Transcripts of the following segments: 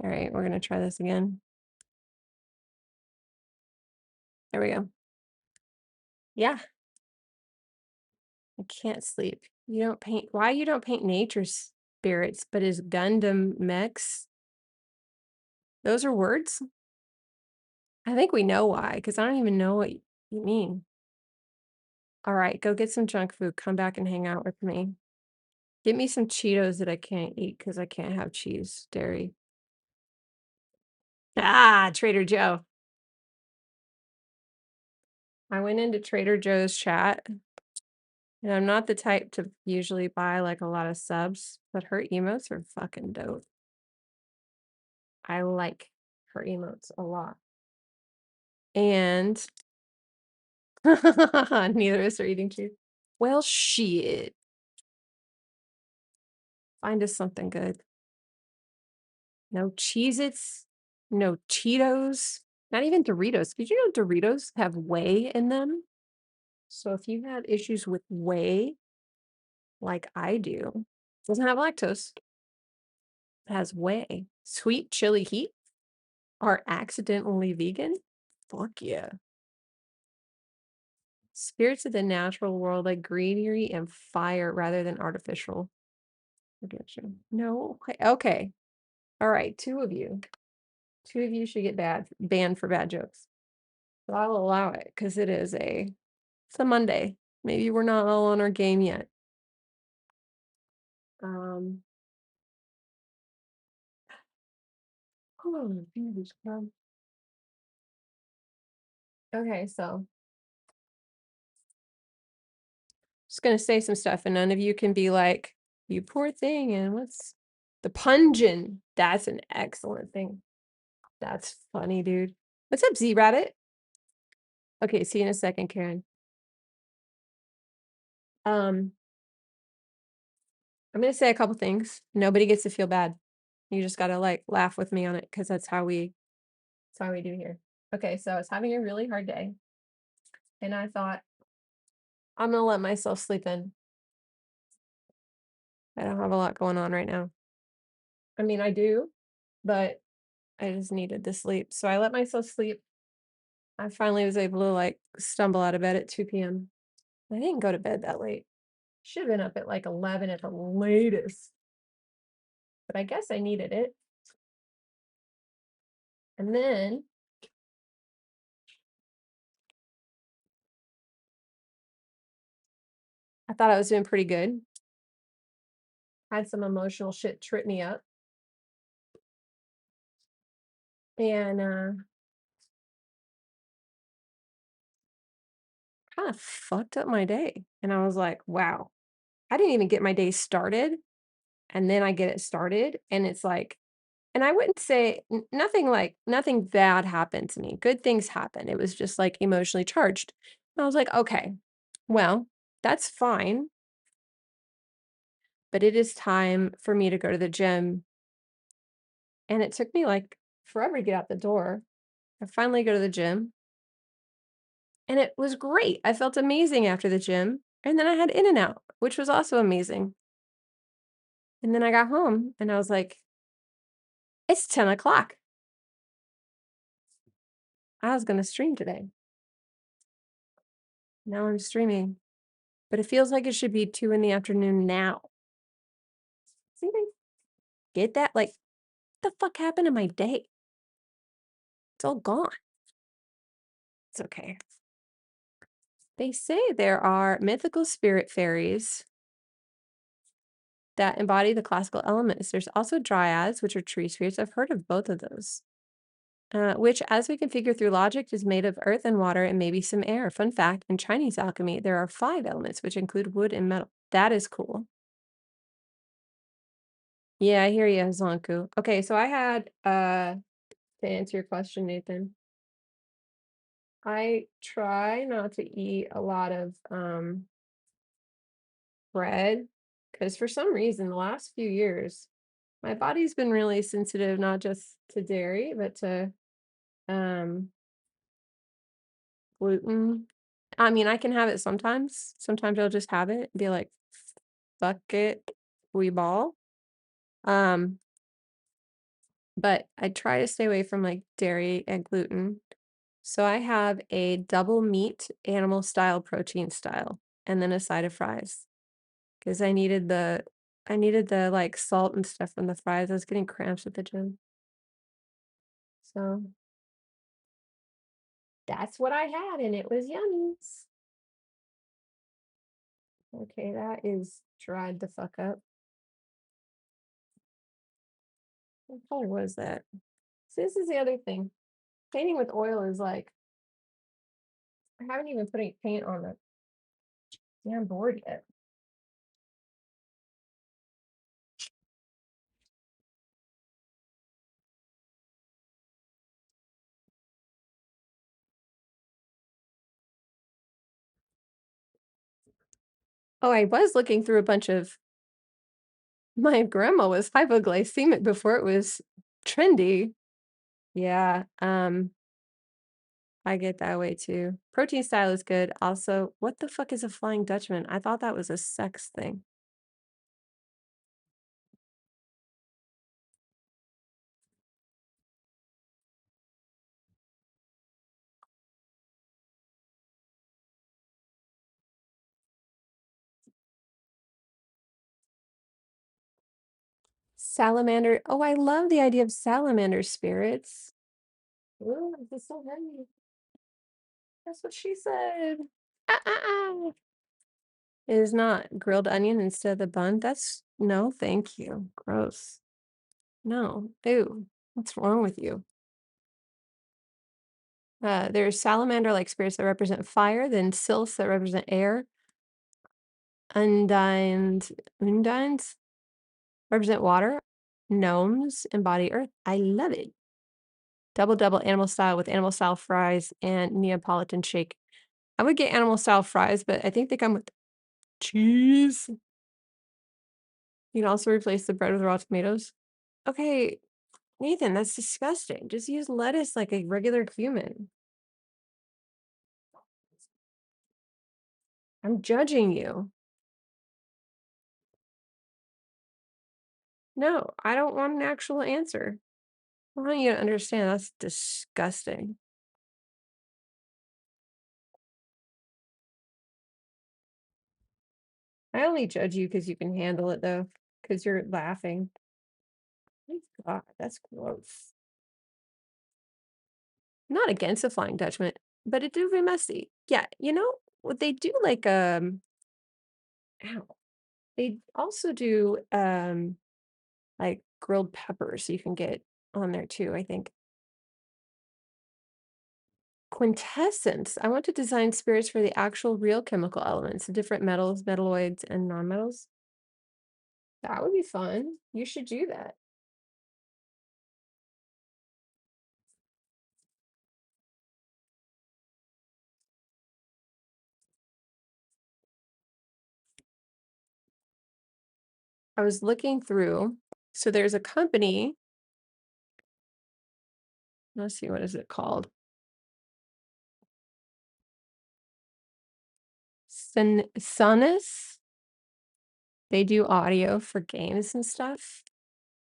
All right, we're gonna try this again. There we go. Yeah, I can't sleep. You don't paint why you don't paint nature spirits, but is Gundam mechs? Those are words? I think we know why, because I don't even know what you mean. All right, go get some junk food. Come back and hang out with me. Get me some Cheetos that I can't eat because I can't have cheese, dairy. Ah, Trader Joe. I went into Trader Joe's chat, and I'm not the type to usually buy like a lot of subs, but her emotes are fucking dope. I like her emotes a lot. And neither of us are eating cheese. Well, shit. Find us something good. No Cheez-Its, no Cheetos, not even Doritos. Did you know Doritos have whey in them? So if you have issues with whey, like I do, doesn't have lactose, it has whey. Sweet chili heat are accidentally vegan? Fuck yeah. Spirits of the natural world like greenery and fire rather than artificial. I get you. No. Okay. All right. Two of you. Two of you should get banned for bad jokes. But I'll allow it because it's a Monday. Maybe we're not all on our game yet. Um oh, Jesus Christ. Okay, so just gonna say some stuff and none of you can be like, you poor thing, and what's the pungent? That's an excellent thing. That's funny, dude. What's up, Z Rabbit? Okay, see you in a second, Karen. Um, I'm gonna say a couple things. Nobody gets to feel bad. You just gotta like laugh with me on it because that's how we do here. Okay, so I was having a really hard day, and I thought I'm gonna let myself sleep in. I don't have a lot going on right now. I mean, I do, but I just needed the sleep. So I let myself sleep. I finally was able to like stumble out of bed at 2 p.m. I didn't go to bed that late. Should have been up at like 11 at the latest, but I guess I needed it. And then I thought I was doing pretty good. Had some emotional shit trip me up. And kind of fucked up my day. And I was like, wow, I didn't even get my day started. And then I get it started. And it's like, and I wouldn't say nothing bad happened to me. Good things happened. It was just like emotionally charged. And I was like, okay, well, that's fine. But it is time for me to go to the gym. And it took me like forever to get out the door. I finally go to the gym. And it was great. I felt amazing after the gym. And then I had In-N-Out, which was also amazing. And then I got home and I was like, it's 10 o'clock. I was going to stream today. Now I'm streaming. But it feels like it should be 2 in the afternoon now. See, get that? Like, what the fuck happened to my day? It's all gone. It's okay. They say there are mythical spirit fairies that embody the classical elements. There's also dryads, which are tree spirits. I've heard of both of those. Which, as we can figure through logic, is made of earth and water and maybe some air. Fun fact, in Chinese alchemy, there are 5 elements, which include wood and metal. That is cool. Yeah, I hear you, Zonku. Okay, so I had, to answer your question, Nathan, I try not to eat a lot of bread because for some reason, the last few years, my body's been really sensitive, not just to dairy, but to um gluten. I mean, I can have it sometimes. Sometimes I'll just have it and be like, fuck it, we ball. Um, but I try to stay away from like dairy and gluten. So I have a double meat animal style protein style and then a side of fries because I needed the like salt and stuff from the fries. I was getting cramps at the gym. So that's what I had and it was yummy. Okay, that is dried the fuck up. What color was that? So this is the other thing. Painting with oil is like I haven't even put any paint on the damn board yet. Oh, I was looking through a bunch of my grandma was hypoglycemic before it was trendy. Yeah, I get that way too. Protein style is good. Also, what the fuck is a Flying Dutchman? I thought that was a sex thing. Salamander. Oh, I love the idea of salamander spirits. Ooh, this is so heavy. That's what she said. Ah, ah, ah. It is not grilled onion instead of the bun. That's no, thank you. Gross. No. Ew. What's wrong with you? There's salamander-like spirits that represent fire, then sylphs that represent air, undines represent water, gnomes embody earth. I love it. Double double animal style with animal style fries and Neapolitan shake. I would get animal style fries, but I think they come with cheese. You can also replace the bread with raw tomatoes. Okay, Nathan, that's disgusting. Just use lettuce like a regular human. I'm judging you. No, I don't want an actual answer. I want you to understand that's disgusting. I only judge you because you can handle it though, because you're laughing. My God, that's gross. Not against a Flying Dutchman, but it do be messy. Yeah, you know what they do like ow. They also do like grilled peppers you can get on there too, I think. Quintessence. I want to design spirits for the actual real chemical elements, the different metals, metalloids, and nonmetals. That would be fun. You should do that. I was looking through. So there's a company. Let's see, what is it called? Sonus. They do audio for games and stuff.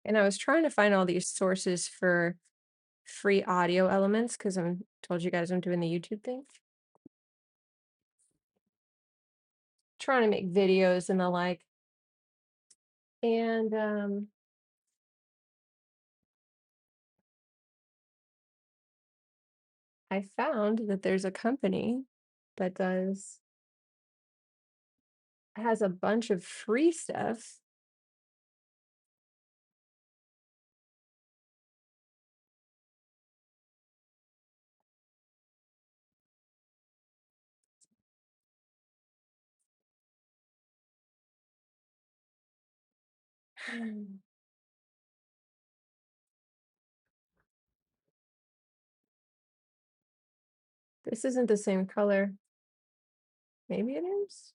And I was trying to find all these sources for free audio elements because I'm told you guys I'm doing the YouTube thing. Trying to make videos and the like. And I found that there's a company that has a bunch of free stuff. This isn't the same color. Maybe it is.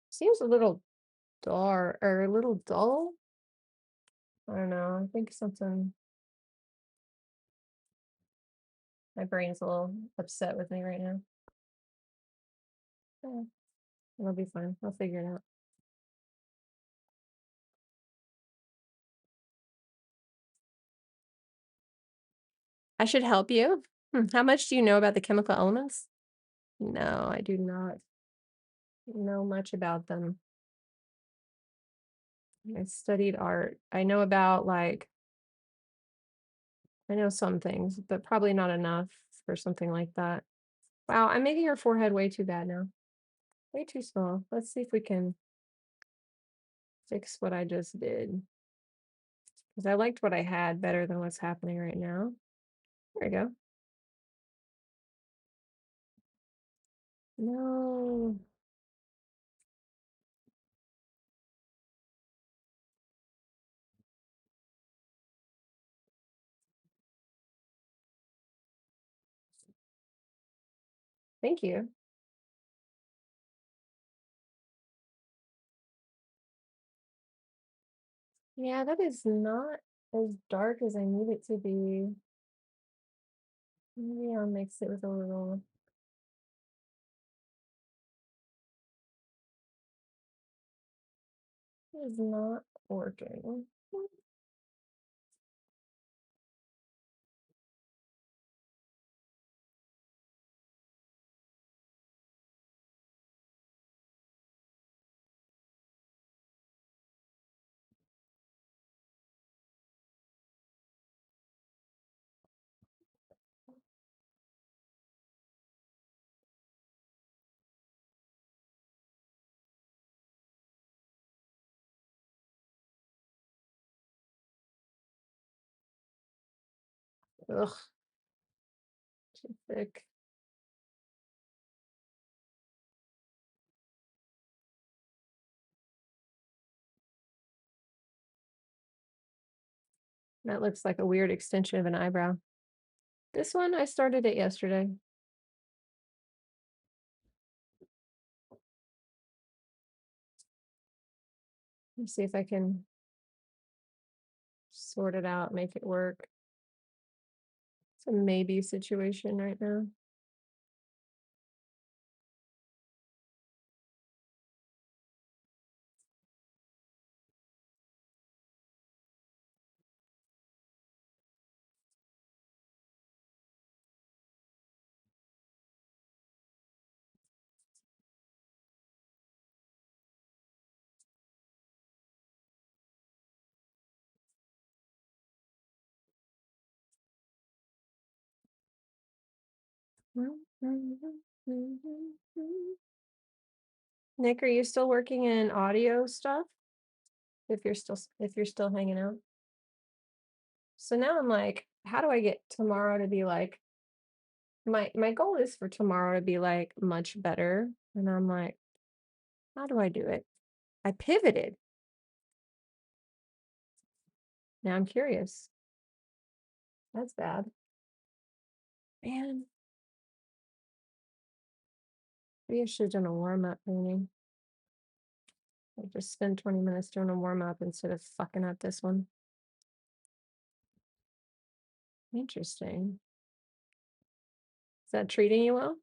Seems a little dark or a little dull. I don't know. I think something. My brain's a little upset with me right now. Yeah, it'll be fine. I'll figure it out. I should help you? How much do you know about the chemical elements? No, I do not know much about them. I studied art. I know about, like I know some things, but probably not enough for something like that. Wow, I'm making her forehead way too bad now. Way too small. Let's see if we can fix what I just did. Because I liked what I had better than what's happening right now. There we go. No. Thank you. Yeah, that is not as dark as I need it to be. Maybe I'll mix it with a little. It is not working. Ugh, too thick. That looks like a weird extension of an eyebrow. This one, I started it yesterday. Let's see if I can sort it out, make it work. It's a maybe situation right now. Nick, are you still working in audio stuff? If you're still hanging out. So now I'm like, how do I get tomorrow to be like my goal is for tomorrow to be like much better. And I'm like, how do I do it? I pivoted. Now I'm curious. That's bad. Man, maybe I should have done a warm-up painting. I just spend 20 minutes doing a warm-up instead of fucking up this one. Interesting. Is that treating you well?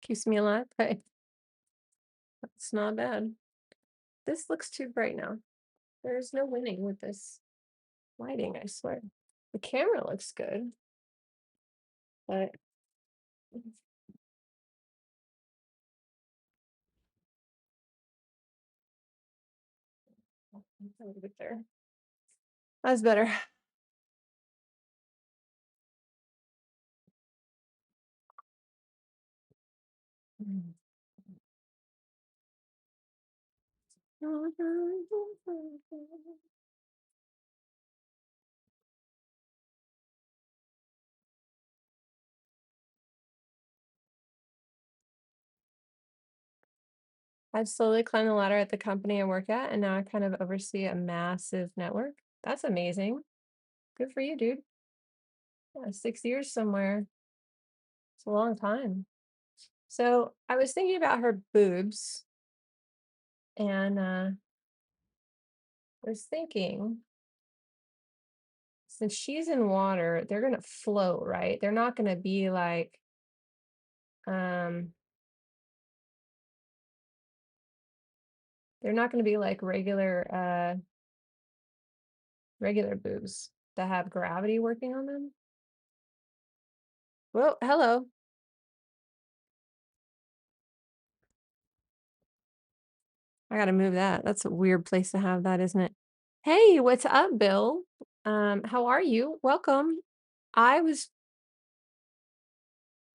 Keeps me alive? Hey, that's not bad. This looks too bright now. There's no winning with this lighting, I swear. The camera looks good, but a little bit there. That's better. I've slowly climbed the ladder at the company I work at, and now I kind of oversee a massive network. That's amazing. Good for you, dude. Yeah, 6 years somewhere. It's a long time. So I was thinking about her boobs, and I was thinking, since she's in water, they're gonna float, right? They're not gonna be like, um, They're not gonna be like regular boobs that have gravity working on them. Well, hello. I gotta move that. That's a weird place to have that, isn't it? Hey, what's up, Bill? How are you? Welcome. I was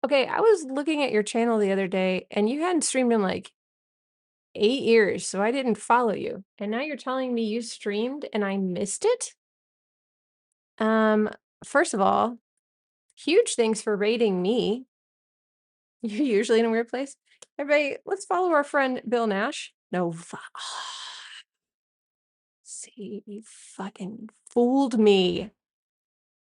okay, I was looking at your channel the other day and you hadn't streamed in like 8 years, so I didn't follow you. And now you're telling me you streamed and I missed it? Um, first of all, huge thanks for rating me. You're usually in a weird place. Everybody, let's follow our friend Bill Nash. No, see, you fucking fooled me.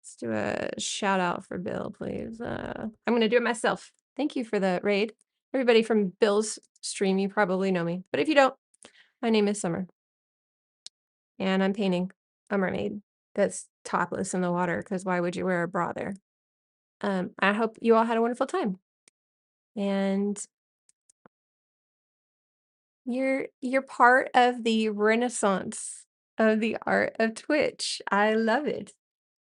Let's do a shout out for Bill, please. I'm gonna do it myself. Thank you for the raid. Everybody from Bill's stream, you probably know me. But if you don't, my name is Summer. And I'm painting a mermaid that's topless in the water, because why would you wear a bra there? I hope you all had a wonderful time. And you're part of the renaissance of the art of Twitch. I love it.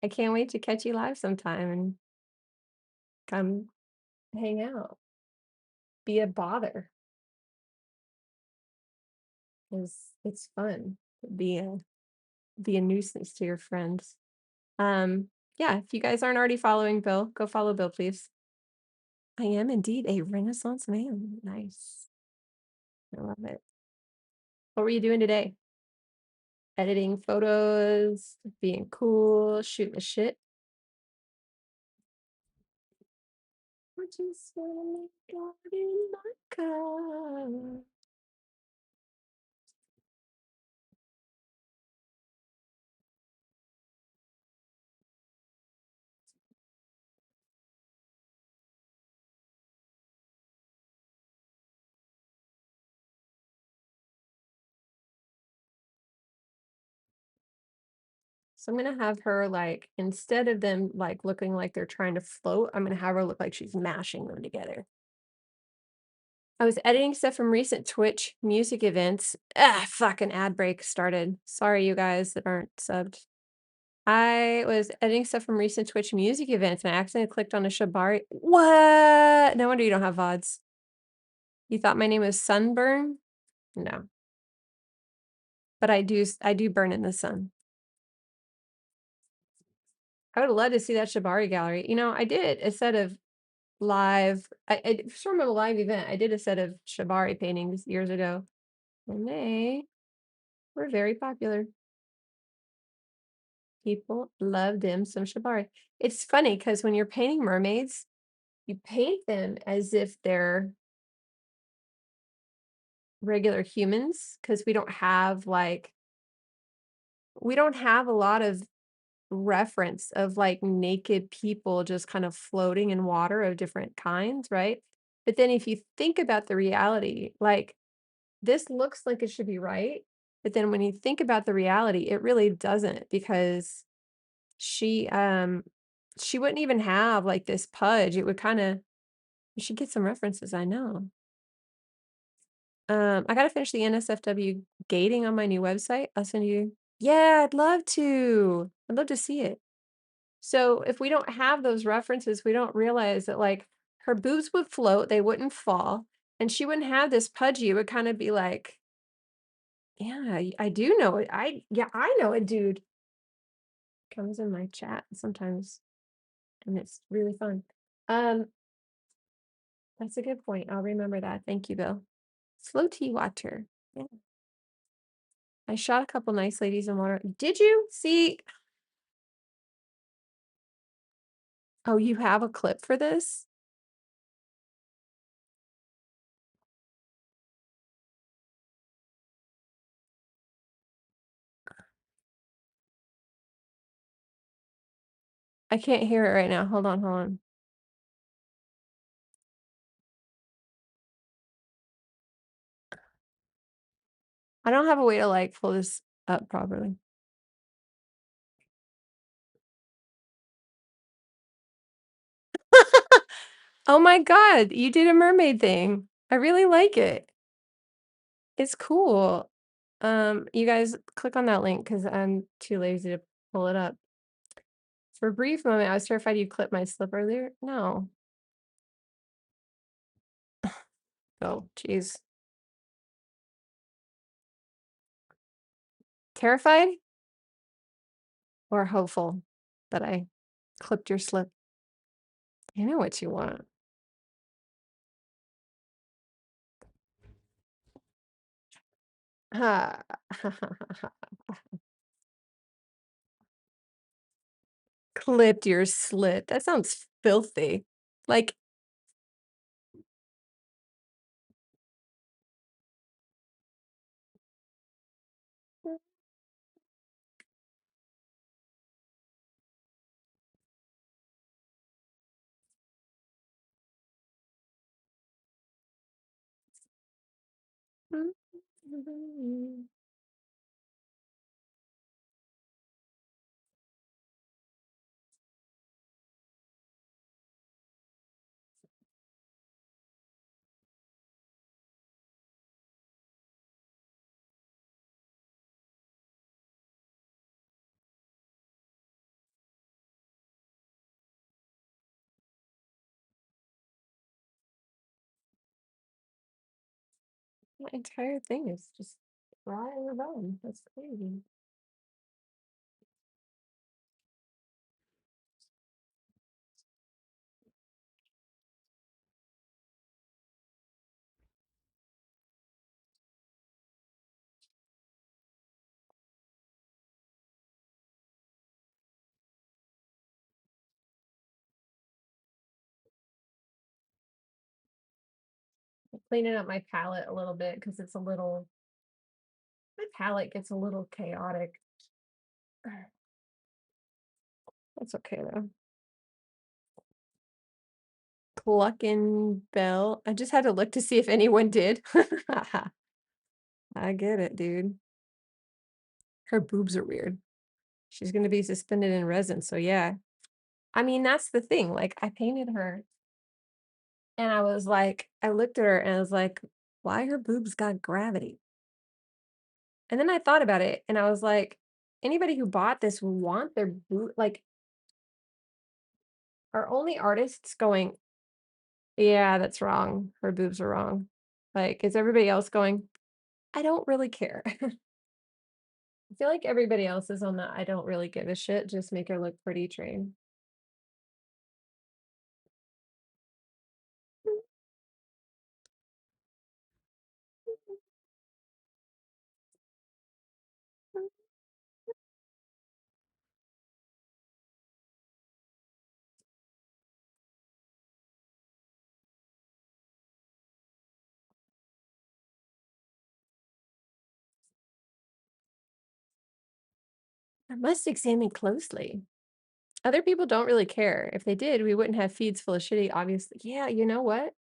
I can't wait to catch you live sometime and come hang out. Be a bother. 'Cause it's fun to be a nuisance to your friends. Yeah, if you guys aren't already following Bill, go follow Bill, please. I am indeed a renaissance man. Nice. I love it. What were you doing today? Editing photos, being cool, shooting the shit. I just wanna make God in my car. So I'm gonna have her like, instead of them like looking like they're trying to float, I'm gonna have her look like she's mashing them together. I was editing stuff from recent Twitch music events. Ah, fucking ad break started. Sorry, you guys that aren't subbed. I was editing stuff from recent Twitch music events and I accidentally clicked on a Shibari. What? No wonder you don't have VODs. You thought my name was Sunburn? No. But I do burn in the sun. I would love to see that Shibari gallery. You know, I did a set of live, I from a live event. I did a set of Shibari paintings years ago, and they were very popular. People love them some Shibari. It's funny because when you're painting mermaids, you paint them as if they're regular humans because we don't have a lot of reference of like naked people just kind of floating in water of different kinds, right? But then if you think about the reality, like this looks like it should be right, but then when you think about the reality, it really doesn't because she she wouldn't even have like this pudge. It would kind of, you should get some references, I know. I gotta finish the NSFW gating on my new website. I'll send you. Yeah, I'd love to. I'd love to see it. So if we don't have those references, we don't realize that like her boobs would float, they wouldn't fall, and she wouldn't have this pudgy. It would kind of be like, yeah, I do know it. Yeah, I know it, dude. Comes in my chat sometimes, and it's really fun. Um, that's a good point. I'll remember that. Thank you, Bill. Floaty water. Yeah. I shot a couple nice ladies in water. Did you see? Oh, you have a clip for this? I can't hear it right now. Hold on, hold on. I don't have a way to like pull this up properly. Oh my God, you did a mermaid thing. I really like it. It's cool. You guys click on that link because I'm too lazy to pull it up. For a brief moment, I was terrified you clipped my slip earlier. No. Oh, jeez. Terrified or hopeful that I clipped your slip? You know what you want. Ha. Clipped your slip. That sounds filthy. Like, my entire thing is just raw and rebellion. That's crazy. I'm cleaning up my palette a little bit because it's a little, my palette gets a little chaotic. That's okay though. Cluckin' Bell. I just had to look to see if anyone did. I get it, dude. Her boobs are weird. She's gonna be suspended in resin, so yeah. I mean, that's the thing. Like, I painted her and I was like, I looked at her and I was like, why her boobs got gravity? And then I thought about it and I was like, anybody who bought this would want their boob like, are only artists going, yeah, that's wrong. Her boobs are wrong. Like, is everybody else going, I don't really care. I feel like everybody else is on the I don't really give a shit, just make her look pretty train. I must examine closely. Other people don't really care. If they did, we wouldn't have feeds full of shitty, obviously. Yeah, you know what?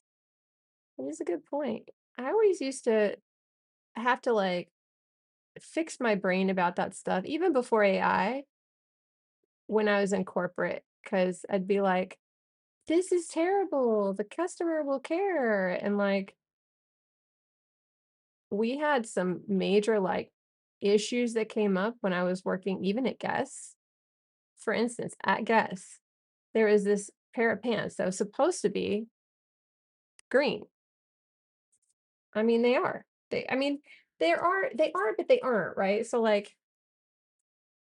That is a good point. I always used to have to like fix my brain about that stuff, even before AI, when I was in corporate, because I'd be like, this is terrible. The customer will care. And like, we had some major like issues that came up when I was working even at Guess. For instance, at Guess, there is this pair of pants that was supposed to be green. I mean, they are. I mean, they are, but they aren't, right? So like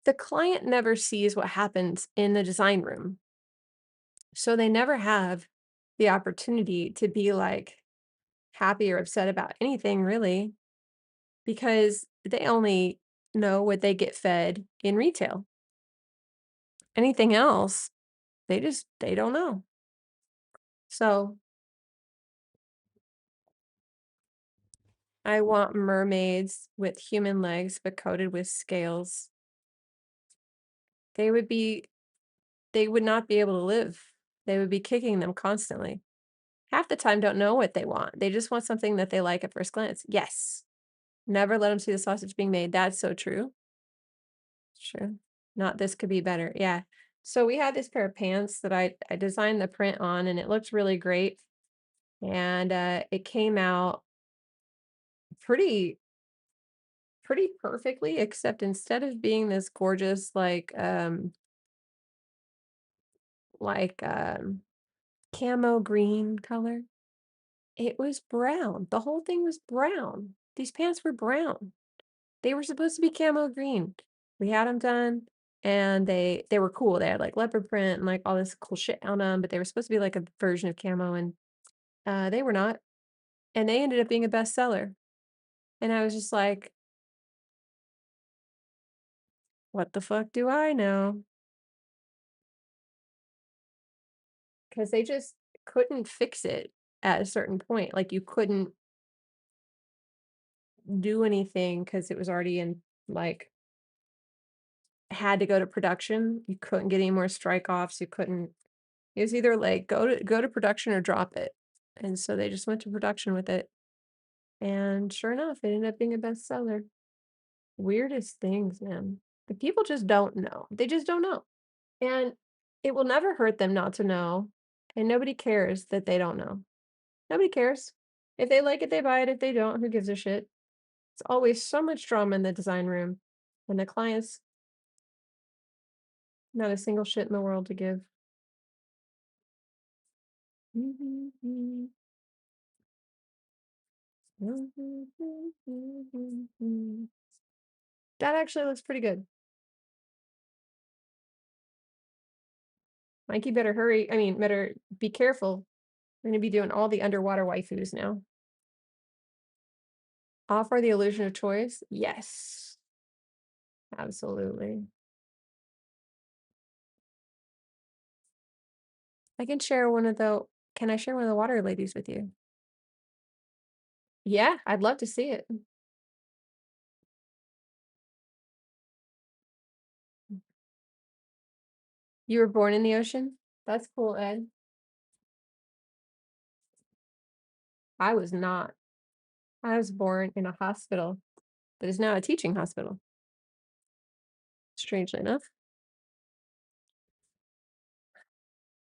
the client never sees what happens in the design room. So they never have the opportunity to be like happy or upset about anything really, because they only know what they get fed in retail. Anything else, they don't know. So I want mermaids with human legs but coated with scales. They would be they would not be able to live. They would be kicking them constantly. Half the time don't know what they want. They just want something that they like at first glance. Yes. Never let them see the sausage being made. That's so true. True. Not this could be better. Yeah. So we had this pair of pants that I designed the print on and it looked really great. And it came out pretty pretty perfectly, except instead of being this gorgeous, like, camo green color, it was brown. The whole thing was brown. These pants were brown. They were supposed to be camo green. We had them done, and they were cool. They had, like, leopard print and, like, all this cool shit on them, but they were supposed to be like a version of camo, and, they were not, and they ended up being a bestseller, and I was just like, "What the fuck do I know?" 'Cause they just couldn't fix it at a certain point, like, you couldn't do anything because it was already in, like, had to go to production. You couldn't get any more strike offs, you couldn't. It was either, like, go to production or drop it, and so they just went to production with it, and sure enough, it ended up being a bestseller. Weirdest things, man. The people just don't know. They just don't know, and it will never hurt them not to know, and nobody cares that they don't know. Nobody cares. If they like it, they buy it. If they don't, who gives a shit? It's always so much drama in the design room, and the clients, not a single shit in the world to give. That actually looks pretty good. Mikey better hurry. I mean, better be careful. We're gonna be doing all the underwater waifus now. Offer the illusion of choice? Yes, absolutely. I can share one of the Can I share one of the water ladies with you? Yeah, I'd love to see it. You were born in the ocean? That's cool, Ed. I was not. I was born in a hospital that is now a teaching hospital, strangely enough.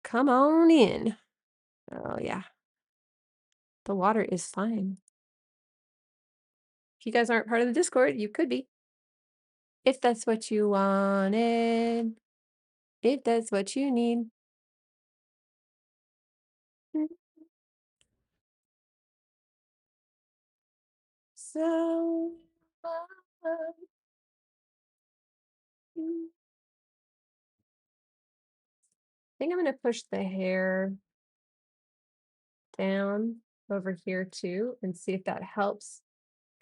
Come on in. Oh, yeah. The water is fine. If you guys aren't part of the Discord, you could be. If that's what you wanted. If that's what you need. Mm, So, I think I'm gonna push the hair down over here too and see if that helps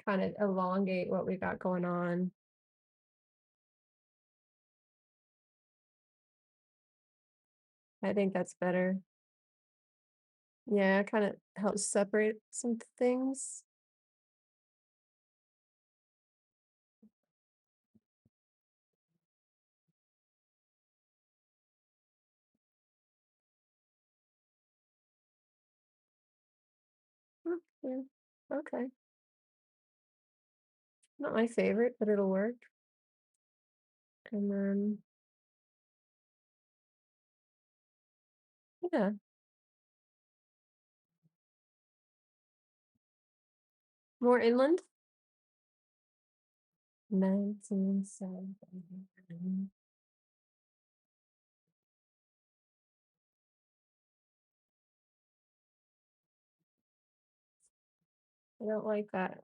kind of elongate what we got going on. I think that's better. Yeah, kind of helps separate some things. Yeah. Okay. Not my favorite, but it'll work. And then, yeah, more inland. 1979. I don't like that.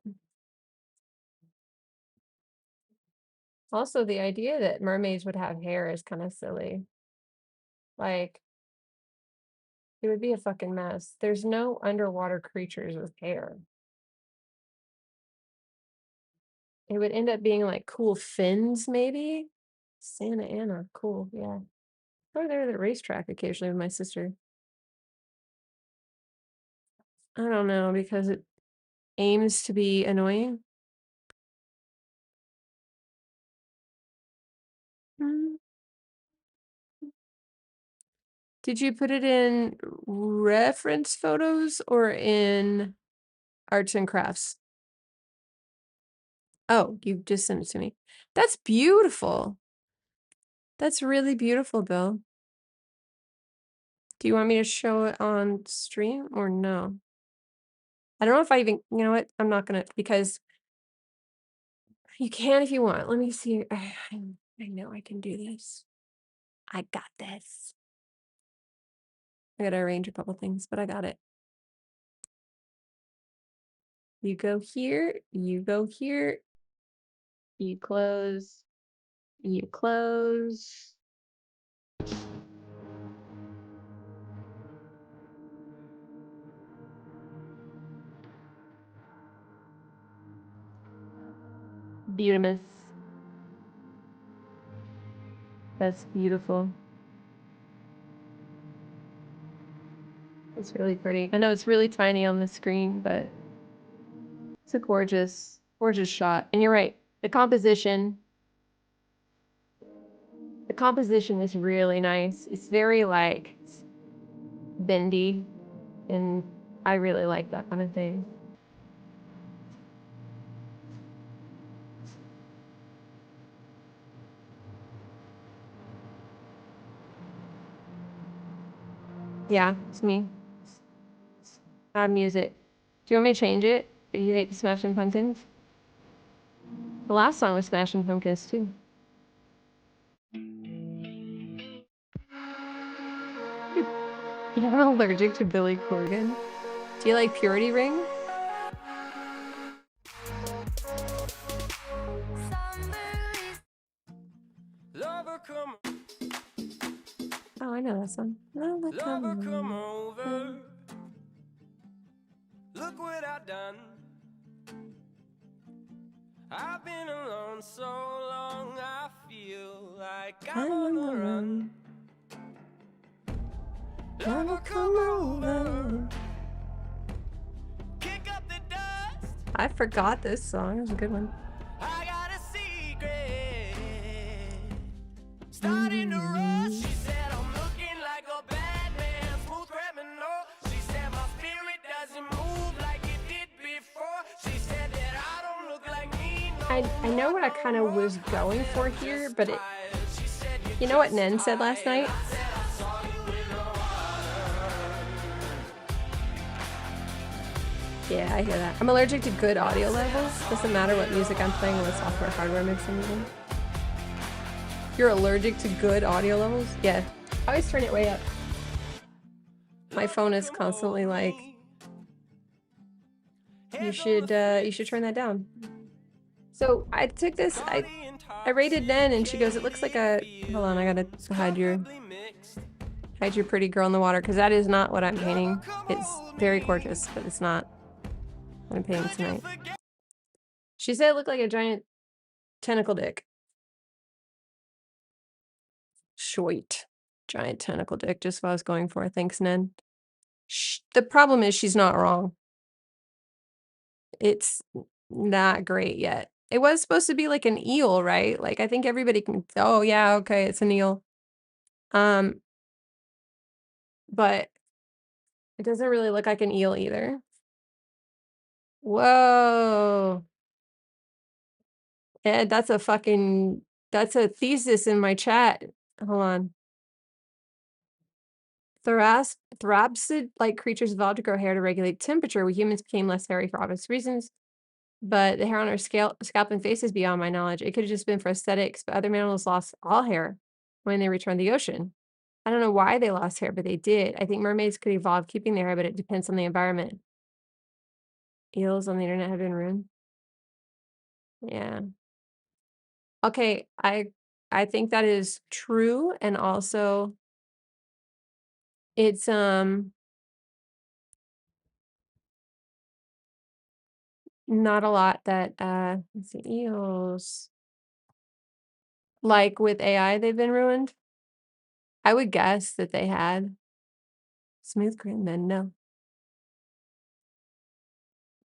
Also, the idea that mermaids would have hair is kind of silly. Like, it would be a fucking mess. There's no underwater creatures with hair. It would end up being like cool fins, maybe. Santa Ana, cool, yeah. Go there to the racetrack occasionally with my sister. I don't know because it aims to be annoying. Mm. Did you put it in reference photos or in arts and crafts? Oh, you just sent it to me. That's beautiful. That's really beautiful, Bill. Do you want me to show it on stream or no? I don't know if I even, you know what? I'm not gonna because You can if you want. Let me see. I know I can do this. I got this. I gotta arrange a couple things, but I got it. You go here, you go here, you close, you close. Beautimous. That's beautiful. It's really pretty. I know it's really tiny on the screen, but it's a gorgeous, gorgeous shot. And you're right. The composition is really nice. It's very like bendy, and I really like that kind of thing. Yeah, it's me. Add music. Do you want me to change it? Do you hate the Smashing Pumpkins? The last song was Smashing Pumpkins too. I'm allergic to Billy Corgan. Do you like Purity Ring? Oh, I know that song. Lover, come over. Look what I've done. I've been alone so long, I feel like I'm on the run. Lover, come over. Kick up the dust. I forgot this song. It was a good one. I got a secret. Starting to rush. She said I'm looking like a bad man, smooth criminal. She said my spirit doesn't move like it did before. She said that I don't look like me. I know what I kind of was going for here, but it. You know what Nen said last night? Yeah, I hear that. I'm allergic to good audio levels. Doesn't matter what music I'm playing or what software hardware mix I'm using. You're allergic to good audio levels? Yeah. I always turn it way up. My phone is constantly like, you should turn that down. So I took this, I rated Nen and she goes, it looks like a, hold on, I gotta hide your pretty girl in the water, because that is not what I'm painting. It's very gorgeous, but it's not what I'm painting tonight. She said it looked like a giant tentacle dick. Sweet. Giant tentacle dick, just what I was going for. Thanks, Nen. The problem is she's not wrong. It's not great yet. It was supposed to be like an eel, right? Like, I think everybody can, oh yeah, okay, it's an eel. But it doesn't really look like an eel either. Whoa. Ed, that's a thesis in my chat. Hold on. Thrabsid-like creatures evolved to grow hair to regulate temperature. We humans became less hairy for obvious reasons. But the hair on our scalp and face is beyond my knowledge. It could have just been for aesthetics, but other mammals lost all hair when they returned to the ocean. I don't know why they lost hair, but they did. I think mermaids could evolve keeping their hair, but it depends on the environment. Eels on the internet have been ruined. Yeah. Okay, I think that is true, and also it's not a lot that let's see, eels. Like with AI, they've been ruined. I would guess that they had. Smooth grin, then no.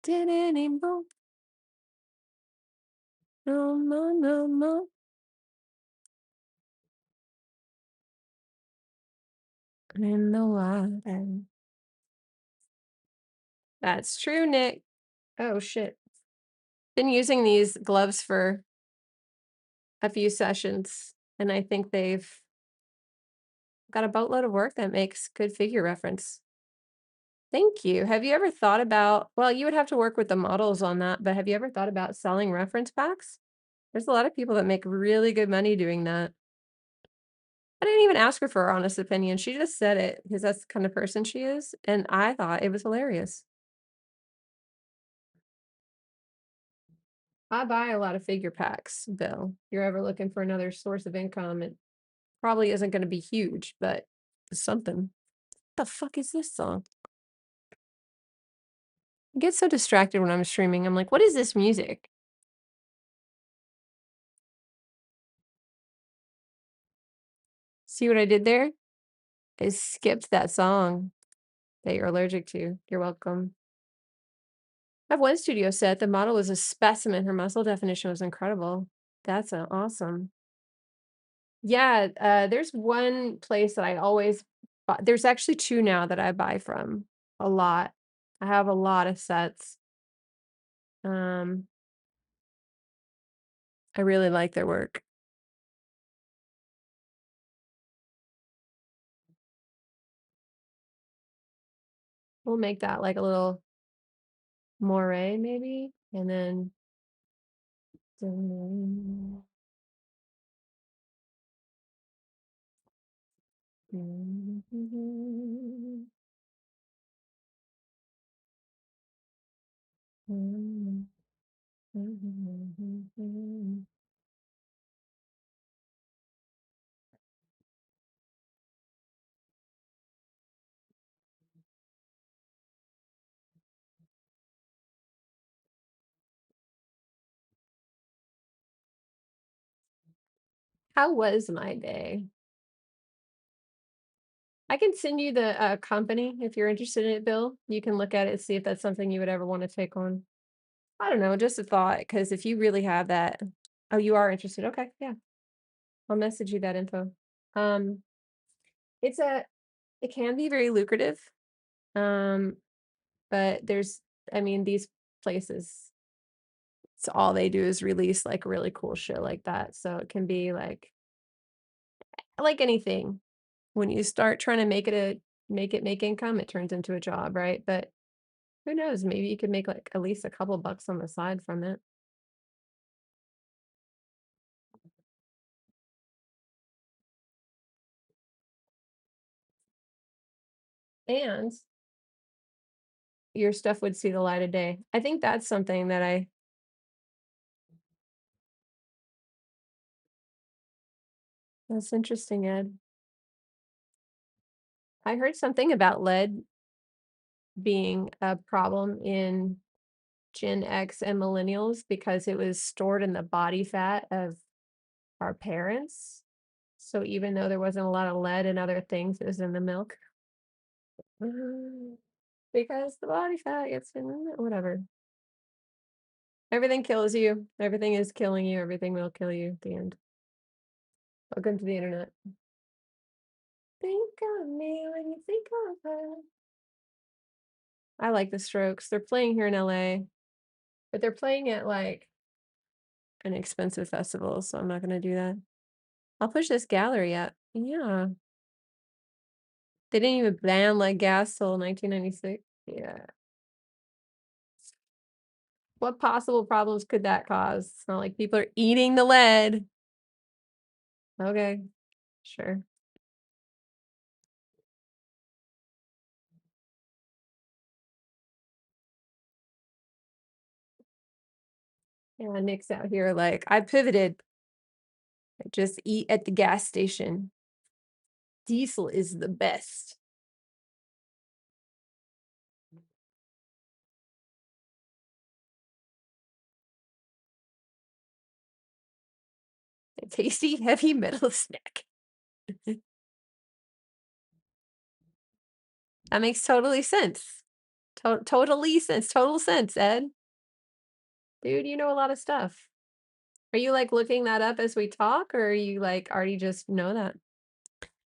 Did any more? No, no, no, no. In the water. That's true, Nick. Oh shit. Been using these gloves for a few sessions, and I think they've got a boatload of work that makes good figure reference. Thank you. Have you ever thought about, well, you would have to work with the models on that, but have you ever thought about selling reference packs? There's a lot of people that make really good money doing that. I didn't even ask her for her honest opinion. She just said it because that's the kind of person she is, and I thought it was hilarious. I buy a lot of figure packs, Bill. If you're ever looking for another source of income, it probably isn't gonna be huge, but it's something. The fuck is this song? I get so distracted when I'm streaming. I'm like, "What is this music?" See what I did there? I skipped that song that you're allergic to. You're welcome. I have one studio set. The model was a specimen. Her muscle definition was incredible. That's awesome. Yeah, there's one place that I always bu there's actually 2 now that I buy from a lot. I have a lot of sets. Um, I really like their work. We'll make that like a little moire maybe, and then How was my day? I can send you the, company if you're interested in it, Bill. You can look at it, see if that's something you would ever wanna take on. I don't know, just a thought. Because if you really have that. Oh, you are interested, okay, yeah. I'll message you that info. Um, it's a it can be very lucrative, um, but I mean, these places, so all they do is release, like, really cool shit like that, so it can be like anything. When you start trying to make it make income, it turns into a job, right? But who knows? Maybe you could make, like, at least a couple bucks on the side from it. And your stuff would see the light of day. I think that's something that that's interesting, Ed. I heard something about lead being a problem in Gen X and millennials because it was stored in the body fat of our parents. So even though there wasn't a lot of lead and other things, it was in the milk. Because the body fat gets in it, whatever. Everything kills you. Everything is killing you. Everything will kill you at the end. Welcome to the internet. Think of me when you think of her. I like the Strokes. They're playing here in LA, but they're playing at like an expensive festival, so I'm not gonna do that. I'll push this gallery up. Yeah. They didn't even ban lead gas till 1996. Yeah. What possible problems could that cause? It's not like people are eating the lead. Okay, sure. Yeah, Nick's out here like, I pivoted. I just eat at the gas station. Diesel is the best. A tasty heavy metal snack. That makes totally sense. Totally sense. Total sense, Ed. Dude, you know a lot of stuff. Are you like looking that up as we talk, or are you like already just know that?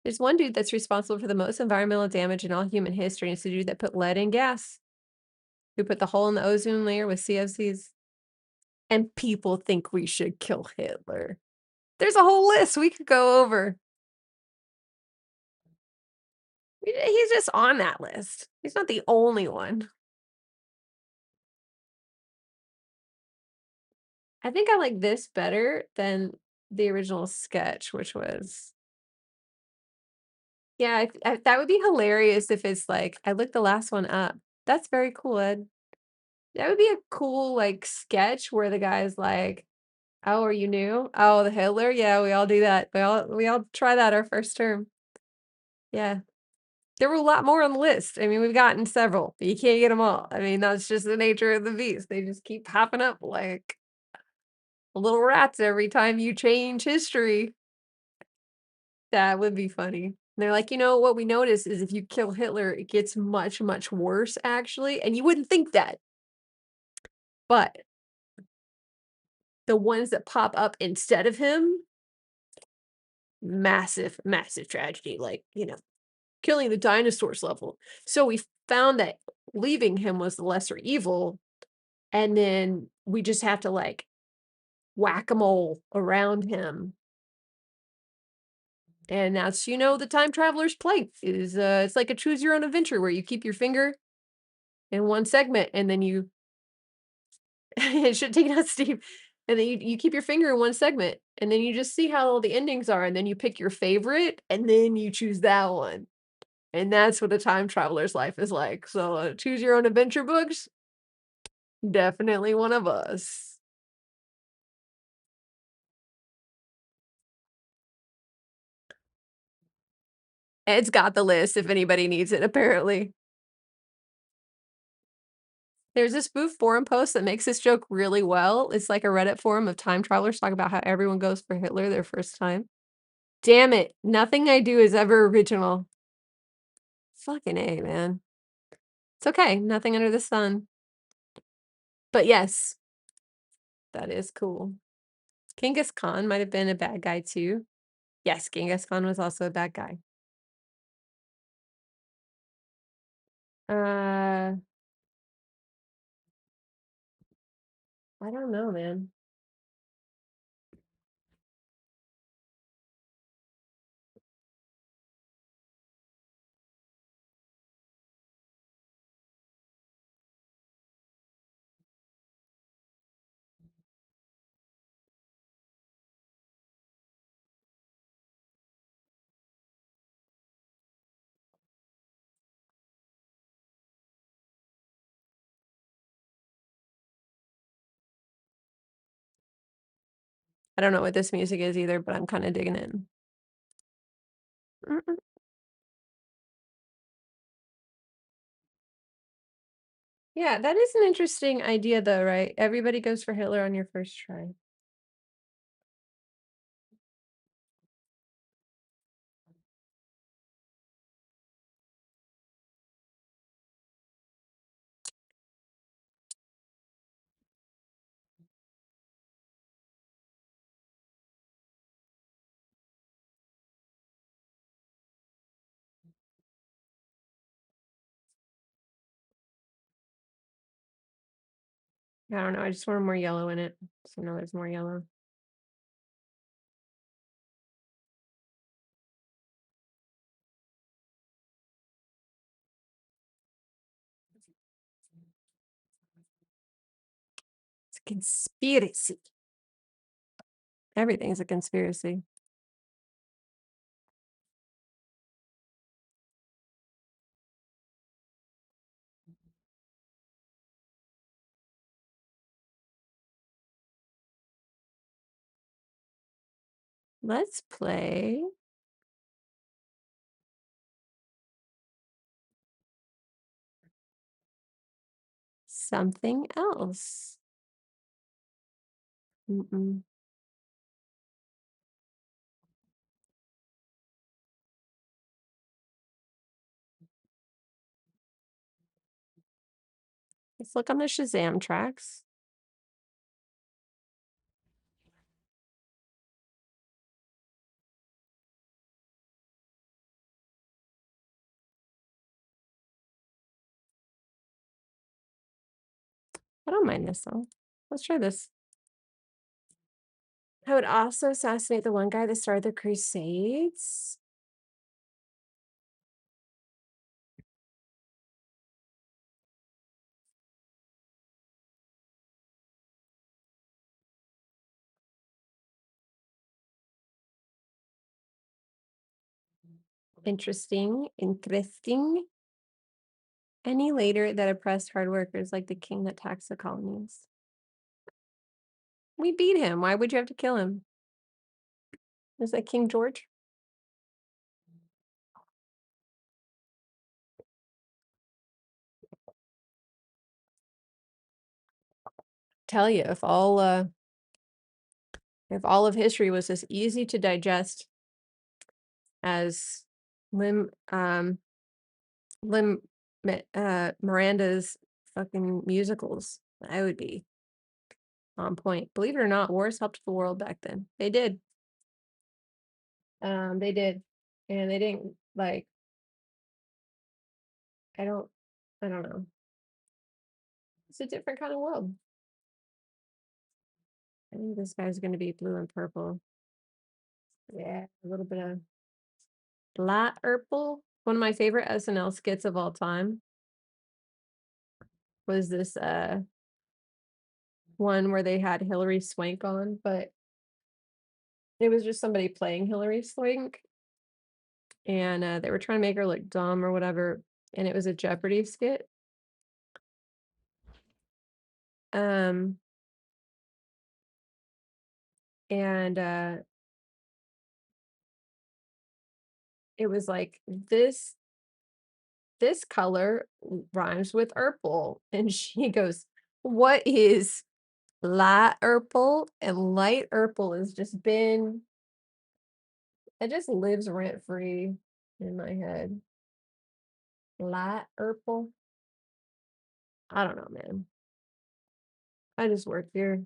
There's one dude that's responsible for the most environmental damage in all human history. And it's the dude that put lead in gas, who put the hole in the ozone layer with CFCs. And people think we should kill Hitler. There's a whole list we could go over. He's just on that list. He's not the only one. I think I like this better than the original sketch, which was yeah, that would be hilarious if it's like I looked the last one up. That's very cool, Ed. That would be a cool, like, sketch where the guy's like, "Oh, are you new? Oh, the Hitler? Yeah, we all do that. We all try that our first term." Yeah. There were a lot more on the list. I mean, we've gotten several, but you can't get them all. I mean, that's just the nature of the beast. They just keep popping up like little rats every time you change history. That would be funny. And they're like, what we notice is if you kill Hitler, it gets much, much worse, actually. And you wouldn't think that. But the ones that pop up instead of him, massive, massive tragedy. Like, killing the dinosaurs level. So we found that leaving him was the lesser evil. And then we just have to like whack-a-mole around him. And that's, the time traveler's plight is it's like a choose your own adventure where you keep your finger in one segment and then you it should take it out, Steve. And then you keep your finger in one segment and then you just see how all the endings are and then you pick your favorite and then you choose that one. And that's what a time traveler's life is like. So choose your own adventure books, definitely one of us. Ed's got the list if anybody needs it, apparently. There's this spoof forum post that makes this joke really well. It's like a Reddit forum of time travelers talk about how everyone goes for Hitler their first time. Damn it, nothing I do is ever original. Fucking A, man. It's okay, nothing under the sun. But yes, that is cool. Genghis Khan might have been a bad guy too. Yes, Genghis Khan was also a bad guy. Uh, I don't know, man. I don't know what this music is either, but I'm kind of digging it. Mm-mm. Yeah, that is an interesting idea though, right? Everybody goes for Hitler on your first try. I don't know, I just wanted more yellow in it. So now there's more yellow. It's a conspiracy. Everything's a conspiracy. Let's play something else. Mm-mm. Let's look on the Shazam tracks. I don't mind this song. Let's try this. I would also assassinate the one guy that started the Crusades. Interesting. Interesting. Any later that oppressed hard workers like the king that taxed the colonies. We beat him. Why would you have to kill him? Is that King George? Tell you, if all of history was as easy to digest as Lim Lim Miranda's fucking musicals, I would be on point. Believe it or not, wars helped the world back then. They did. They did. And they didn't like I don't I don't know. It's a different kind of world. I think this guy's gonna be blue and purple. Yeah, a little bit of light purple. One of my favorite SNL skits of all time was this one where they had Hilary Swank on, but it was just somebody playing Hilary Swank, and they were trying to make her look dumb or whatever, and it was a Jeopardy skit. Um, and it was like this color rhymes with purple, and she goes, "What is light purple?" And light purple has just been it just lives rent free in my head. Light purple. I don't know, man. I just work here.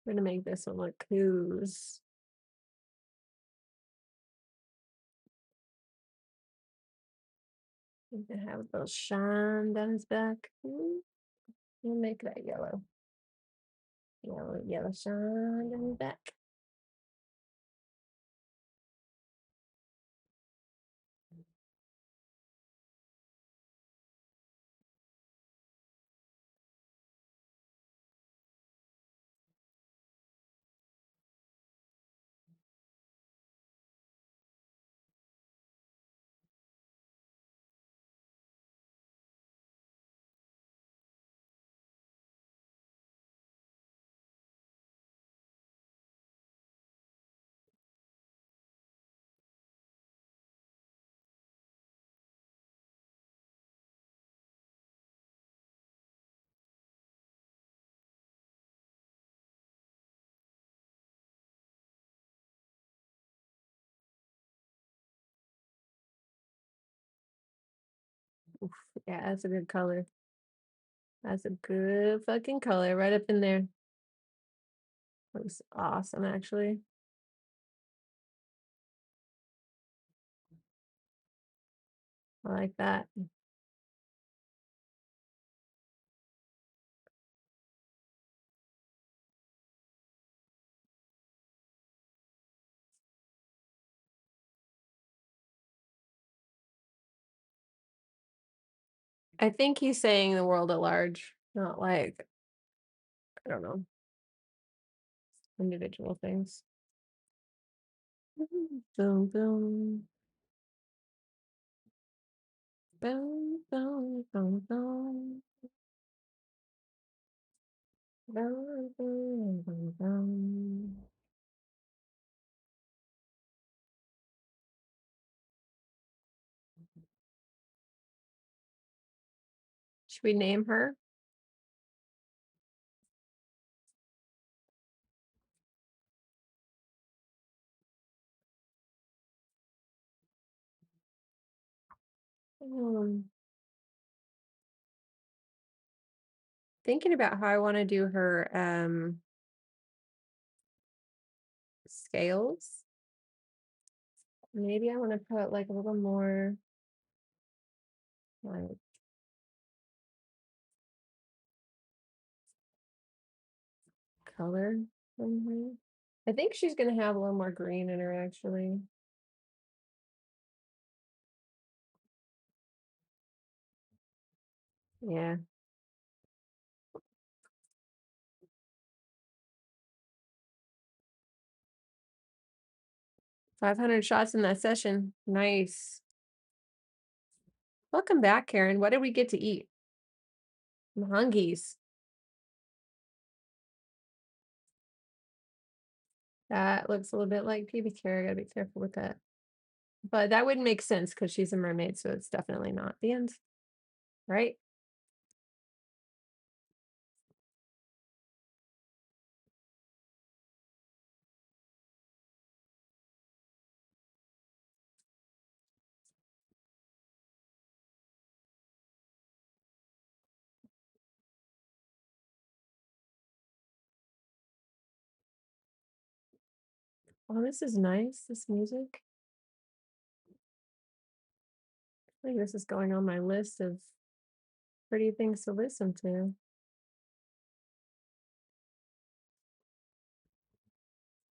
I'm gonna make this one look coos. To have a little shine down his back. We'll make that yellow. Yellow, yellow shine down his back. Oof, yeah, that's a good color. That's a good fucking color right up in there. Looks awesome, actually. I like that. I think he's saying the world at large, not like, I don't know, individual things. Boom, boom. Boom, boom, boom, boom. Boom, boom, boom, boom. Should we name her? Um, Thinking about how I want to do her scales. Maybe I want to put like a little more like color in here. I think she's gonna have a little more green in her actually. Yeah. 500 shots in that session. Nice. Welcome back, Karen. What did we get to eat? Hungies. That looks a little bit like pubic hair. I gotta be careful with that. But that wouldn't make sense because she's a mermaid, so it's definitely not the end, right? Oh, this is nice, this music. I think this is going on my list of pretty things to listen to.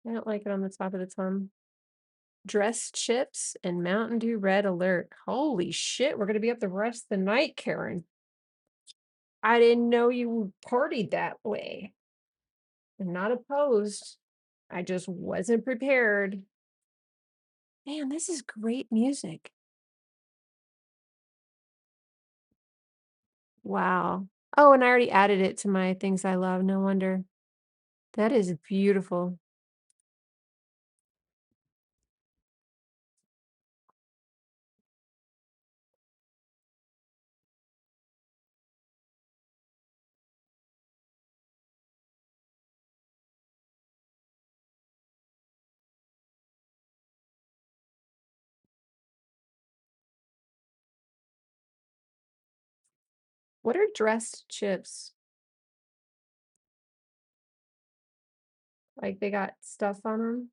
I don't like it on the top of the tongue. Dressed chips and Mountain Dew Red Alert. Holy shit, we're gonna be up the rest of the night, Karen. I didn't know you partied that way. I'm not opposed. I just wasn't prepared. Man, this is great music. Wow. Oh, and I already added it to my things I love. No wonder. That is beautiful. What are dressed chips? Like they got stuff on them?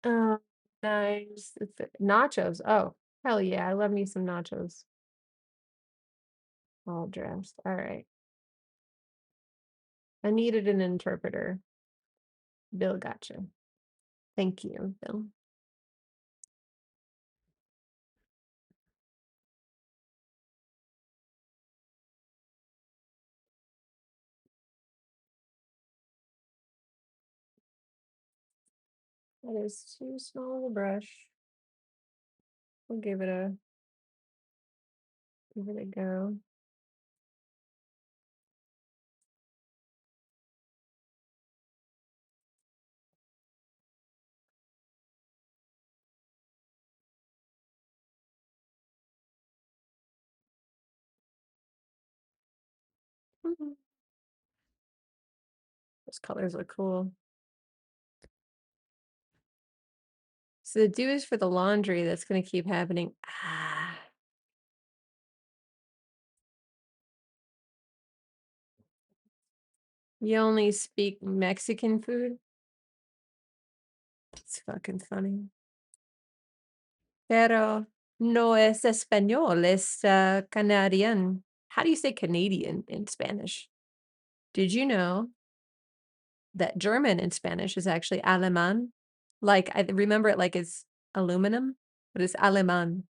Oh, nice. Nachos. Oh, hell yeah. I love me some nachos. All dressed. All right. I needed an interpreter. Bill gotcha. Thank you, Bill. That is too small of a brush. We'll give it a go. Mhm. Those colors look cool. So the dew is for the laundry that's gonna keep happening. Ah, you only speak Mexican food? It's fucking funny. Pero no es español, es Canadian. How do you say Canadian in Spanish? Did you know that German in Spanish is actually alemán? Like, I remember it like it's aluminum, but it's alemán.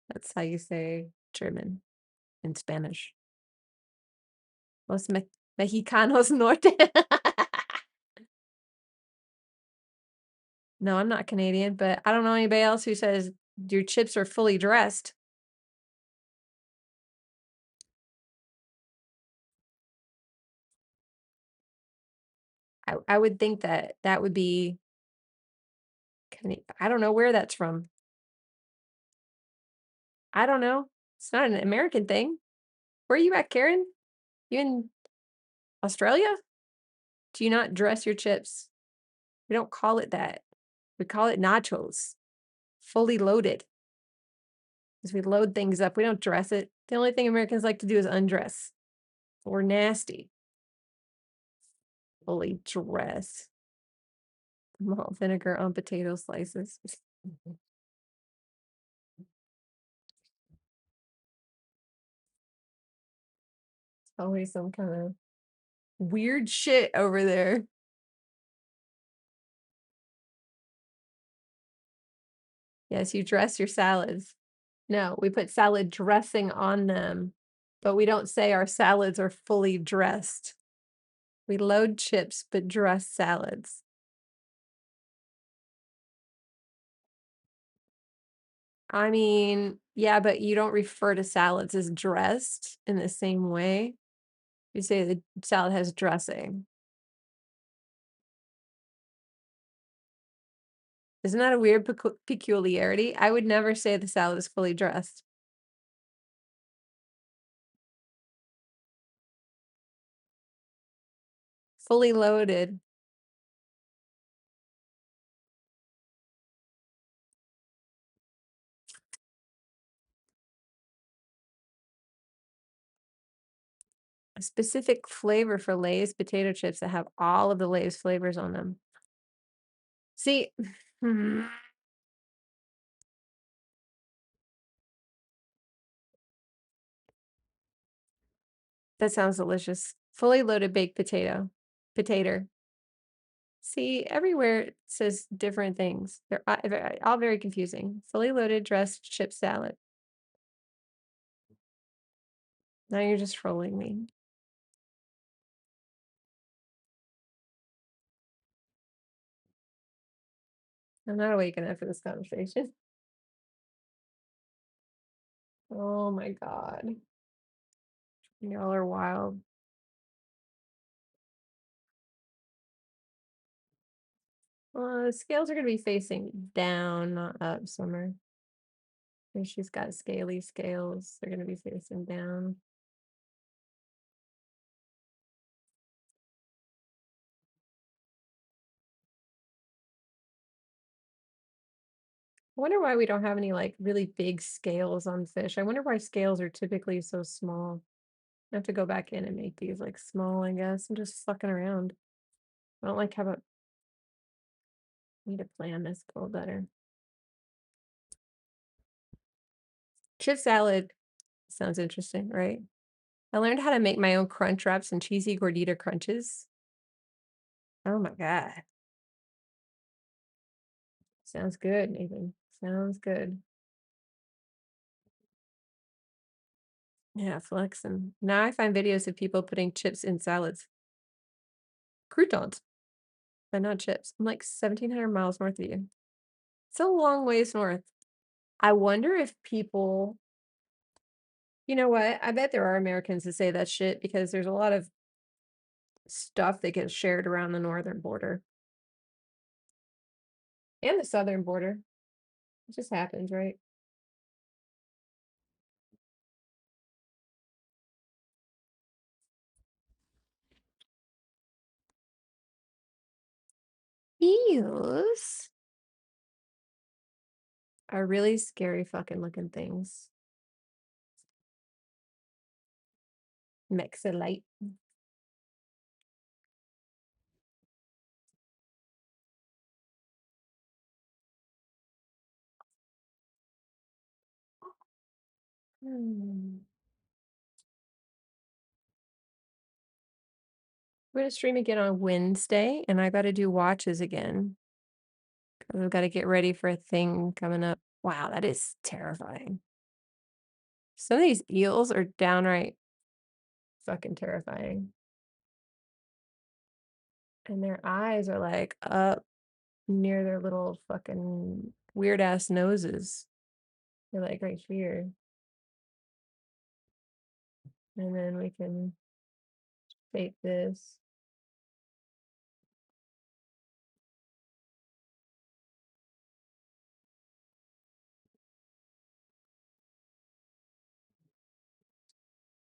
That's how you say German in Spanish. Los mexicanos norte. No, I'm not Canadian, but I don't know anybody else who says your chips are fully dressed. I would think that that would be I don't know where that's from. I don't know. It's not an American thing. Where are you at, Karen? You in Australia? Do you not dress your chips? We don't call it that. We call it nachos, fully loaded. Because we load things up. We don't dress it. The only thing Americans like to do is undress. We're nasty. Fully dress. Malt vinegar on potato slices. Always some kind of weird shit over there. Yes, you dress your salads. No, we put salad dressing on them, but we don't say our salads are fully dressed. We load chips, but dress salads. I mean, yeah, but you don't refer to salads as dressed in the same way. You say the salad has dressing. Isn't that a weird peculiarity? I would never say the salad is fully dressed. Fully loaded. A specific flavor for Lay's potato chips that have all of the Lay's flavors on them. See, that sounds delicious. Fully loaded baked potato. Potato. See, everywhere it says different things. They're all very confusing. Fully loaded dressed chip salad. Now you're just trolling me. I'm not awake enough for this conversation. Oh my God. Y'all are wild. Well, the scales are going to be facing down, not up, Summer. And she's got scaly scales. They're going to be facing down. I wonder why we don't have any like really big scales on fish. I wonder why scales are typically so small. I have to go back in and make these like small, I guess. I'm just fucking around. I don't like how about need to plan this a little better. Chip salad sounds interesting, right? I learned how to make my own crunch wraps and cheesy gordita crunches. Oh my God. Sounds good, Nathan. Sounds good. Yeah, flexing. Now I find videos of people putting chips in salads. Croutons, but not chips. I'm like 1,700 miles north of you. It's a long ways north. I wonder if people, you know what? I bet there are Americans that say that shit because there's a lot of stuff that gets shared around the northern border and the southern border. It just happens, right? Eels are really scary fucking looking things. Mexilite. Hmm. We're gonna stream again on Wednesday, and I gotta do watches again. 'Cause I've got to get ready for a thing coming up. Wow, that is terrifying. Some of these eels are downright fucking terrifying. And their eyes are like up near their little fucking weird ass noses. They're like right here. And then we can take this.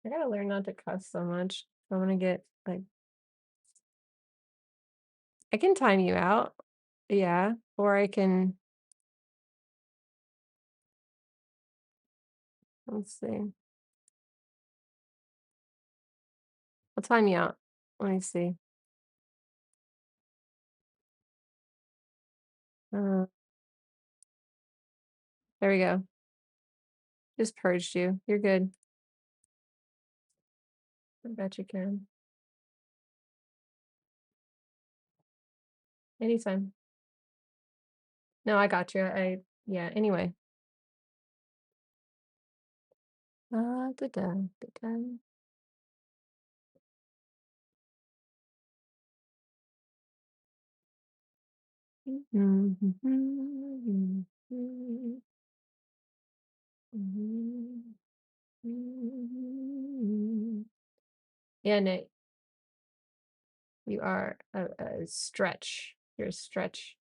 I gotta learn not to cuss so much. I'm gonna get like, I can time you out. Yeah. Or I can, let's see. I'll time you out. Let me see. Uh, there we go. Just purged you. You're good. I bet you can. Anytime. No, I got you. Yeah, anyway. Da-da, da-da. Mhm, mhm, mhm. Mhm. Mhm. Yeah, no, you are a stretch. You're a stretch.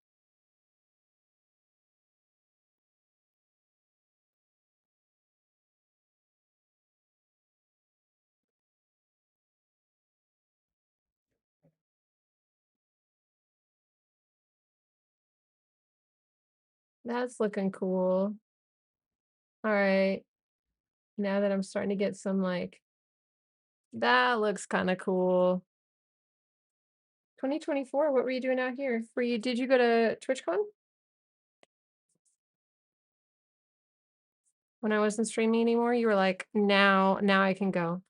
That's looking cool. All right. Now that I'm starting to get some like that looks kind of cool. 2024, what were you doing out here? Did you go to TwitchCon when I wasn't streaming anymore? You were like, now I can go.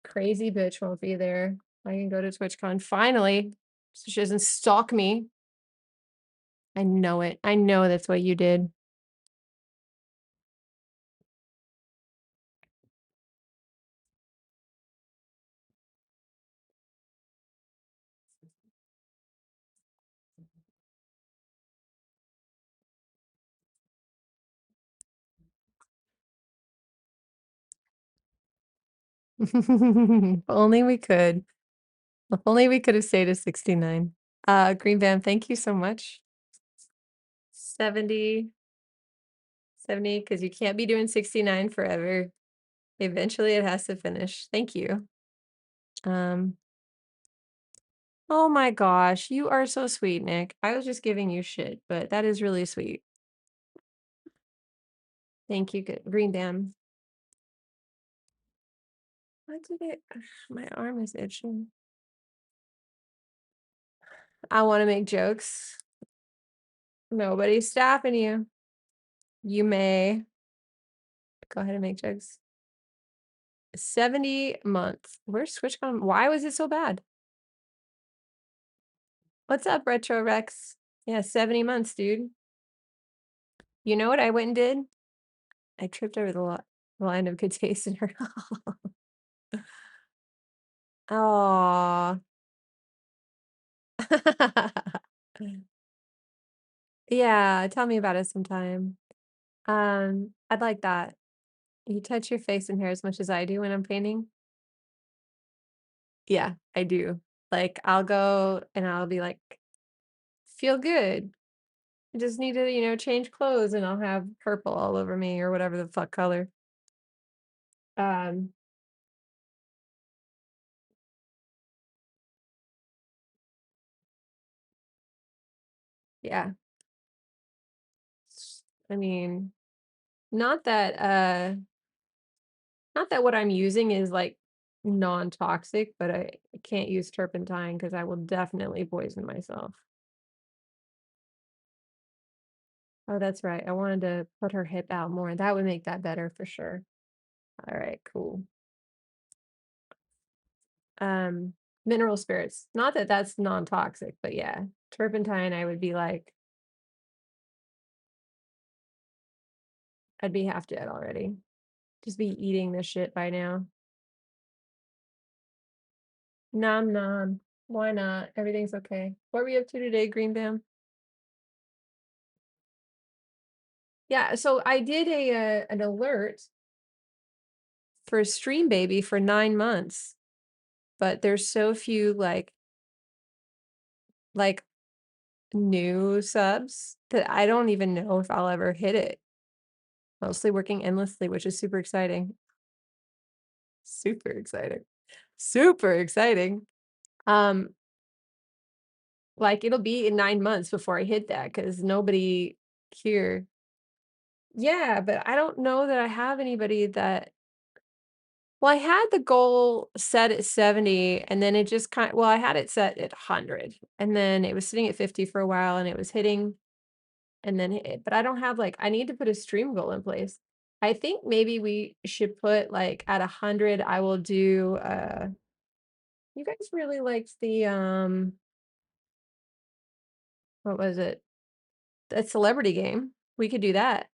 Crazy bitch won't be there. I can go to TwitchCon finally. So she doesn't stalk me. I know it. I know that's what you did. If only we could. If only we could have stayed at 69. Green Bam, thank you so much. 70, 70, because you can't be doing 69 forever. Eventually it has to finish. Thank you. Um, oh my gosh, you are so sweet, Nick. I was just giving you shit, but that is really sweet. Thank you, Green Bam. What did it? My arm is itching. I want to make jokes. Nobody's stopping you. You may go ahead and make jokes. 70 months. Where's TwitchCon? Why was it so bad? What's up, Retro Rex? Yeah, 70 months, dude. You know what I went and did? I tripped over the line of good taste in her. Oh. Yeah, tell me about it sometime. I'd like that. You touch your face and hair as much as I do when I'm painting? Yeah, I do. Like, I'll go and I'll be like, feel good. I just need to, change clothes and I'll have purple all over me or whatever the fuck color. Um, yeah. I mean, not that not that what I'm using is like non-toxic, but I can't use turpentine because I will definitely poison myself. Oh, that's right. I wanted to put her hip out more. That would make that better for sure. All right, cool. Um, Mineral spirits. Not that that's non-toxic, but yeah, turpentine, I would be like, I'd be half dead already. Just be eating this shit by now. Nom nom. Why not? Everything's okay. What were you up to today, Green Bam? Yeah, so I did an alert for Stream Baby for 9 months, but there's so few like new subs that I don't even know if I'll ever hit it. Mostly working endlessly, which is super exciting. Super exciting. Super exciting. Um, like it'll be in 9 months before I hit that because nobody here. Yeah, but I don't know that I have anybody that well, I had the goal set at 70 and then it just well, I had it set at 100 and then it was sitting at 50 for a while and it was hitting and then hit, but I don't have like I need to put a stream goal in place. I think maybe we should put like at 100 I will do you guys really liked the what was it? That celebrity game. We could do that.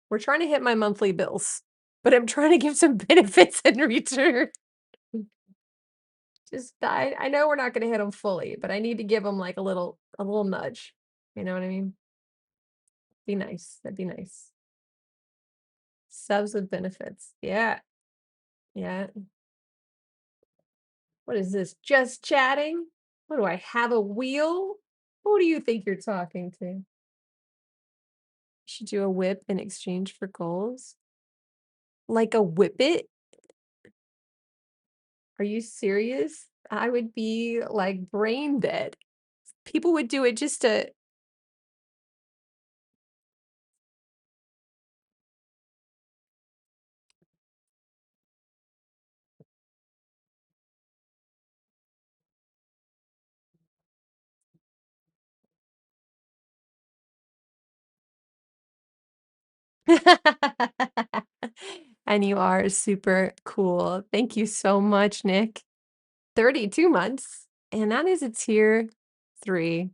We're trying to hit my monthly bills, but I'm trying to give some benefits in return. Just I know we're not gonna hit them fully, but I need to give them like a little nudge. You know what I mean? Be nice. That'd be nice. Subs with benefits. Yeah. Yeah. What is this? Just chatting? What do I have a wheel? Who do you think you're talking to? You should do a whip in exchange for goals. Like a whippet? Are you serious? I would be like brain dead. People would do it just to and you are super cool. Thank you so much, Nick. 32 months, and that is a tier 3.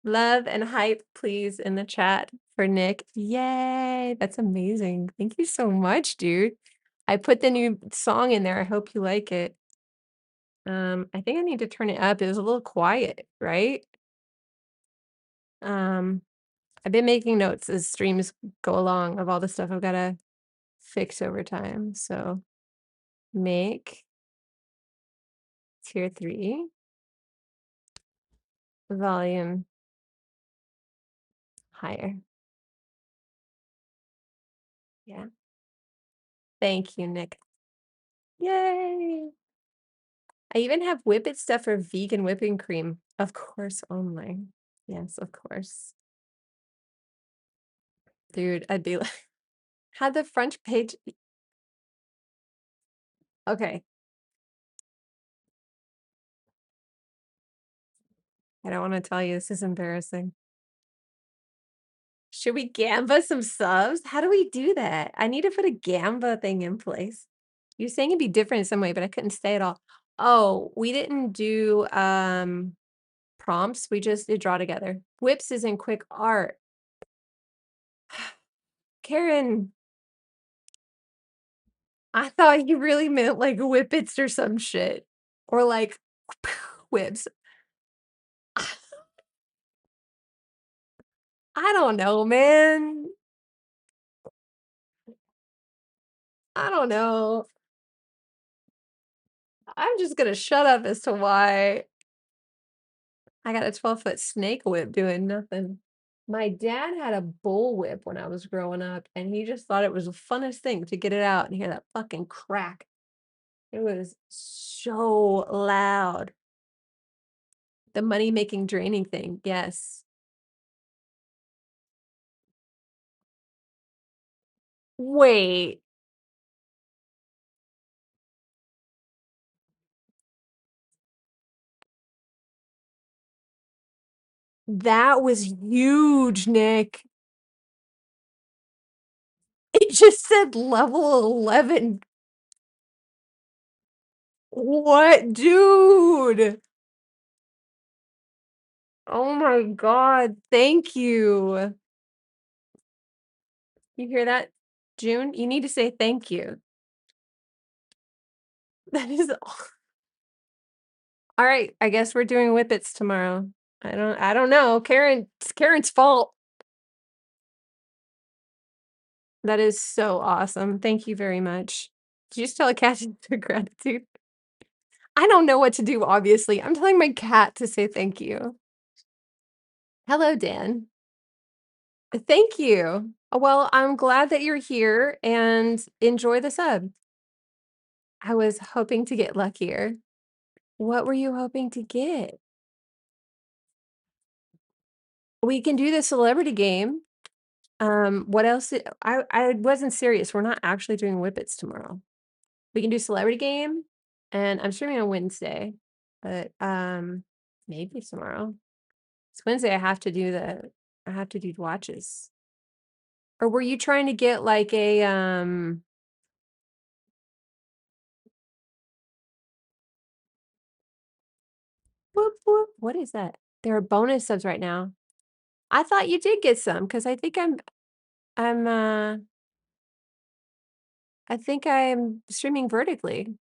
Love and hype, please, in the chat for Nick. Yay! That's amazing. Thank you so much, dude. I put the new song in there. I hope you like it. I think I need to turn it up. It was a little quiet, right? Um, I've been making notes as streams go along of all the stuff I've gotta fix over time. So make tier 3 volume higher. Yeah. Thank you, Nick. Yay! I even have Whippet stuff for vegan whipping cream. Of course only. Yes, of course. Dude, I'd be like, had the front page. Okay. I don't want to tell you. This is embarrassing. Should we Gamba some subs? How do we do that? I need to put a Gamba thing in place. You're saying it'd be different in some way, but I couldn't stay at all. Oh, we didn't do prompts. We just did draw together. Whips is in quick art. Karen, I thought you really meant like whippets or some shit. Or like whips. I don't know, man. I don't know. I'm just gonna shut up as to why I got a 12-foot snake whip doing nothing. My dad had a bull whip when I was growing up, and he just thought it was the funnest thing to get it out and hear that fucking crack. It was so loud. The money-making draining thing, yes. Wait, that was huge, Nick. It just said level 11. What, dude? Oh my God, thank you. You hear that, June? You need to say thank you. That is all right, I guess we're doing whippets tomorrow. I don't know. It's Karen's fault. That is so awesome. Thank you very much. Did you just tell a cat to do gratitude? I don't know what to do, obviously. I'm telling my cat to say thank you. Hello, Dan. Thank you. Well, I'm glad that you're here and enjoy the sub. I was hoping to get luckier. What were you hoping to get? We can do the celebrity game. What else I wasn't serious. We're not actually doing whippets tomorrow. We can do celebrity game, and I'm streaming on Wednesday, but, maybe tomorrow. It's Wednesday, I have to do watches. Or were you trying to get, like, a, whoop, whoop, what is that? There are bonus subs right now. I thought you did get some because I'm, I think I'm streaming vertically.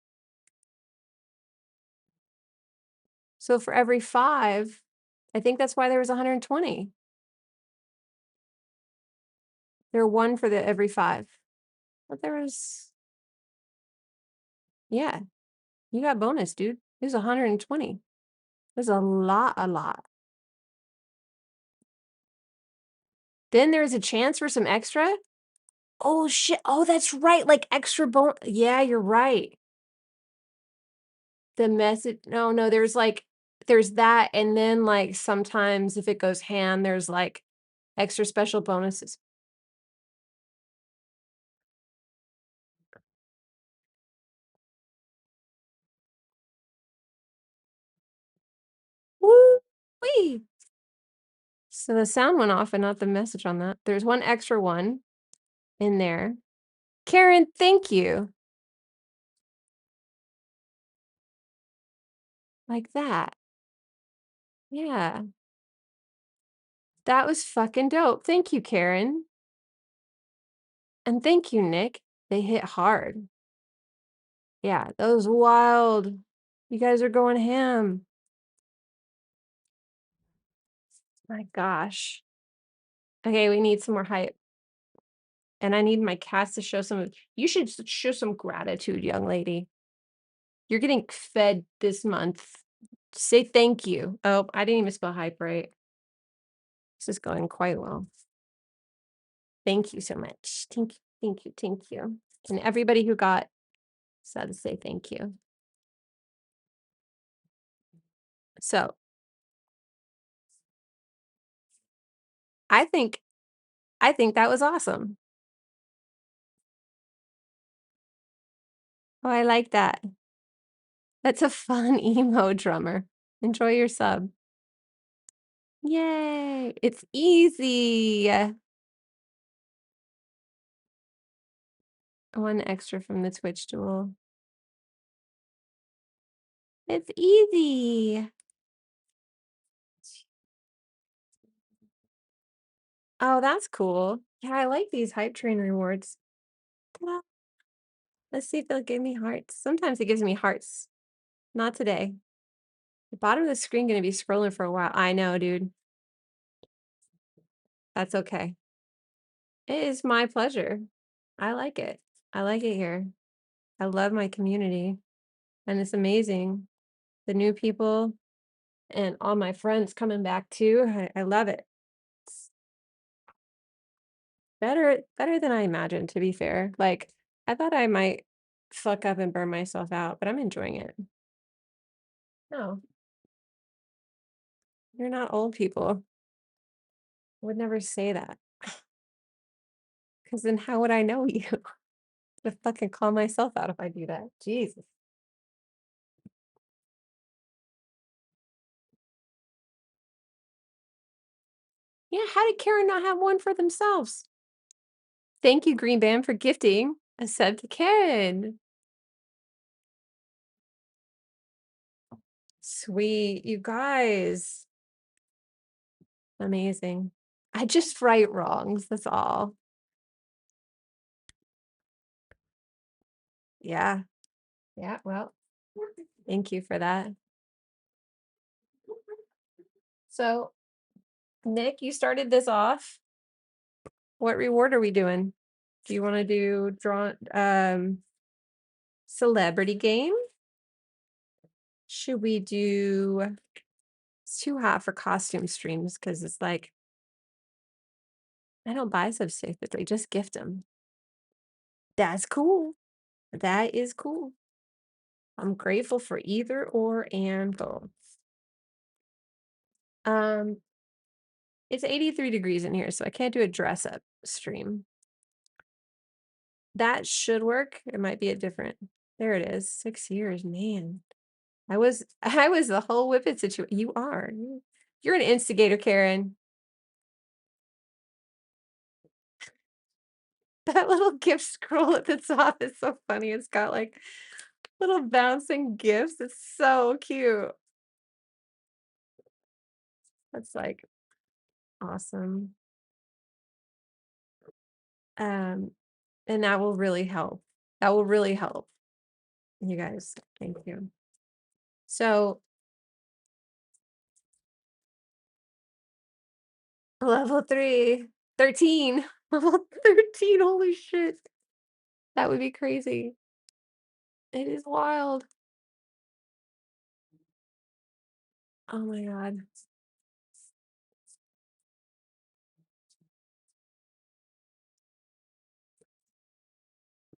So for every 5, I think that's why there was 120. They're 1 for the every 5. But there was yeah, you got bonus, dude. It was 120. There's a lot, a lot. Then there's a chance for some extra? Oh, shit. Oh, that's right, like, extra yeah, you're right. The message no, no, there's, like there's that, and then, like, sometimes if it goes hand, there's, like, extra special bonuses. Woo-wee. So the sound went off and not the message on that. There's 1 extra one in there. Karen, thank you. Like that. Yeah. That was fucking dope. Thank you, Karen. And thank you, Nick. They hit hard. Yeah, that was wild. You guys are going ham. My gosh. Okay, we need some more hype. And I need my cats to show some you should show some gratitude, young lady. You're getting fed this month. Say thank you. Oh, I didn't even spell hype right. This is going quite well. Thank you so much. Thank you, thank you, thank you. And everybody who got said to say thank you. So I think I think that was awesome. Oh, I like that. That's a fun emo drummer. Enjoy your sub. Yay! It's easy. 1 extra from the Twitch duel. It's easy. Oh, that's cool. Yeah, I like these hype train rewards. Ta-da. Let's see if they'll give me hearts. Sometimes it gives me hearts. Not today. The bottom of the screen gonna be scrolling for a while. I know, dude. That's okay. It is my pleasure. I like it. I like it here. I love my community, and it's amazing. The new people and all my friends coming back too. I love it. It's better than I imagined, to be fair. Like, I thought I might fuck up and burn myself out, but I'm enjoying it. No, you're not old people. I would never say that. Because then how would I know you? To fucking call myself out if I do that. Jesus. Yeah, how did Karen not have one for themselves? Thank you, Green Band, for gifting a sub to Karen. Sweet, you guys. Amazing. I just write wrongs, that's all. Yeah. Yeah, well, thank you for that. So, Nick, you started this off. What reward are we doing? Do you wanna do celebrity game? Should we do it's too hot for costume streams because it's like I don't buy subs typically, just gift them. That's cool. That is cool. I'm grateful for either or and both. Um, it's 83 degrees in here, so I can't do a dress up stream. That should work. It might be a different. There it is. 6 years, man. I was the whole whippet situation. You are. You're an instigator, Karen. That little gift scroll at the top is so funny. It's got like little bouncing gifts. It's so cute. That's like awesome. Um, and that will really help. That will really help. You guys, thank you. So level 3, 13. Level 13, holy shit. That would be crazy. It is wild. Oh my god.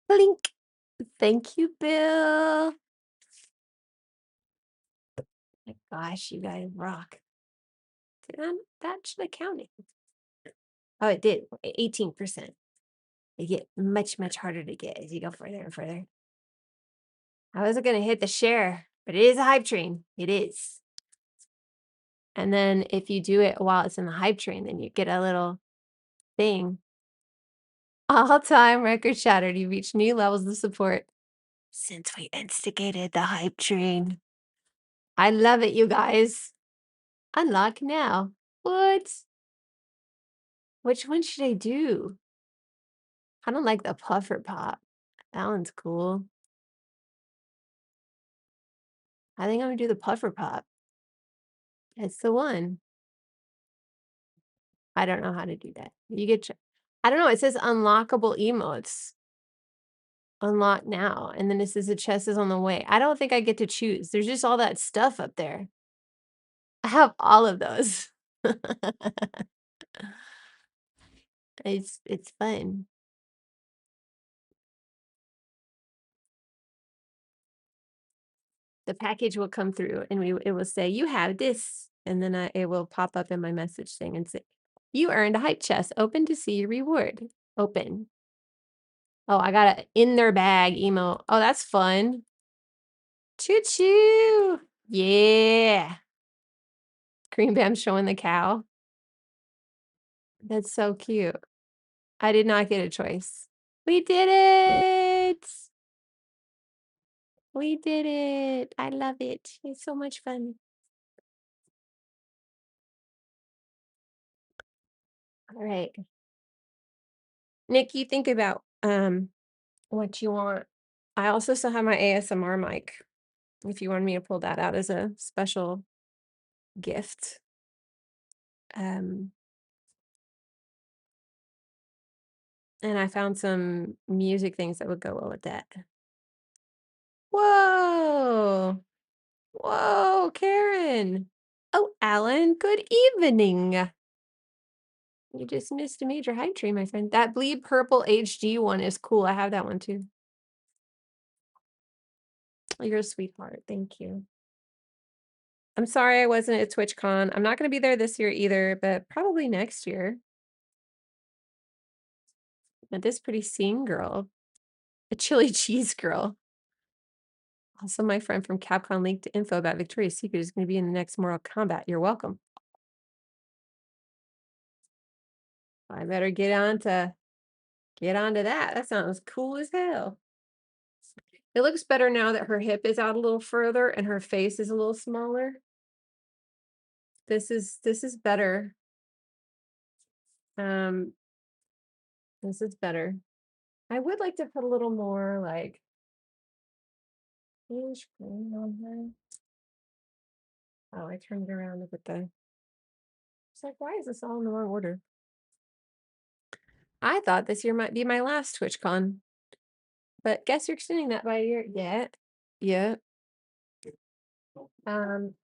Blink. Thank you, Bill. My gosh, you guys rock. That should have counted. Oh, it did. 18%. They get much, much harder to get as you go further and further. I wasn't gonna hit the share, but it is a hype train. It is. And then if you do it while it's in the hype train, then you get a little thing. All-time record shattered. You reach new levels of support since we instigated the hype train. I love it, you guys. Unlock now. What? Which one should I do? I don't like the puffer pop. That one's cool. I think I'm gonna do the puffer pop. It's the one. I don't know how to do that. You get I don't know, it says unlockable emotes. Unlock now, and then it says the chest is on the way. I don't think I get to choose. There's just all that stuff up there. I have all of those. It's fun. The package will come through and it will say, "You have this," and then it will pop up in my message thing and say, "You earned a hype chest. Open to see your reward." Open. Oh, I got a in their bag emo. Oh, that's fun. Choo choo. Yeah. Green Bam showing the cow. That's so cute. I did not get a choice. We did it. We did it. I love it. It's so much fun. All right. Nick, you think about what you want. I also still have my ASMR mic if you want me to pull that out as a special gift. Um, and I found some music things that would go well with that. Whoa. Whoa, Karen. Oh, Alan, good evening. You just missed a major hype train, my friend. That Bleed Purple HD one is cool. I have that one too. You're a sweetheart. Thank you. I'm sorry I wasn't at TwitchCon. I'm not going to be there this year either, but probably next year. But this pretty scene girl, a chili cheese girl. Also, my friend from Capcom linked info about Victoria's Secret is going to be in the next Mortal Kombat. You're welcome. I better get onto that. That sounds cool as hell. It looks better now that her hip is out a little further and her face is a little smaller. This is better. Um, this is better. I would like to put a little more like bluish green on her. Oh, I turned it around. Look at the. It's like, why is this all in the wrong order? I thought this year might be my last TwitchCon, but guess you're extending that by a year. Yeah, yeah. Um,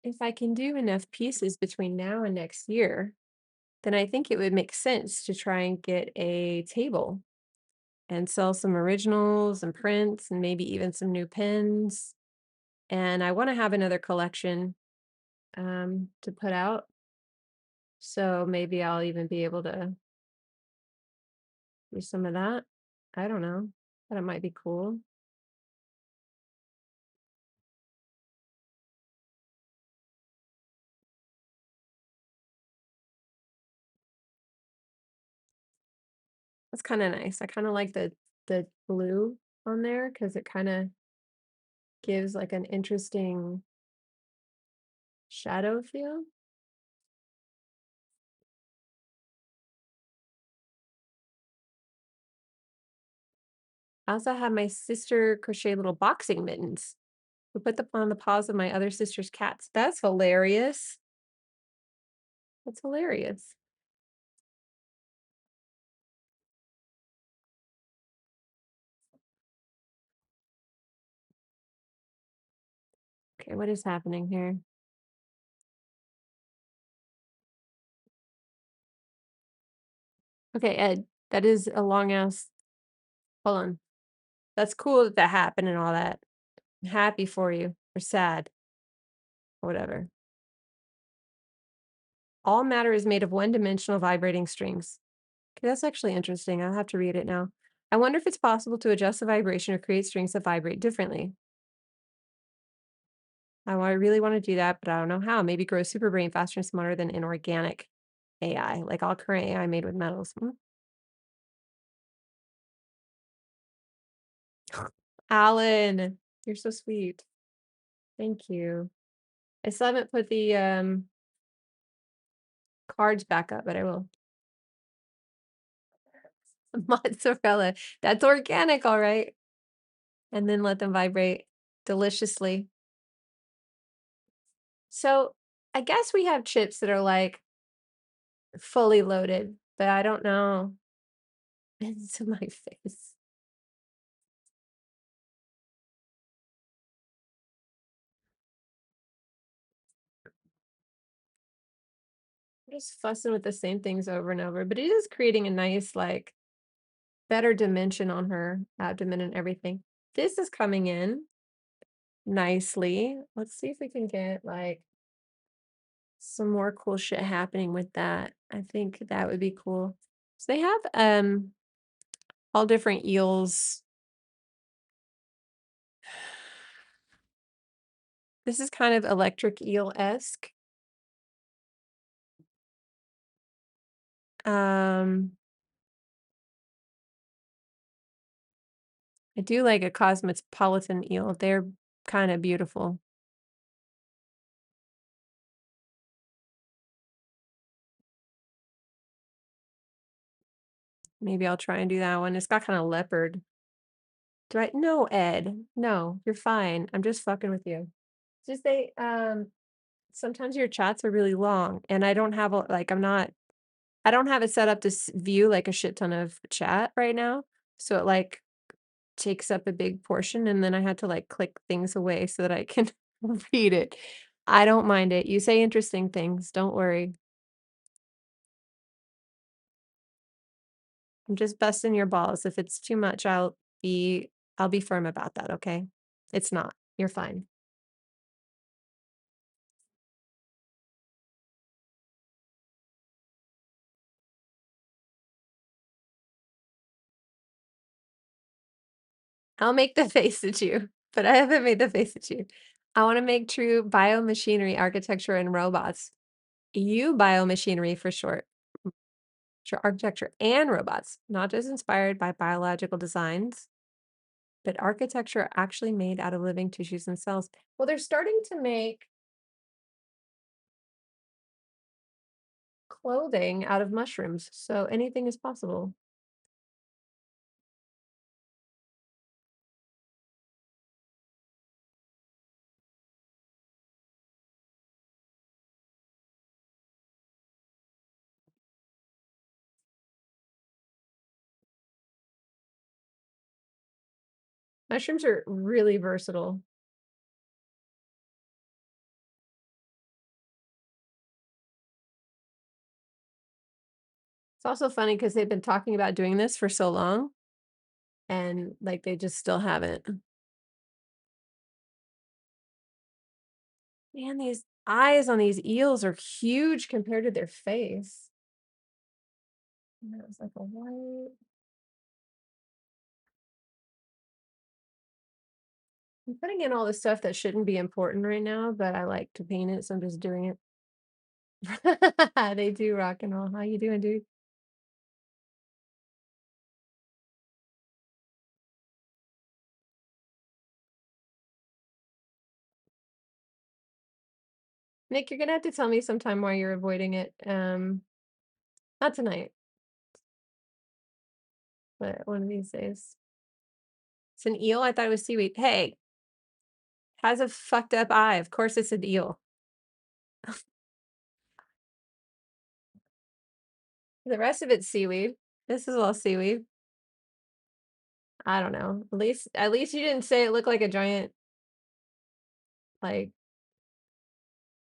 if I can do enough pieces between now and next year, then I think it would make sense to try and get a table and sell some originals and prints and maybe even some new pins. And I want to have another collection to put out. So maybe I'll even be able to do some of that. I don't know. But it might be cool. That's kind of nice. I kind of like the blue on there because it kind of gives like an interesting shadow feel. I also have my sister crochet little boxing mittens. We put them on the paws of my other sister's cats. That's hilarious. That's hilarious. Okay, what is happening here? Okay, Ed, that is a long ass. Hold on. That's cool that that happened and all that. I'm happy for you, or sad, or whatever. All matter is made of one-dimensional vibrating strings. Okay, that's actually interesting. I'll have to read it now. I wonder if it's possible to adjust the vibration or create strings that vibrate differently. I really want to do that, but I don't know how. Maybe grow super brain faster and smarter than inorganic AI, like all current AI made with metals. Alan, you're so sweet. Thank you. I still haven't put the cards back up, but I will. Mozzarella. That's organic, all right. And then let them vibrate deliciously. So I guess we have chips that are like fully loaded, but I don't know. Into my face. I'm just fussing with the same things over and over, but it is creating a nice, like, better dimension on her abdomen and everything. This is coming in nicely. Let's see if we can get like some more cool shit happening with that. I think that would be cool. So they have all different eels. This is kind of electric eel-esque. Um, I do like a cosmopolitan eel. They're kind of beautiful. Maybe I'll try and do that one. It's got kind of leopard. Do I? No, Ed. No, you're fine. I'm just fucking with you. Just they sometimes your chats are really long and I don't have like I don't have it set up to view like a shit ton of chat right now. So it like takes up a big portion and then I had to like click things away so that I can read it. I don't mind it. You say interesting things. Don't worry. I'm just busting your balls. If it's too much, I'll be firm about that, okay? It's not. You're fine. I'll make the face at you, but I haven't made the face at you. I want to make true biomachinery, architecture, and robots. You biomachinery for short. Sure, architecture and robots, not just inspired by biological designs, but architecture actually made out of living tissues and cells. Well, they're starting to make clothing out of mushrooms, so anything is possible. Mushrooms are really versatile. It's also funny because they've been talking about doing this for so long, and like they just still haven't. Man, these eyes on these eels are huge compared to their face. And that was like a white. I'm putting in all the stuff that shouldn't be important right now, but I like to paint it, so I'm just doing it. They do rock and roll. How you doing, dude? Nick, you're gonna have to tell me sometime why you're avoiding it. Not tonight, but one of these days. It's an eel? I thought it was seaweed. Hey, has a fucked up eye. Of course it's an eel. The rest of it's seaweed. This is all seaweed. I don't know. At least you didn't say it looked like a giant, like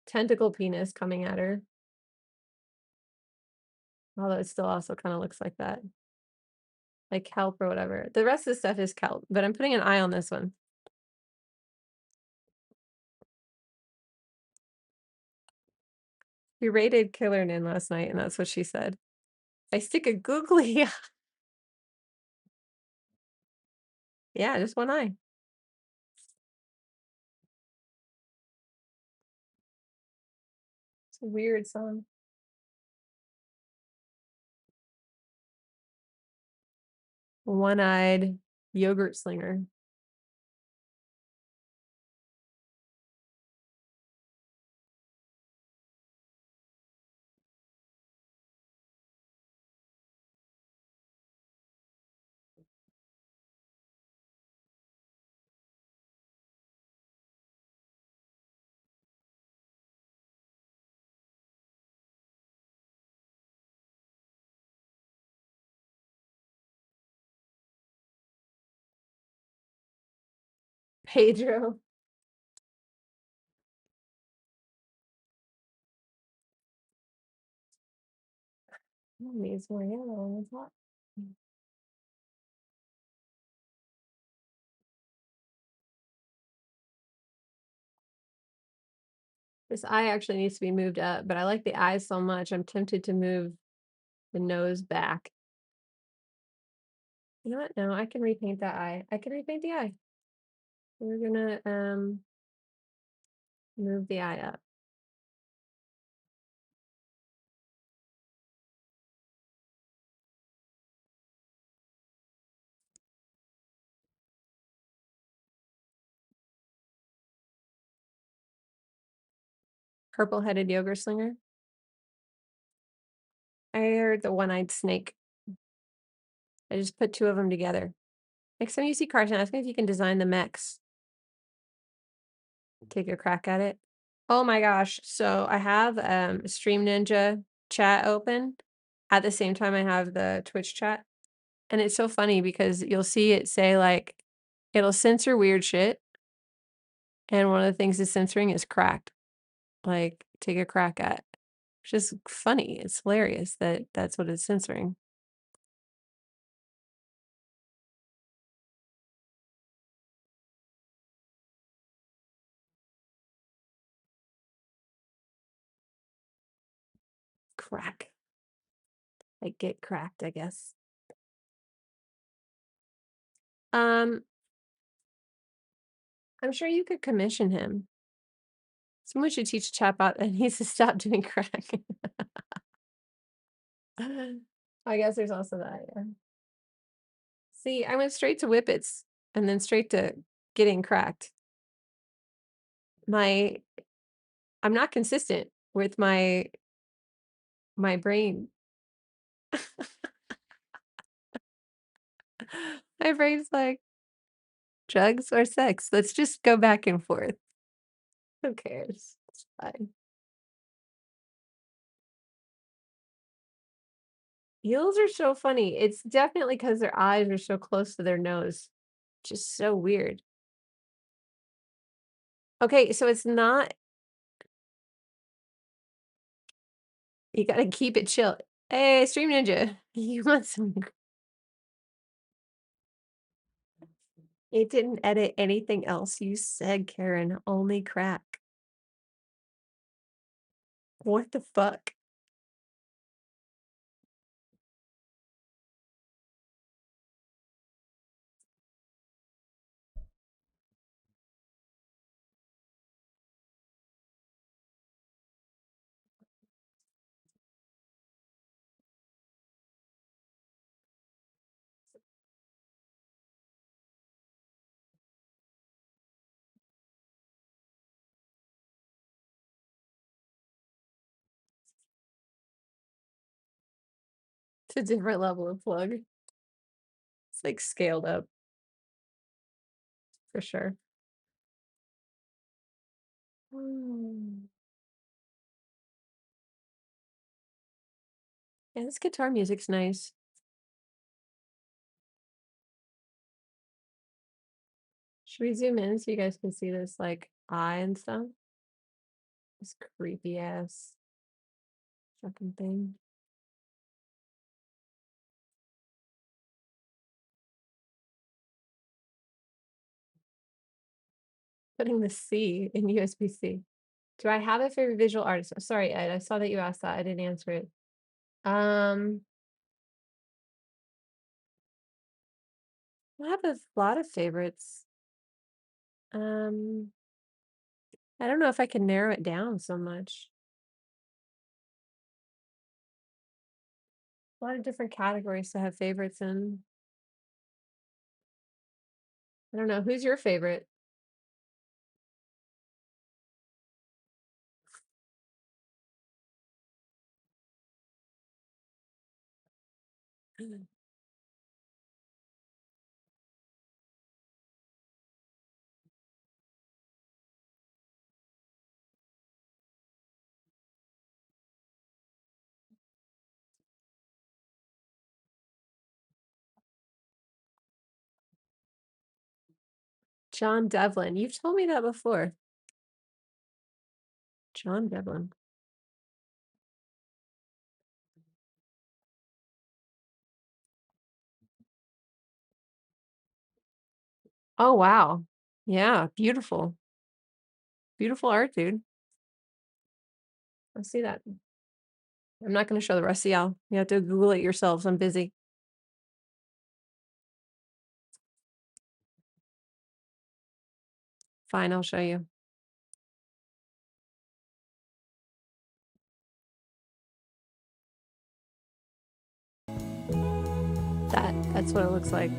tentacle penis coming at her. Although it still also kind of looks like that. Like kelp or whatever. The rest of the stuff is kelp, but I'm putting an eye on this one. We raided Killernin last night, and that's what she said. I stick a googly. Yeah, just one eye. It's a weird song. One-eyed yogurt slinger. Pedro. Oh, needs more yellow on the top. This eye actually needs to be moved up, but I like the eyes so much, I'm tempted to move the nose back. You know what? No, I can repaint that eye. I can repaint the eye. We're gonna move the eye up. Purple-headed yogurt slinger. I heard the one-eyed snake. I just put two of them together. Next time you see Carson, ask me if you can design the mechs. Take a crack at it. Oh my gosh. So I have Stream Ninja chat open at the same time I have the Twitch chat. And it's so funny because you'll see it say like it'll censor weird shit. And one of the things it's censoring is cracked. Like take a crack at. Which is funny. It's hilarious that that's what it's censoring. Crack. Like get cracked, I guess. Um, I'm sure you could commission him. Someone should teach Chatbot that he needs to stop doing crack. I guess there's also that, yeah. See, I went straight to whippets and then straight to getting cracked. My I'm not consistent with my brain. My brain's like, drugs or sex? Let's just go back and forth. Who cares? It's fine. Eels are so funny. It's definitely because their eyes are so close to their nose. Just so weird. Okay, so it's not you gotta keep it chill. Hey, Stream Ninja, you want some it didn't edit anything else you said, Karen, only crack. What the fuck? It's a different level of plug. It's like scaled up for sure. Mm. Yeah, this guitar music's nice. Should we zoom in so you guys can see this like eye and stuff? This creepy ass fucking thing. Putting the C in USB-C. Do I have a favorite visual artist? Sorry, Ed, I saw that you asked that. I didn't answer it. Um, I have a lot of favorites. Um, I don't know if I can narrow it down so much. A lot of different categories to have favorites in. I don't know. Who's your favorite? John Devlin. You've told me that before. John Devlin. Oh, wow. Yeah, beautiful. Beautiful art, dude. I see that. I'm not going to show the rest of y'all. You have to Google it yourselves. I'm busy. Fine, I'll show you. That's what it looks like.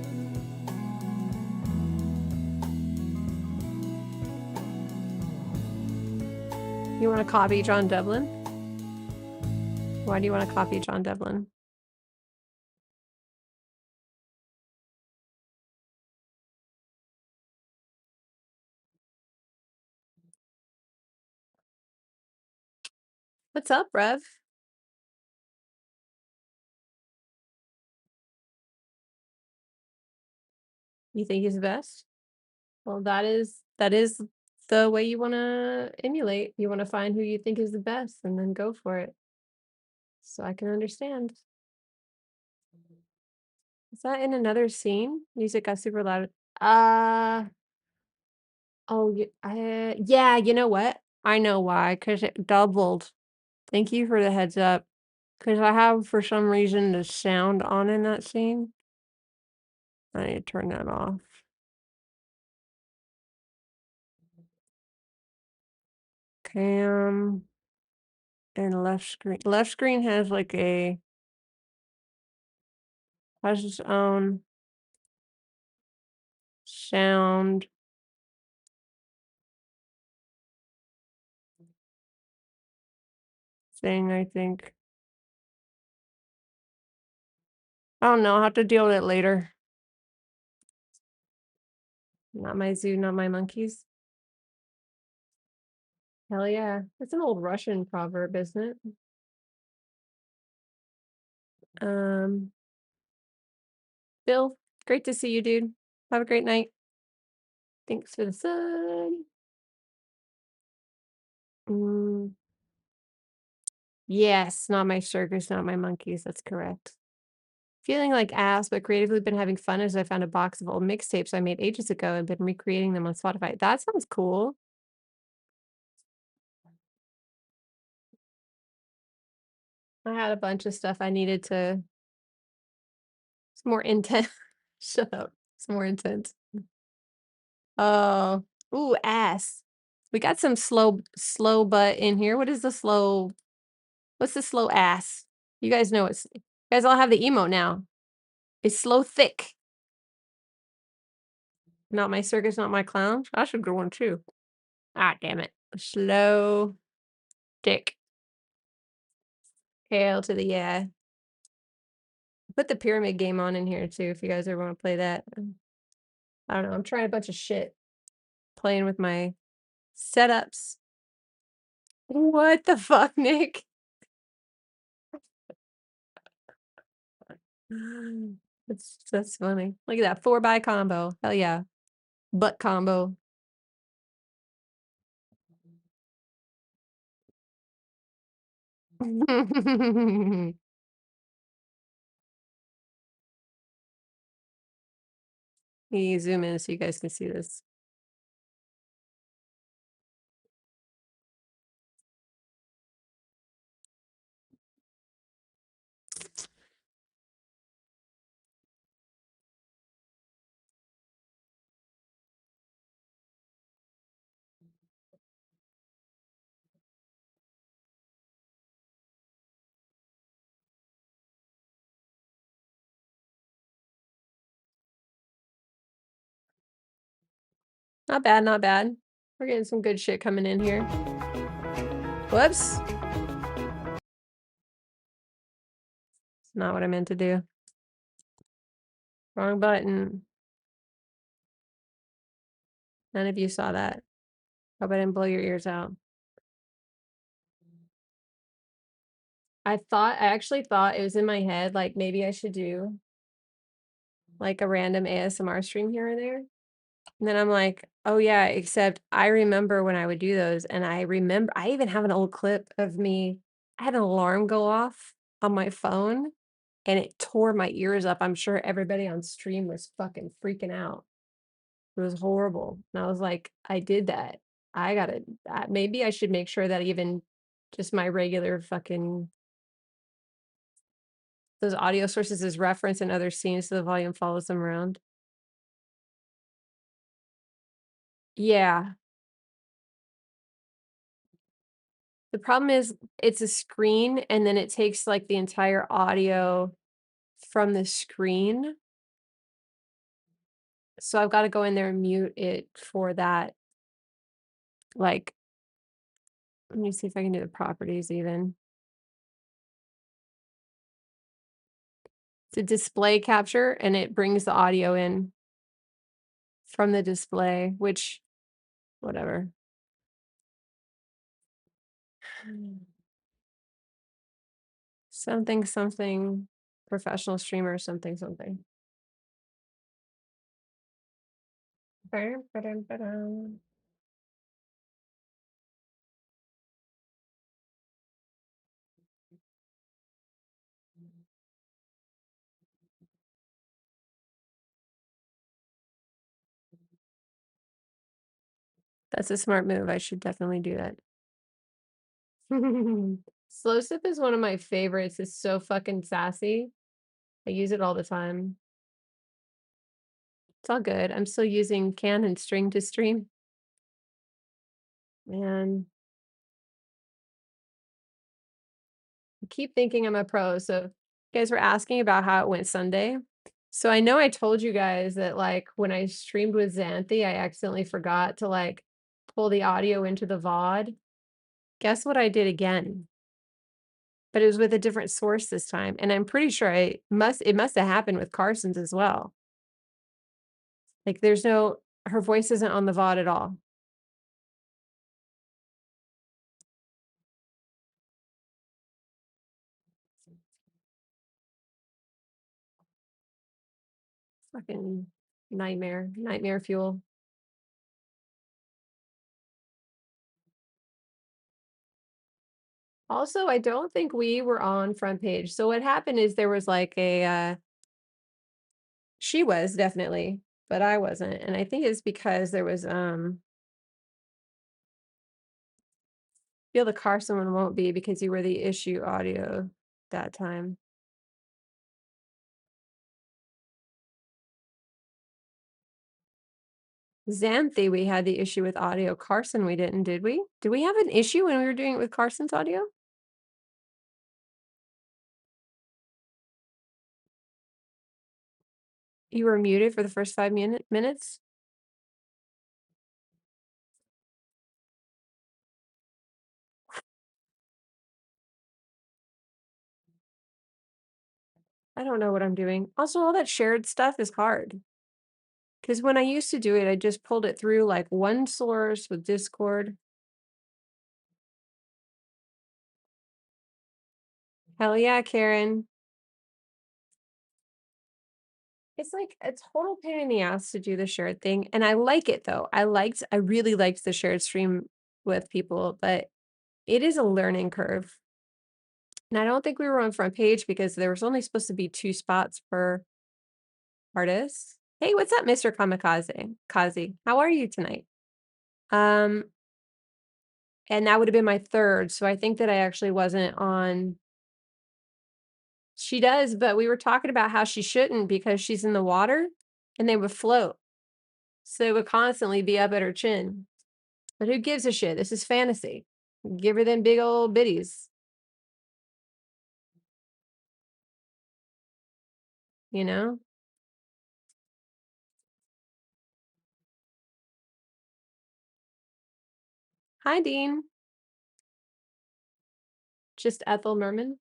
You want to copy John Devlin? Why do you want to copy John Devlin? What's up, Rev? You think he's the best? Well, that is the way you want to emulate. You want to find who you think is the best and then go for it. So I can understand. Is that in another scene? Music got super loud. Uh oh, yeah, you know what? I know why, because it doubled. Thank you for the heads up. Because I have, for some reason, the sound on in that scene. I need to turn that off. Cam and left screen. Left screen has like has its own sound. Thing, I think. I don't know. I'll have to deal with it later. Not my zoo, not my monkeys. Hell yeah. It's an old Russian proverb, isn't it? Bill, great to see you, dude. Have a great night. Thanks for the sun. Mm, yes, not my circus, not my monkeys. That's correct. Feeling like ass, but creatively been having fun as I found a box of old mixtapes I made ages ago and been recreating them on Spotify. That sounds cool. I had a bunch of stuff I needed to. It's more intense. Shut up. It's more intense. Oh, ooh, ass. We got some slow butt in here. What is the slow? What's the slow ass? You guys know it's. You guys all have the emote now. It's slow thick. Not my circus, not my clown. I should grow one too. Ah, damn it. Slow dick. Hail to the yeah. Put the pyramid game on in here too if you guys ever want to play that. I don't know. I'm trying a bunch of shit. Playing with my setups. What the fuck, Nick? That's funny. Look at that 4x combo. Hell yeah. Butt combo. Can you zoom in so you guys can see this? Not bad, not bad. We're getting some good shit coming in here. Whoops. It's not what I meant to do. Wrong button. None of you saw that. Hope I didn't blow your ears out. I actually thought it was in my head, like maybe I should do like a random ASMR stream here or there. And then I'm like, oh yeah, except I remember when I would do those, and I remember I even have an old clip of me. I had an alarm go off on my phone and it tore my ears up. I'm sure everybody on stream was fucking freaking out. It was horrible. And I was like, I did that. I gotta, maybe I should make sure that even just my regular fucking, those audio sources is referenced in other scenes so the volume follows them around. Yeah. The problem is it's a screen and then it takes like the entire audio from the screen. So I've got to go in there and mute it for that. Like, let me see if I can do the properties even. It's a display capture and it brings the audio in from the display, which, whatever. Something, something, professional streamer, something, something. That's a smart move. I should definitely do that. Slow sip is one of my favorites. It's so fucking sassy. I use it all the time. It's all good. I'm still using Canon string to stream. Man, I keep thinking I'm a pro. So you guys were asking about how it went Sunday. So I know I told you guys that like when I streamed with Xanthi, I accidentally forgot to like pull the audio into the VOD. Guess what I did again? But it was with a different source this time. And I'm pretty sure it must have happened with Carson's as well. Like there's no, her voice isn't on the VOD at all. Fucking nightmare fuel. Also, I don't think we were on front page. So what happened is there was like a she was definitely, but I wasn't. And I think it's because there was feel the car someone won't be because you were the issue audio that time. Xanthi, we had the issue with audio. Carson, we didn't, did we? Did we have an issue when we were doing it with Carson's audio? You were muted for the first 5 minutes? I don't know what I'm doing. Also, all that shared stuff is hard. Because when I used to do it, I just pulled it through like one source with Discord. Hell yeah, Karen. It's like a total pain in the ass to do the shared thing. And I like it though. I really liked the shared stream with people, but it is a learning curve. And I don't think we were on front page because there was only supposed to be 2 spots per artist. Hey, what's up, Mr. Kamikaze? Kazi, how are you tonight? Um, and that would have been my 3rd, so I think that I actually wasn't on. She does, but we were talking about how she shouldn't because she's in the water and they would float. So they would constantly be up at her chin. But who gives a shit? This is fantasy. Give her them big old bitties, you know? Hi, Dean. Just Ethel Merman.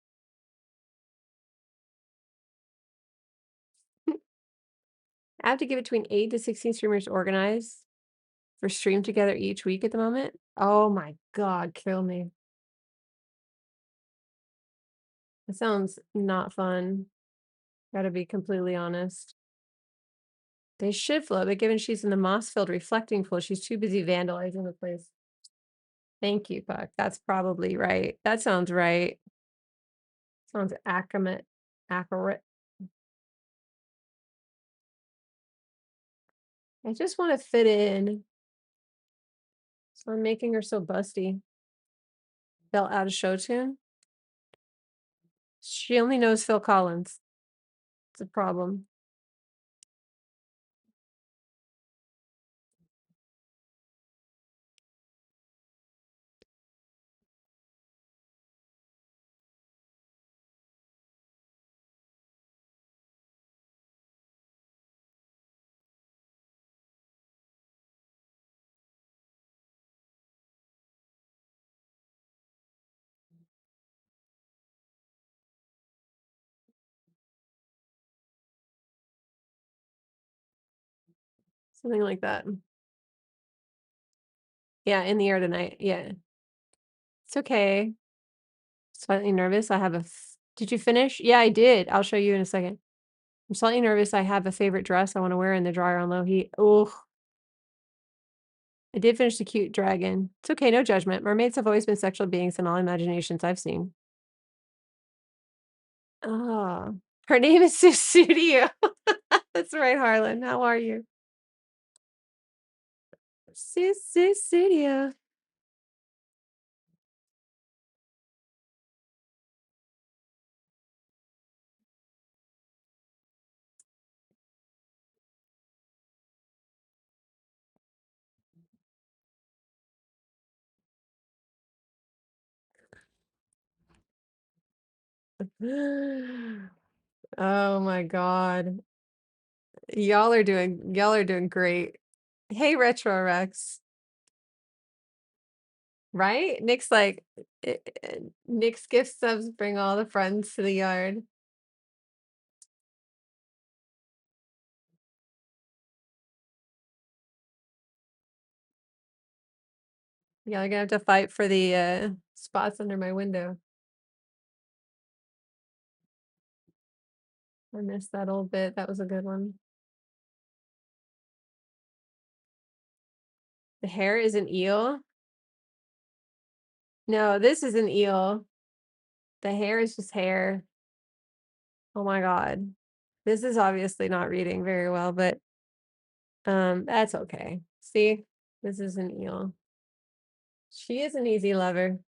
I have to get between 8 to 16 streamers organized for stream together each week at the moment. Oh my God, kill me. That sounds not fun. Gotta be completely honest. They should float, but given she's in the moss-filled reflecting pool, she's too busy vandalizing the place. Thank you, Puck. That's probably right. That sounds right. Sounds accurate. Accurate. I just want to fit in. So I'm making her so busty. Fell out of show tune. She only knows Phil Collins. It's a problem. Something like that. Yeah, in the air tonight. Yeah. It's okay. Slightly nervous. I have a did you finish? Yeah, I did. I'll show you in a second. I'm slightly nervous. I have a favorite dress I want to wear in the dryer on low heat. Oh, I did finish the cute dragon. It's okay, no judgment. Mermaids have always been sexual beings in all imaginations I've seen. Oh, her name is Susudio. That's right, Harlan. How are you? Susudio. Oh my God. Y'all are doing great. Hey, Retro Rex. Right? Nick's like, Nick's gift subs bring all the friends to the yard. Y'all are gonna have to fight for the spots under my window. I missed that old bit. That was a good one. The hair is an eel. No, this is an eel. The hair is just hair. Oh my God. This is obviously not reading very well, but that's okay. See, this is an eel. She is an easy lover.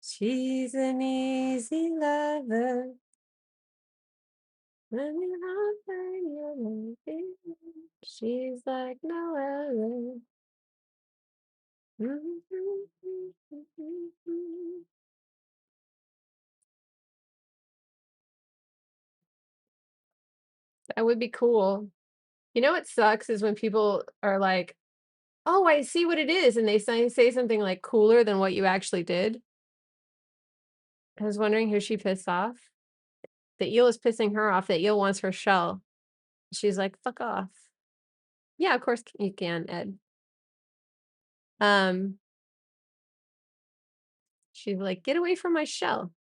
She's an easy lover. When you're not there, you're like, she's like no other. That would be cool. You know what sucks is when people are like, "Oh, I see what it is," and they say something like cooler than what you actually did. I was wondering who she pissed off. The eel is pissing her off. The eel wants her shell. She's like, "Fuck off." Yeah, of course you can, Ed. Um, she's like, "Get away from my shell."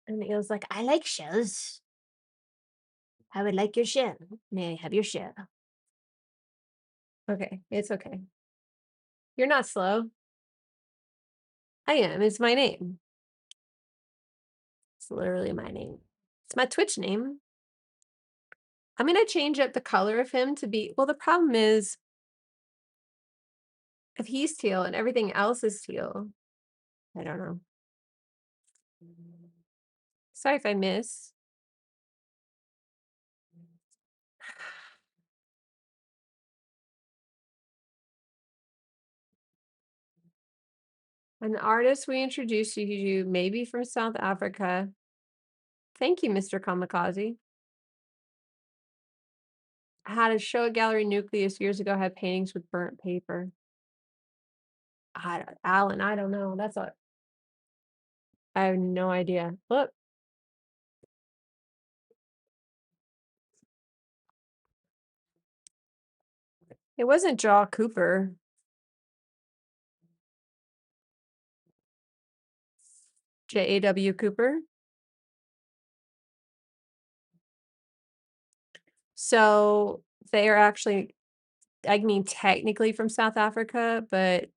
And the eel's like, "I like shells. I would like your shell. May I have your shell?" Okay, it's okay. You're not slow. I am. It's my name. It's literally my name. It's my Twitch name. I'm gonna change up the color of him to be well, the problem is if he's teal and everything else is teal, I don't know. Sorry if I miss. An artist we introduced you to, maybe from South Africa. Thank you, Mr. Kamikaze. I had a show at Gallery Nucleus years ago, had paintings with burnt paper. Alan, I don't know. I have no idea. Look, it wasn't Jaw Cooper. Jaw Cooper. So they are actually, I mean, technically from South Africa, but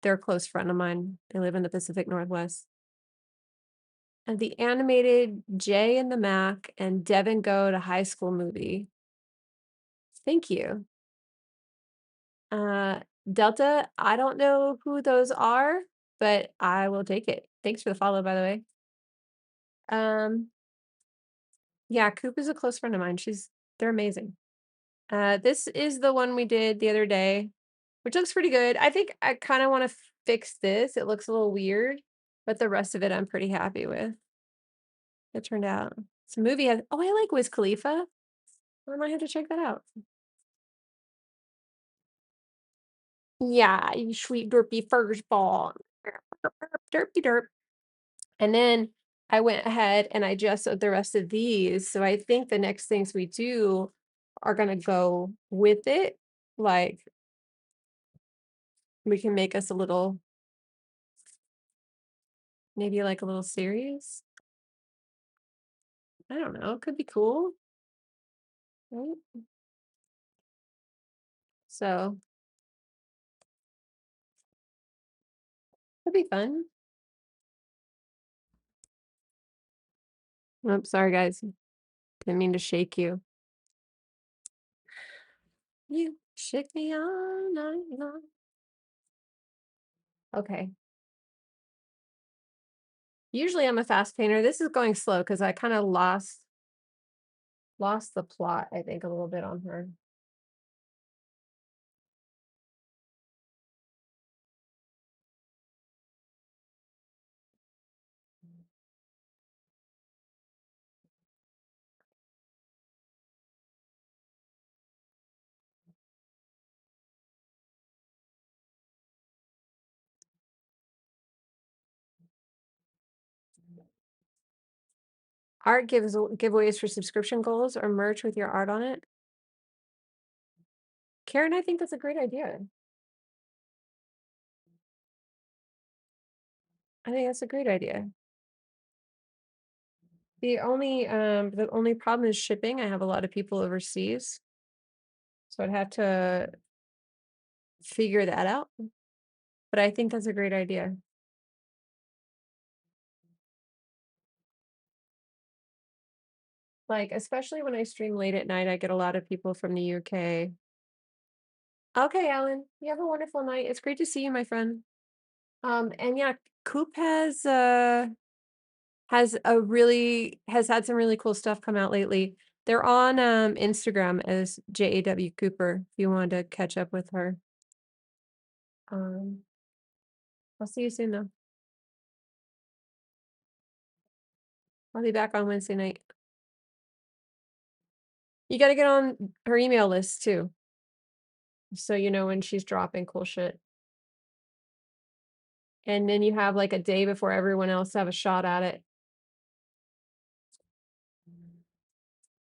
they're a close friend of mine. They live in the Pacific Northwest. And the animated Jay and the Mac and Devin Go to High School movie. Thank you. Uh, Delta, I don't know who those are, but I will take it. Thanks for the follow, by the way. Yeah, Coop is a close friend of mine. They're amazing. This is the one we did the other day, which looks pretty good. I think I kind of want to fix this. It looks a little weird, but the rest of it I'm pretty happy with. It turned out. It's a movie. Oh, I like Wiz Khalifa. I might have to check that out. Yeah, you sweet derpy first ball. Derpy derp. And then I went ahead and I gessoed the rest of these. So I think the next things we do are gonna go with it. Like we can make us a little, maybe like a little series. I don't know. It could be cool. Right? So it'd be fun. Oops, sorry guys. Didn't mean to shake you. You shake me all night long. Okay. Usually I'm a fast painter. This is going slow because I kind of lost the plot, I think, a little bit on her. Art giveaways for subscription goals or merch with your art on it. Karen, I think that's a great idea. I think that's a great idea. The only problem is shipping. I have a lot of people overseas. So I'd have to figure that out. But I think that's a great idea. Like, especially when I stream late at night, I get a lot of people from the UK. Okay, Alan, you have a wonderful night. It's great to see you, my friend. And yeah, Coop has had some really cool stuff come out lately. They're on Instagram as JAW Cooper if you wanted to catch up with her. Um, I'll see you soon though. I'll be back on Wednesday night. You got to get on her email list too, so you know when she's dropping cool shit. And then you have like a day before everyone else to have a shot at it.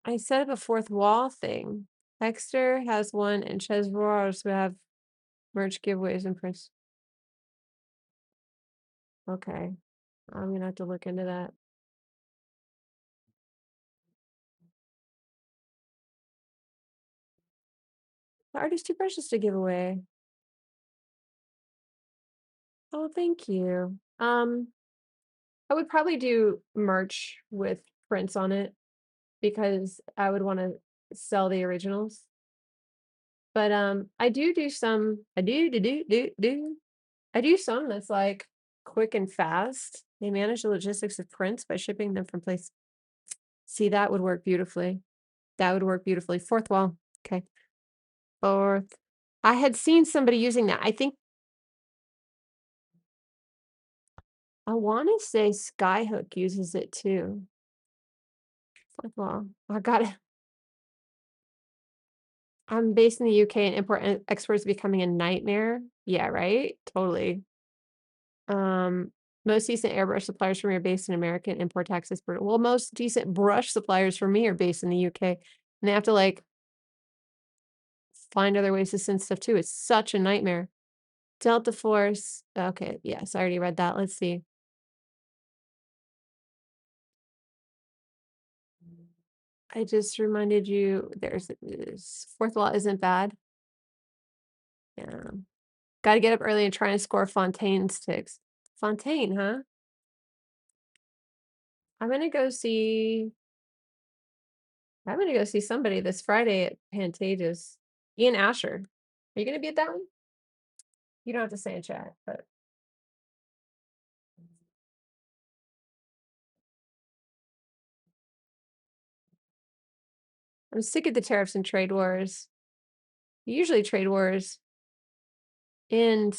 I set up a fourth wall thing. Dexter has one, and Chesroars will have merch giveaways and prints. Okay, I'm gonna have to look into that. The art is too precious to give away. Oh, thank you. I would probably do merch with prints on it because I would wanna sell the originals. But, I do some I do some that's, like, quick and fast. They manage the logistics of prints by shipping them from place. See, that would work beautifully. That would work beautifully. Fourth wall. Okay. Fourth. I had seen somebody using that. I think I wanna say Skyhook uses it too. Fourth wall. I got it. I'm based in the UK and import and export is becoming a nightmare. Yeah, right? Totally. Um, most decent airbrush suppliers for me are based in America and import taxes brutal. Well, most decent brush suppliers for me are based in the UK, and they have to, like, find other ways to send stuff too. It's such a nightmare. Delta Force. Okay, yes, I already read that. Let's see. I just reminded you there's this fourth wall isn't bad. Yeah. Gotta get up early and try and score Fontaine sticks. Fontaine, huh? I'm gonna go see I'm gonna go see somebody this Friday at Pantages. Ian Asher. Are you gonna be at that one? You don't have to say in chat, but I'm sick of the tariffs and trade wars. Usually trade wars end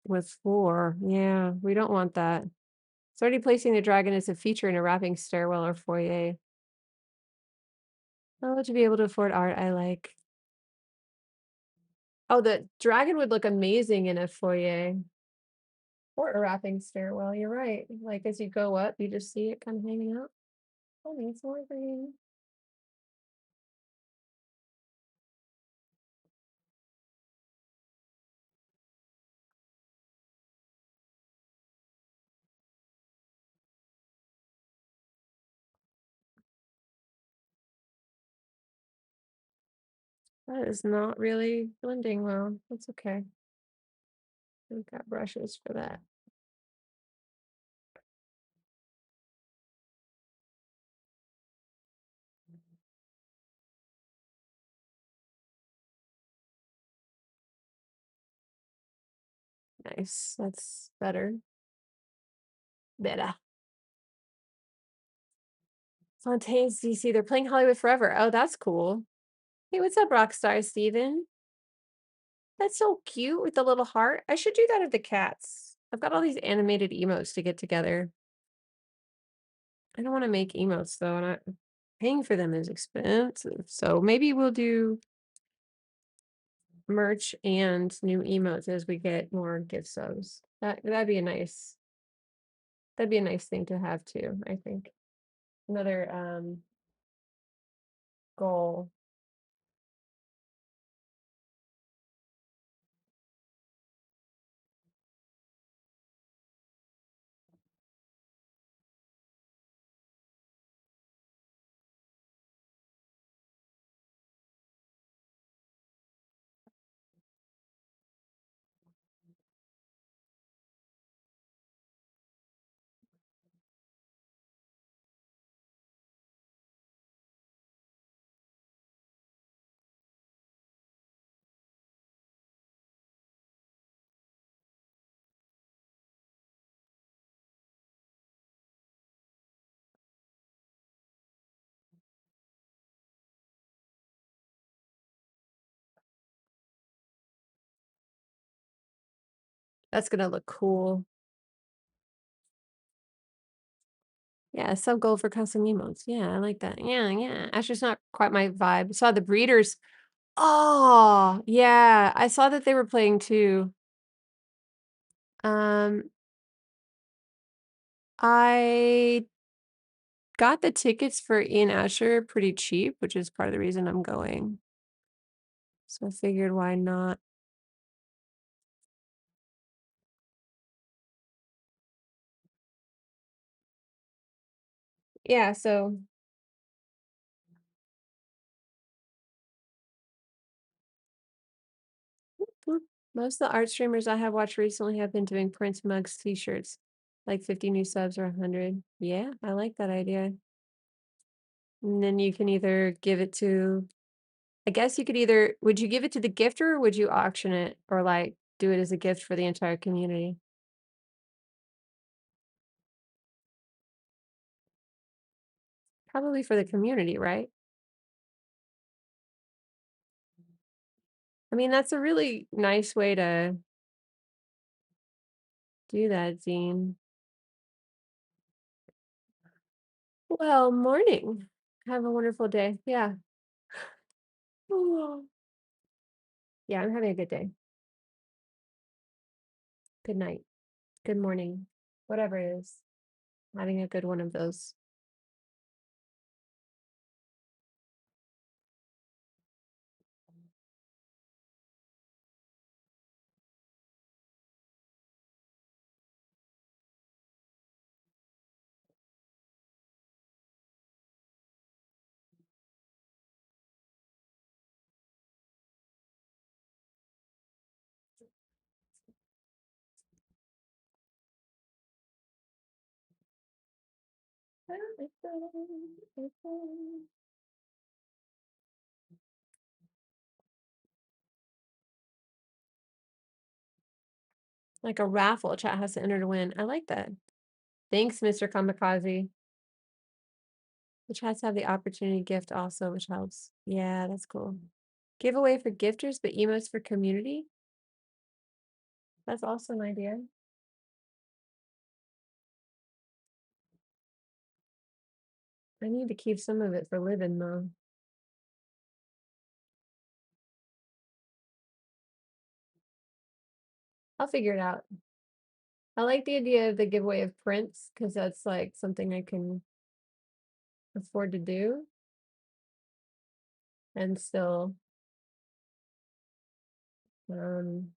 with war. Yeah, we don't want that. It's already placing the dragon as a feature in a wrapping stairwell or foyer. Oh, to be able to afford art I like. Oh, the dragon would look amazing in a foyer or a wrapping stairwell. You're right. Like as you go up, you just see it kind of hanging out. Oh, needs more green. That is not really blending well. That's okay. We've got brushes for that. Nice. That's better. Better. Fontaine's DC. They're playing Hollywood Forever. Oh, that's cool. Hey, what's up, Rockstar Steven? That's so cute with the little heart. I should do that of the cats. I've got all these animated emotes to get together. I don't want to make emotes though, and paying for them is expensive. So maybe we'll do merch and new emotes as we get more gift subs. That'd be a nice thing to have too, I think. Another goal. That's gonna look cool. Yeah, sub goal for custom emotes. Yeah, I like that. Yeah, yeah. Asher's not quite my vibe. Saw the breeders. Oh, yeah. I saw that they were playing too. Um, I got the tickets for Ian Asher pretty cheap, which is part of the reason I'm going. So I figured why not? Yeah, so Most of the art streamers I have watched recently have been doing Prince mugs, t-shirts, like 50 new subs or 100. Yeah, I like that idea. And then you can either give it to, I guess you could either, would you give it to the gifter or would you auction it or like do it as a gift for the entire community? Probably for the community, right? I mean, that's a really nice way to do that, Zine. Well, morning. Have a wonderful day. Yeah. Oh, yeah, I'm having a good day. Good night. Good morning. Whatever it is. Having a good one of those. Like a raffle, chat has to enter to win. I like that. Thanks, Mr. Kamikaze. The chats have the opportunity gift also, which helps. Yeah, that's cool. Giveaway for gifters, but emotes for community? That's also an idea. I need to keep some of it for living though. I'll figure it out. I like the idea of the giveaway of prints because that's like something I can afford to do and still um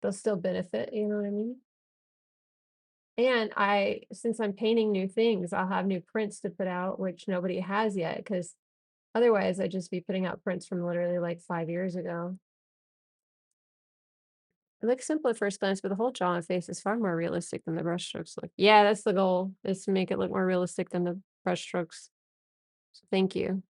they'll still benefit, you know what I mean? And since I'm painting new things, I'll have new prints to put out, which nobody has yet, because otherwise I'd just be putting out prints from literally like 5 years ago. It looks simple at first glance, but the whole jaw and face is far more realistic than the brushstrokes look. Yeah, that's the goal, is to make it look more realistic than the brushstrokes. So thank you.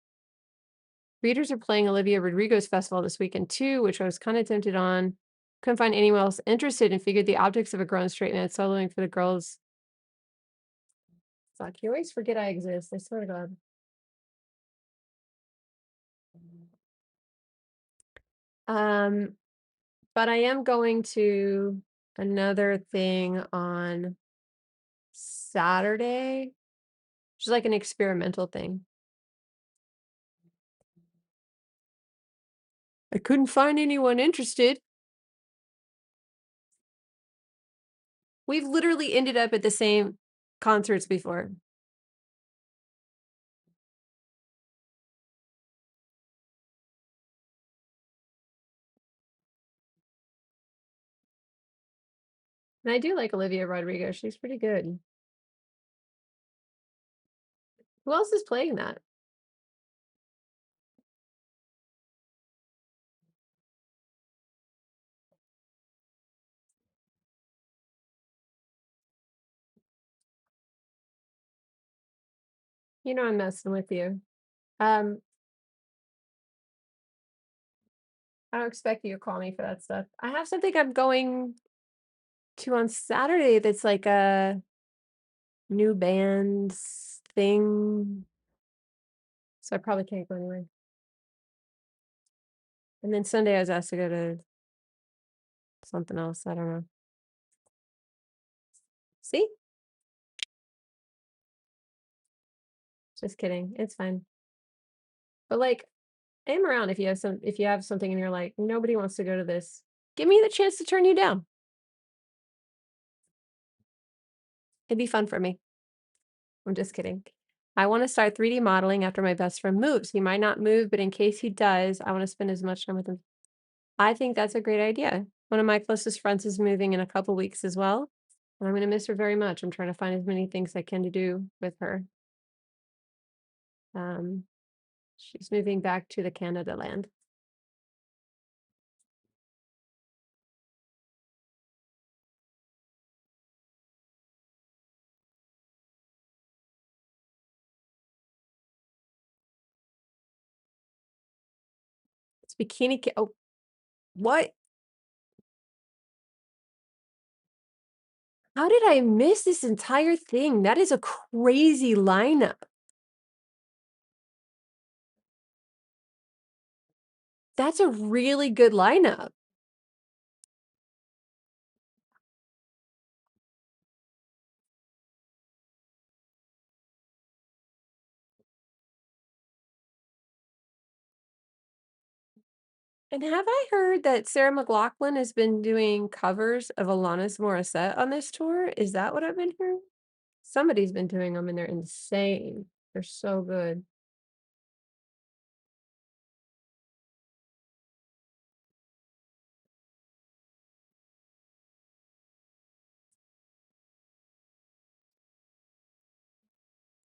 Readers are playing Olivia Rodrigo's festival this weekend too, which I was kind of tempted on. Couldn't find anyone else interested and figured the optics of a grown straight man soloing for the girls. Fuck, you always forget I exist. I swear to God. Um, but I am going to another thing on Saturday, which is like an experimental thing. I couldn't find anyone interested. We've literally ended up at the same concerts before. And I do like Olivia Rodrigo. She's pretty good. Who else is playing that? You know I'm messing with you. Um, I don't expect you to call me for that stuff. I have something I'm going to on Saturday that's like a new bands thing. So I probably can't go anywhere. And then Sunday I was asked to go to something else. I don't know. See? Just kidding. It's fine. But like aim around if you have something and you're like, nobody wants to go to this. Give me the chance to turn you down. It'd be fun for me. I'm just kidding. I want to start 3D modeling after my best friend moves. He might not move, but in case he does, I want to spend as much time with him. I think that's a great idea. One of my closest friends is moving in a couple weeks as well. And I'm going to miss her very much. I'm trying to find as many things I can to do with her. Um, she's moving back to the Canada land. It's bikini ki oh, what? How did I miss this entire thing? That is a crazy lineup. That's a really good lineup. And have I heard that Sarah McLachlan has been doing covers of Alanis Morissette on this tour? Is that what I've been hearing? Somebody's been doing them and they're insane. They're so good.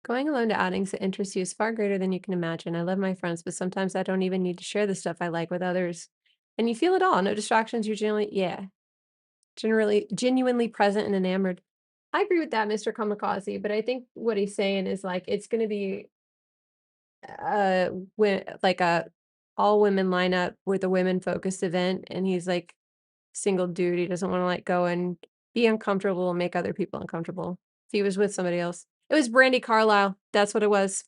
Going alone to outings that interest you is far greater than you can imagine. I love my friends, but sometimes I don't even need to share the stuff I like with others. And you feel it all. No distractions. You're generally genuinely present and enamored. I agree with that, Mr. Kamikaze, but I think what he's saying is like it's gonna be when like a all women lineup with a women focused event, and he's like single dude. He doesn't want to like go and be uncomfortable and make other people uncomfortable. If he was with somebody else. It was Brandy Carlisle. That's what it was.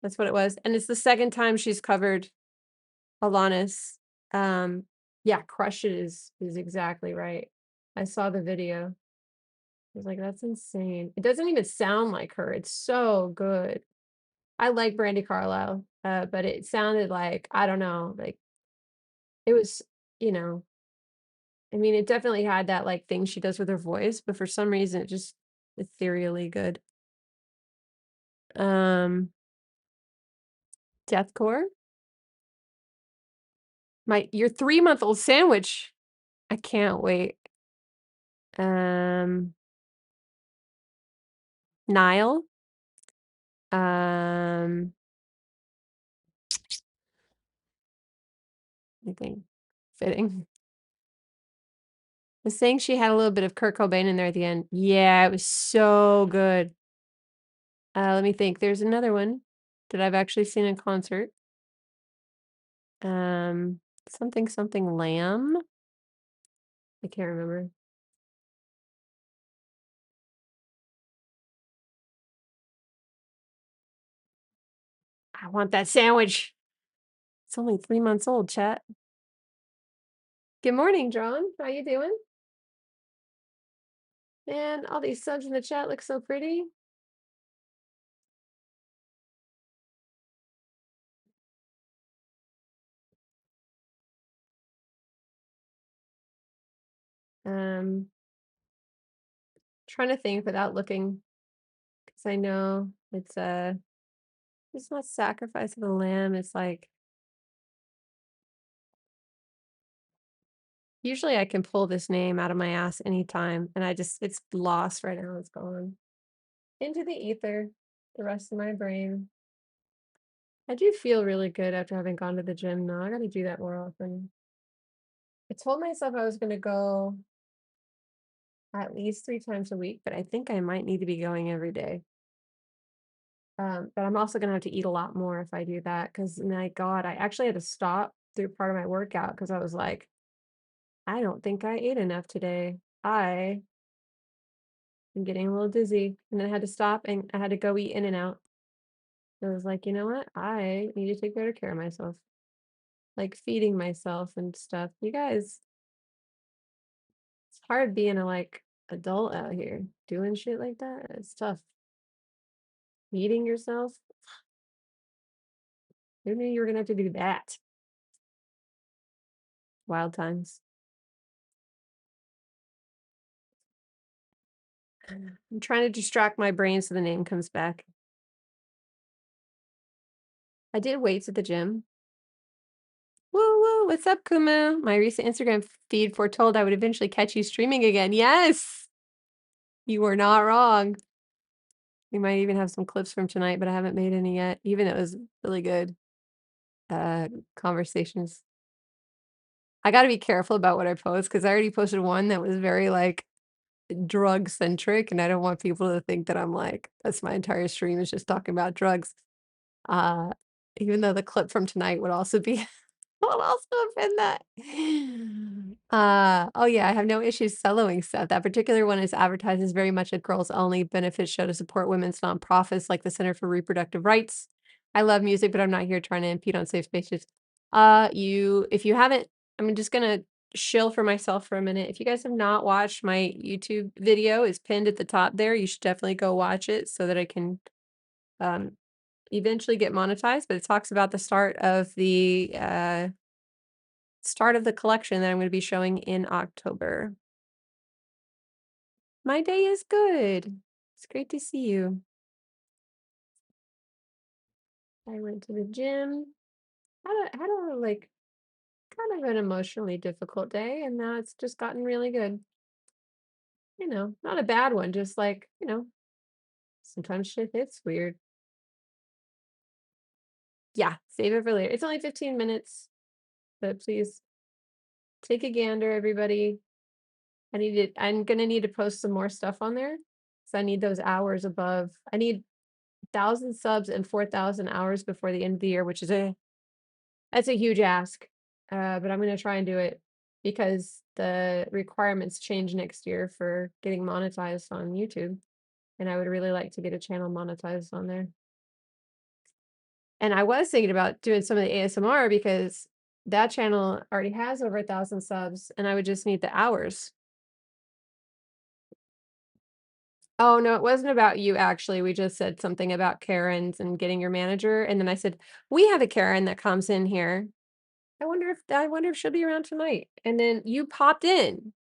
That's what it was. And it's the second time she's covered Alanis. Um, yeah, Crush It is exactly right. I saw the video. I was like, that's insane. It doesn't even sound like her. It's so good. I like Brandy Carlisle, but it sounded like, I don't know, like it was, you know, I mean, it definitely had that like thing she does with her voice, but for some reason it just ethereally good. Um, Deathcore. Your 3-month-old sandwich. I can't wait. Um, Nile. Um, Anything fitting. Was saying she had a little bit of Kurt Cobain in there at the end. Yeah, it was so good. Let me think. There's another one that I've actually seen in concert. Something something lamb. I can't remember. I want that sandwich. It's only 3 months old, chat. Good morning, John. How you doing? Man, all these subs in the chat look so pretty. Um, Trying to think without looking, because I know it's not sacrifice of the lamb. It's like usually I can pull this name out of my ass anytime, and it's lost right now. It's gone into the ether. The rest of my brain. I do feel really good after having gone to the gym now. I gotta do that more often. I told myself I was gonna go at least 3 times a week, but I think I might need to be going every day. But I'm also gonna have to eat a lot more if I do that, because my God, I actually had to stop through part of my workout because I was like, I don't think I ate enough today. I am getting a little dizzy. And then I had to stop and I had to go eat In-N-Out. I was like, you know what? I need to take better care of myself. Like feeding myself and stuff. You guys, it's hard being a like adult out here doing shit like that. It's tough. Feeding yourself. Who knew you were gonna have to do that? Wild times. I'm trying to distract my brain so the name comes back. I did weights at the gym. Woo woo, what's up, Kuma? My recent Instagram feed foretold I would eventually catch you streaming again. Yes, you were not wrong. We might even have some clips from tonight, but I haven't made any yet. Even it was really good conversations. I got to be careful about what I post because I already posted one that was very like drug centric, and I don't want people to think that I'm like that's my entire stream is just talking about drugs. Uh, Even though the clip from tonight would also be I'll also append that. Oh yeah, I have no issues soloing stuff. That particular one is advertised as very much a girls only benefit show to support women's nonprofits like the Center for Reproductive Rights. I love music, but I'm not here trying to impede on safe spaces. If you haven't, I'm just gonna shill for myself for a minute. If you guys have not watched my YouTube video, it's pinned at the top there. You should definitely go watch it so that I can um eventually get monetized. But it talks about the start of the collection that I'm gonna be showing in October. My day is good. It's great to see you. I went to the gym. Had a, like, kind of an emotionally difficult day, and now it's just gotten really good. Not a bad one, just like, sometimes shit hits weird. Yeah, save it for later. It's only 15 minutes, but please take a gander, everybody. I'm gonna need to post some more stuff on there. So I need those hours above. I need 1,000 subs and 4,000 hours before the end of the year, which is that's a huge ask. But I'm gonna try and do it because the requirements change next year for getting monetized on YouTube, and I would really like to get a channel monetized on there. And I was thinking about doing some of the ASMR because that channel already has over 1,000 subs, and I would just need the hours. Oh, no, it wasn't about you, actually. We just said something about Karens and getting your manager, and then I said, "We have a Karen that comes in here. I wonder if she'll be around tonight." And then you popped in.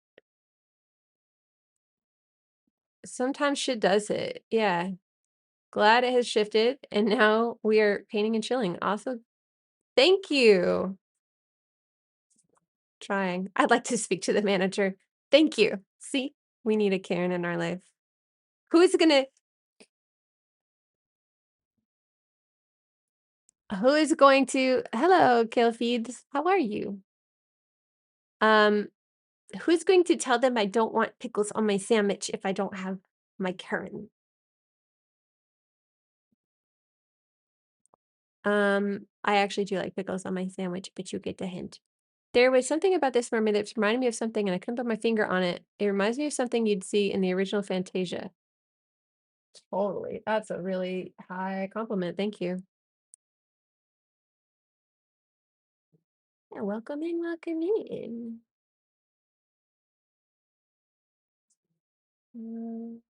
Sometimes shit does it. Yeah. Glad it has shifted, and now we are painting and chilling. Also, thank you. Trying. I'd like to speak to the manager. Thank you. See? We need a Karen in our life. Who's gonna who is going to hello, Kale Feeds. How are you? Um, who's going to tell them I don't want pickles on my sandwich if I don't have my Karen? I actually do like pickles on my sandwich, but you get the hint. There was something about this mermaid that reminded me of something, and I couldn't put my finger on it. It reminds me of something you'd see in the original Fantasia. Totally. That's a really high compliment. Thank you. Yeah, welcome in, welcome in. Mm.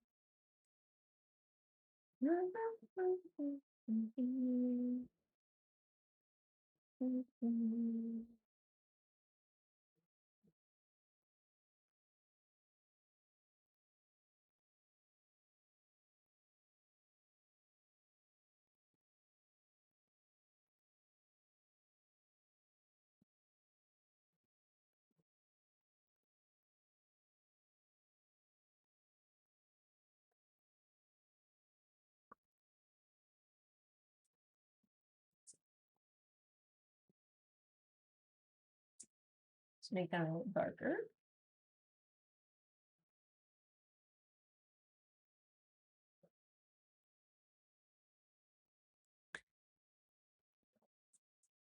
Let's make that a little darker.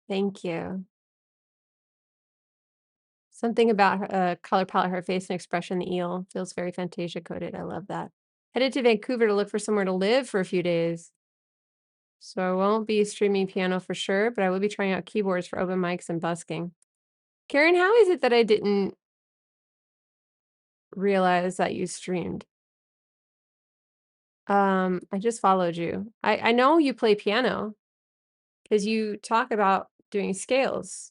Thank you. Something about her color palette, her face and expression, the eel feels very Fantasia coded. I love that. Headed to Vancouver to look for somewhere to live for a few days. So I won't be streaming piano for sure, but I will be trying out keyboards for open mics and busking. Karen, how is it that I didn't realize that you streamed? I just followed you. I know you play piano because you talk about doing scales,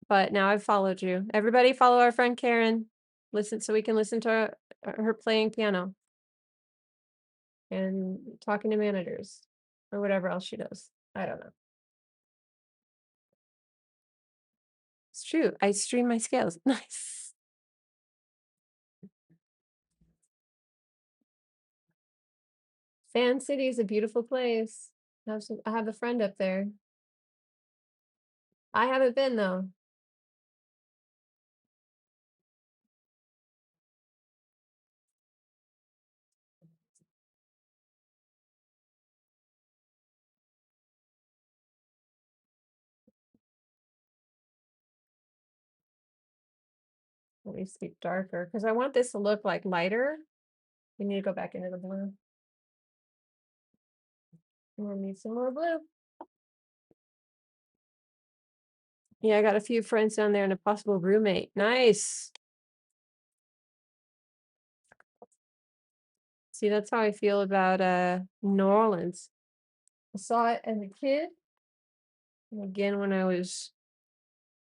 but now I've followed you. Everybody follow our friend Karen. Listen so we can listen to her playing piano and talking to managers or whatever else she does. I don't know. It's true. I stream my scales. Nice. Fan City is a beautiful place. I have a friend up there. I haven't been though. Let me speak darker because I want this to look like lighter. We need to go back into the blue. We'll need some more blue. Yeah, I got a few friends down there and a possible roommate. Nice. See, that's how I feel about New Orleans. I saw it as a kid and again when I was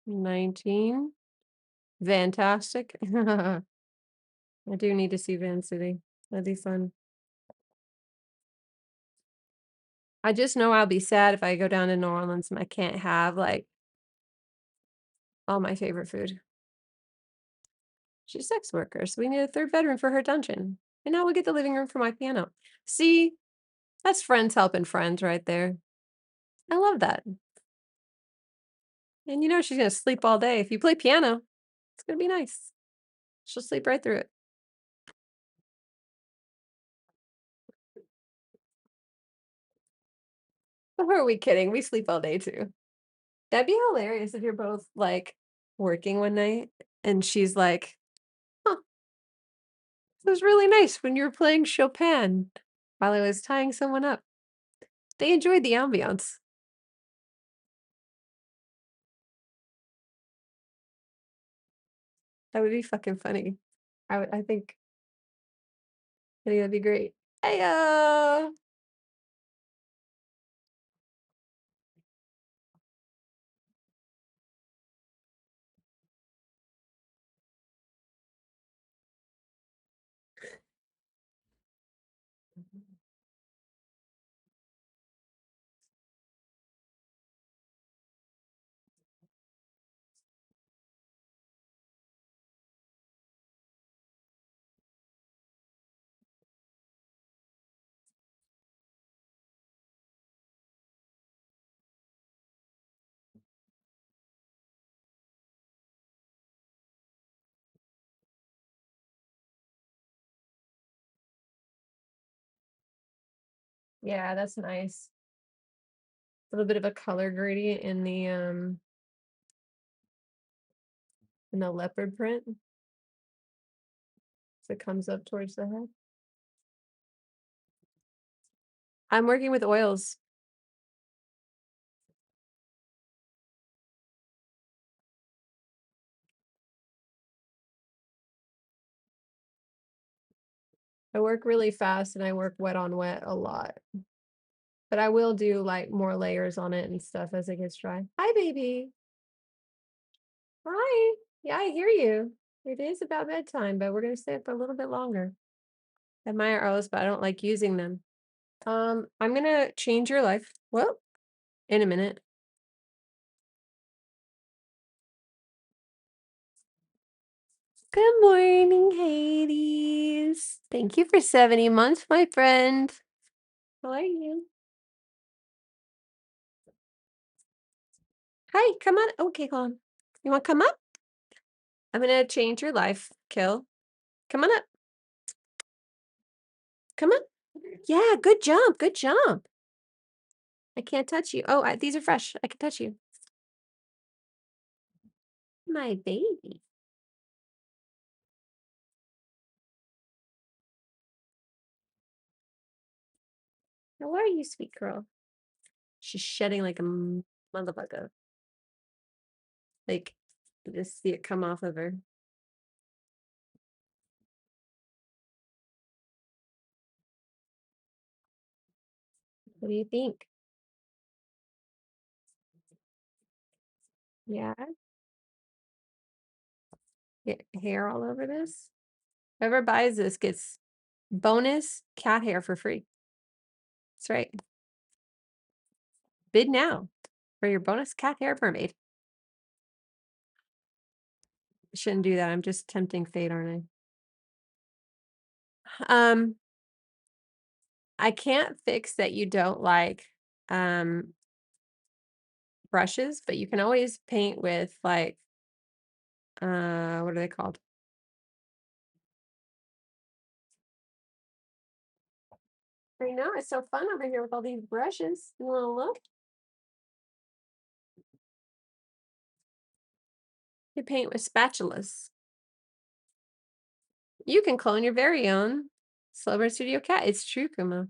19. Fantastic. I do need to see Van City. That'd be fun. I just know I'll be sad if I go down to New Orleans and I can't have like all my favorite food. She's a sex worker, so we need a third bedroom for her dungeon. And now we'll get the living room for my piano. See, that's friends helping friends right there. I love that. And you know she's gonna sleep all day. If you play piano, it's gonna be nice. She'll sleep right through it. But who are we kidding? We sleep all day too. That'd be hilarious if you're both like working one night and she's like, huh, it was really nice when you were playing Chopin while I was tying someone up. They enjoyed the ambiance. That would be fucking funny. I think that'd be great. Heyo! Yeah, that's nice. A little bit of a color gradient in the leopard print. So it comes up towards the head. I'm working with oils. I work really fast and I work wet on wet a lot. But I will do like more layers on it and stuff as it gets dry. Hi, baby. Hi. Yeah, I hear you. It is about bedtime, but we're gonna stay up a little bit longer. I admire oils, but I don't like using them. I'm gonna change your life. Well, in a minute. Good morning, Hades. Thank you for 70 months, my friend. How are you? Hi, come on. Okay, hold on. You want to come up? I'm gonna change your life, Kill. Come on up. Come on. Yeah, good jump. Good jump. I can't touch you. Oh, these are fresh. I can touch you. My baby. How are you, sweet girl? She's shedding like a motherfucker. Like, just see it come off of her. What do you think? Yeah, get hair all over this. Whoever buys this gets bonus cat hair for free. That's right. Bid now for your bonus cat hair mermaid. I shouldn't do that. I'm just tempting fate, aren't I? I can't fix that you don't like um brushes, but you can always paint with like what are they called? I know it's so fun over here with all these brushes. You want to look? You paint with spatulas. You can clone your very own Slow Burn Studio cat. It's true, Kuma.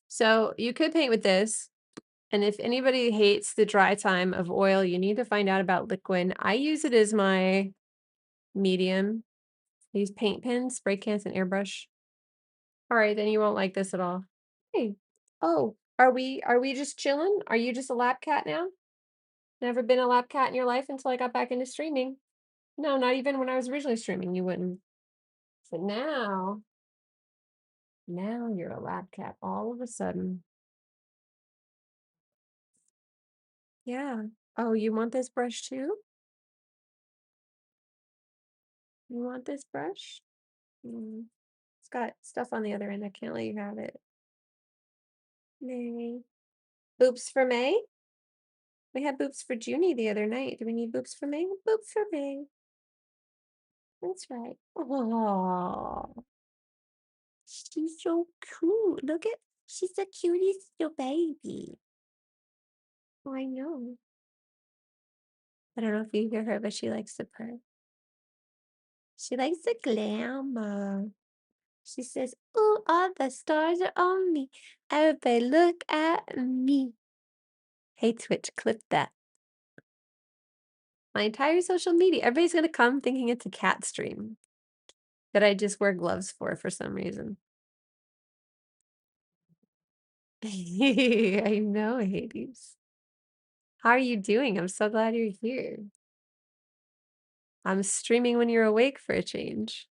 So you could paint with this. And if anybody hates the dry time of oil, you need to find out about liquid. I use it as my medium. I use paint pens, spray cans, and airbrush. All right, then you won't like this at all. Hey. Oh, are we just chilling? Are you just a lap cat now? Never been a lap cat in your life until I got back into streaming. No, not even when I was originally streaming, you wouldn't. So now you're a lab cat all of a sudden. Yeah. Oh, you want this brush too? You want this brush? Mm. It's got stuff on the other end. I can't let you have it. May. Boops for May? We had boops for Junie the other night. Do we need boops for May? Boops for May. That's right. Oh, she's so cute. Look at, she's the cutest little baby. I know. I don't know if you hear her, but she likes to purr. She likes the glamour. She says, "Oh, all the stars are on me. Everybody look at me." Hey, Twitch, clip that. My entire social media, everybody's gonna come thinking it's a cat stream that I just wear gloves for some reason. I know, Hades. How are you doing? I'm so glad you're here. I'm streaming when you're awake for a change.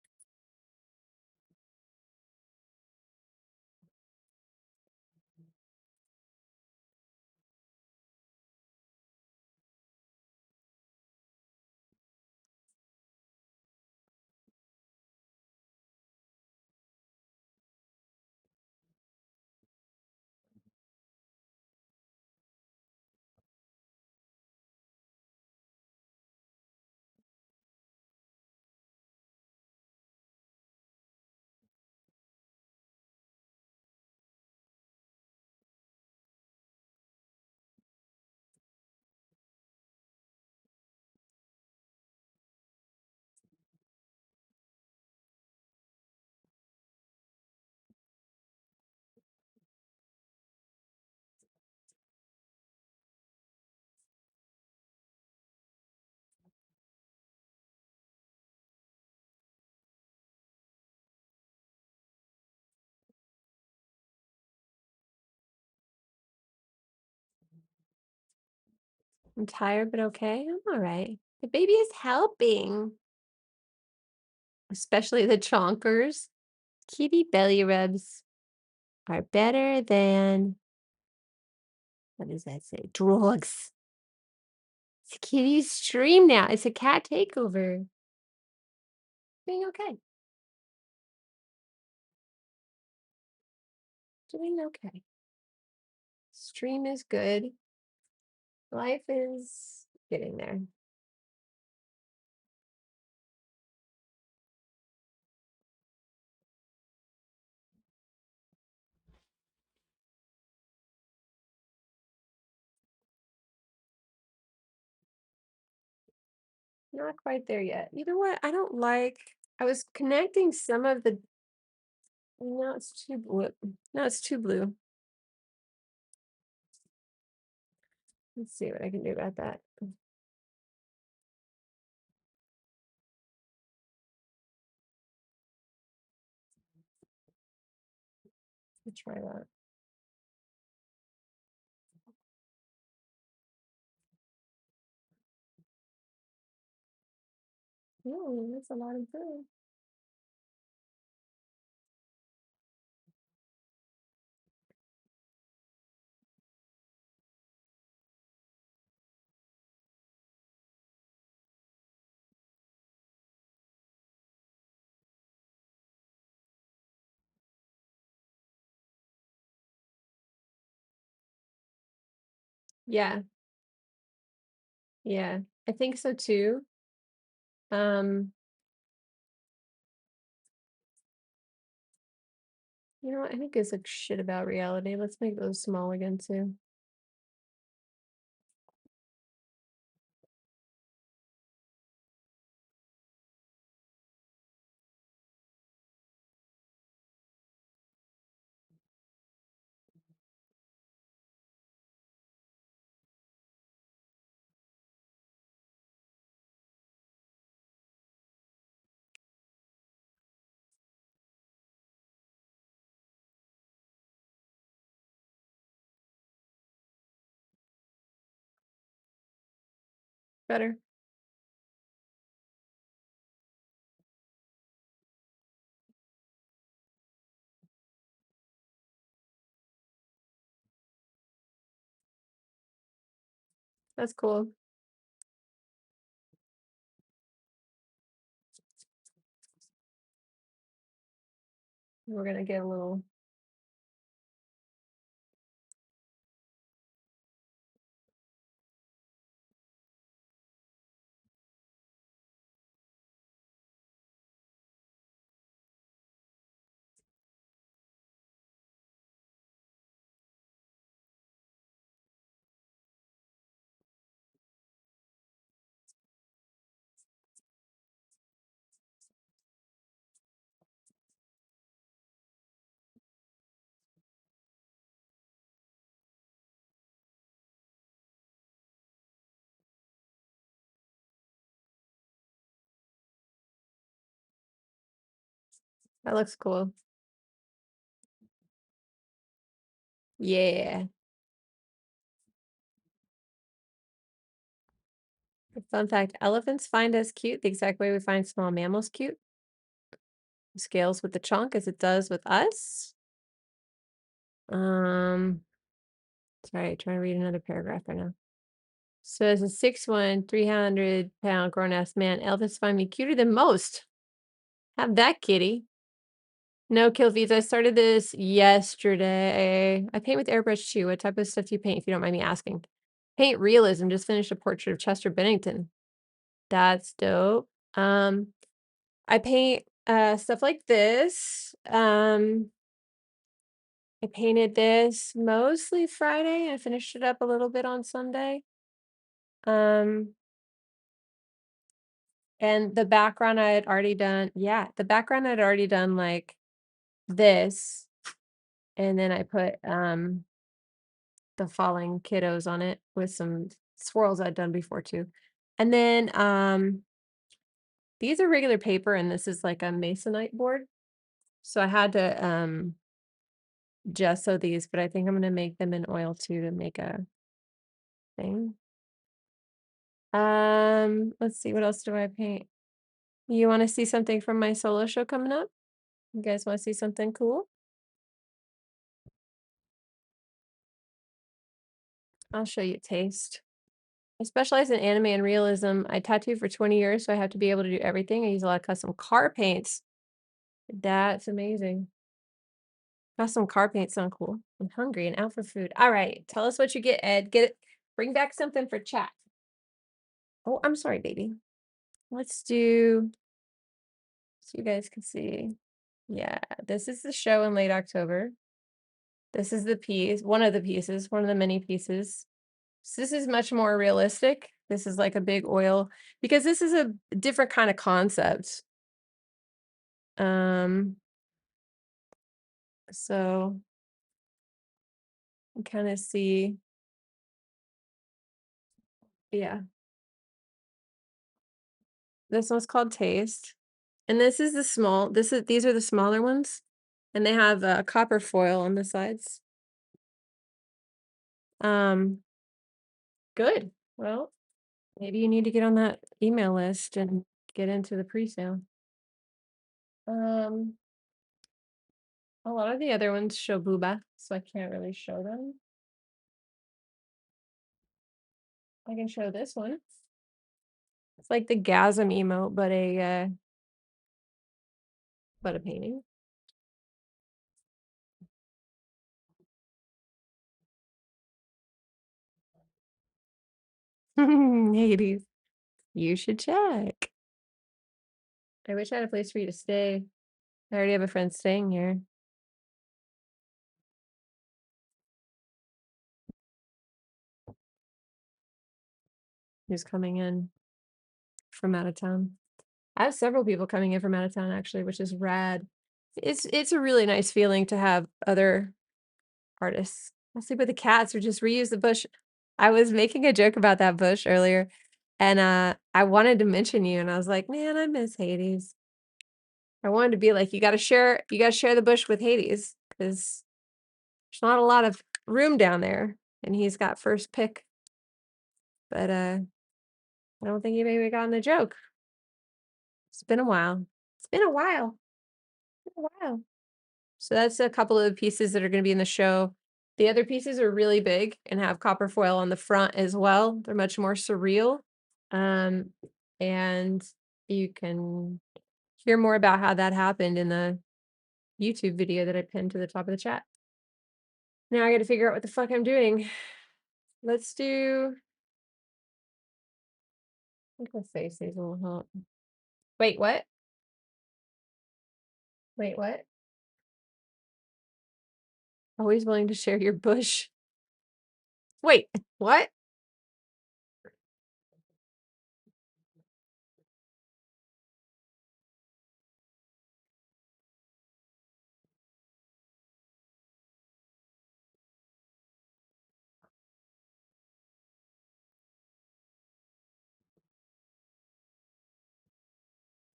I'm tired, but okay. I'm all right. The baby is helping, especially the chonkers. Kitty belly rubs are better than, what does that say? Drugs. It's a kitty stream now. It's a cat takeover. Doing okay. Doing okay. Stream is good. Life is getting there. Not quite there yet. You know what? I don't like, I was connecting some of the, no, it's too blue. No, it's too blue. Let's see what I can do about that. Let's try that. Oh, that's a lot of blue. Yeah, yeah, I think so too. Um, you know what? I think it's like shit about reality. Let's make those small again too. Better. That's cool. We're gonna get a little that looks cool. Yeah. Fun fact, elephants find us cute the exact way we find small mammals cute. Scales with the chunk as it does with us. Um, sorry, trying to read another paragraph right now. So as a 6'1", 300-pound grown-ass man, elephants find me cuter than most. Have that, kitty. No kill feeds. I started this yesterday. I paint with airbrush too. What type of stuff do you paint, if you don't mind me asking? Paint realism. Just finished a portrait of Chester Bennington. That's dope. I paint stuff like this. I painted this mostly Friday. I finished it up a little bit on Sunday. Um, and the background I had already done. Yeah, the background I'd already done like this, and then I put the falling kiddos on it with some swirls I'd done before too. And then these are regular paper and this is like a masonite board. So I had to gesso these, but I think I'm gonna make them in oil too to make a thing. Let's see, what else do I paint? You want to see something from my solo show coming up? You guys want to see something cool? I'll show you taste. I specialize in anime and realism. I tattooed for 20 years, so I have to be able to do everything. I use a lot of custom car paints. That's amazing. Custom car paints sound cool. I'm hungry and out for food. All right, tell us what you get, Ed. Get it. Bring back something for chat. Oh, I'm sorry, baby. Let's do so you guys can see. Yeah, this is the show in late October. This is the piece, one of the pieces, one of the many pieces. So this is much more realistic. This is like a big oil because this is a different kind of concept. Um, so you kind of see, yeah. This one's called Taste. And this is the small, these are the smaller ones. And they have a copper foil on the sides. Um, good. Well, maybe you need to get on that email list and get into the pre-sale. Um, a lot of the other ones show booba, so I can't really show them. I can show this one. It's like the gasm emote, but a painting. Hades, you should check. I wish I had a place for you to stay. I already have a friend staying here. Who's coming in from out of town. I have several people coming in from out of town actually, which is rad. It's a really nice feeling to have other artists. I'll sleep with the cats or just reuse the bush. I was making a joke about that bush earlier, and I wanted to mention you, and I was like, man, I miss Hades. I wanted to be like, you gotta share the bush with Hades because there's not a lot of room down there, and he's got first pick. But I don't think anybody gotten the joke. It's been a while. It's been a while. Been a while. So that's a couple of pieces that are gonna be in the show. The other pieces are really big and have copper foil on the front as well. They're much more surreal. Um, and you can hear more about how that happened in the YouTube video that I pinned to the top of the chat. Now I gotta figure out what the fuck I'm doing. Let's do I think my face needs a little help. Wait, what? Wait, what? Always willing to share your bush. Wait, what?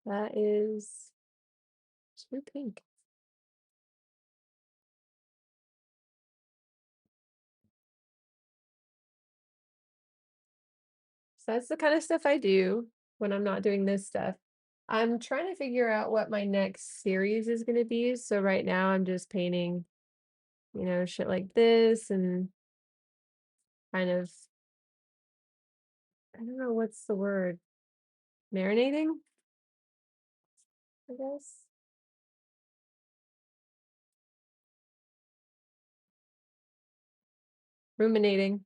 That is too pink. So that's the kind of stuff I do when I'm not doing this stuff. I'm trying to figure out what my next series is going to be. So right now I'm just painting, shit like this and kind of, I don't know what's the word, marinating, I guess. Ruminating.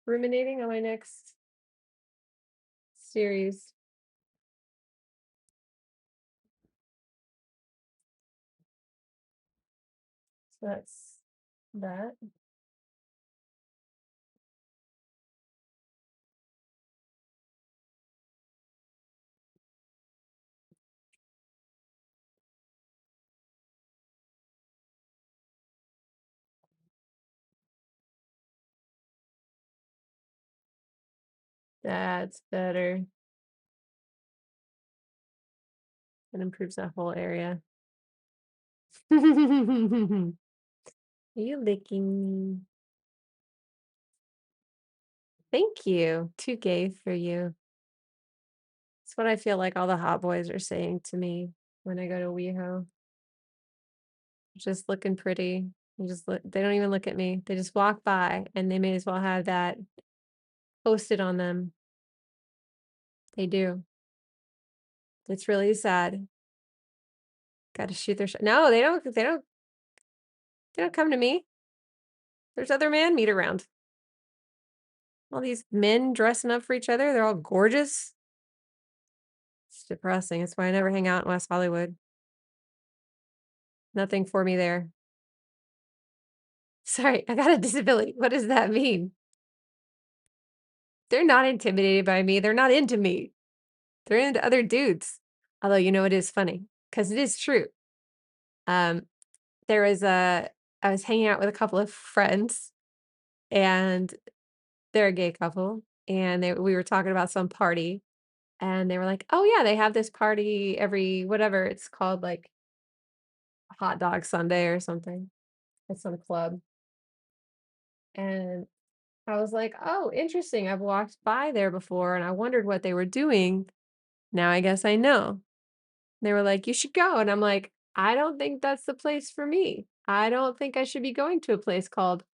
Ruminating on my next series. So that's that. That's better. It improves that whole area. Are you licking me? Thank you. Too gay for you. It's what I feel like all the hot boys are saying to me when I go to WeHo. Just looking pretty. They don't even look at me. They just walk by and they may as well have that posted on them. They do. It's really sad. Got to shoot their shot. No, they don't come to me. There's other man meat around. All these men dressing up for each other. They're all gorgeous. It's depressing. That's why I never hang out in West Hollywood. Nothing for me there. Sorry, I got a disability. What does that mean? They're not intimidated by me. They're not into me. They're into other dudes. Although, it is funny because it is true. Um, there was I was hanging out with a couple of friends and they're a gay couple and we were talking about some party and they were like, "Oh yeah, they have this party every whatever it's called, like Hot Dog Sunday or something at some club." And I was like, "Oh, interesting. I've walked by there before and I wondered what they were doing. Now I guess I know." They were like, "You should go." And I'm like, "I don't think that's the place for me. I don't think I should be going to a place called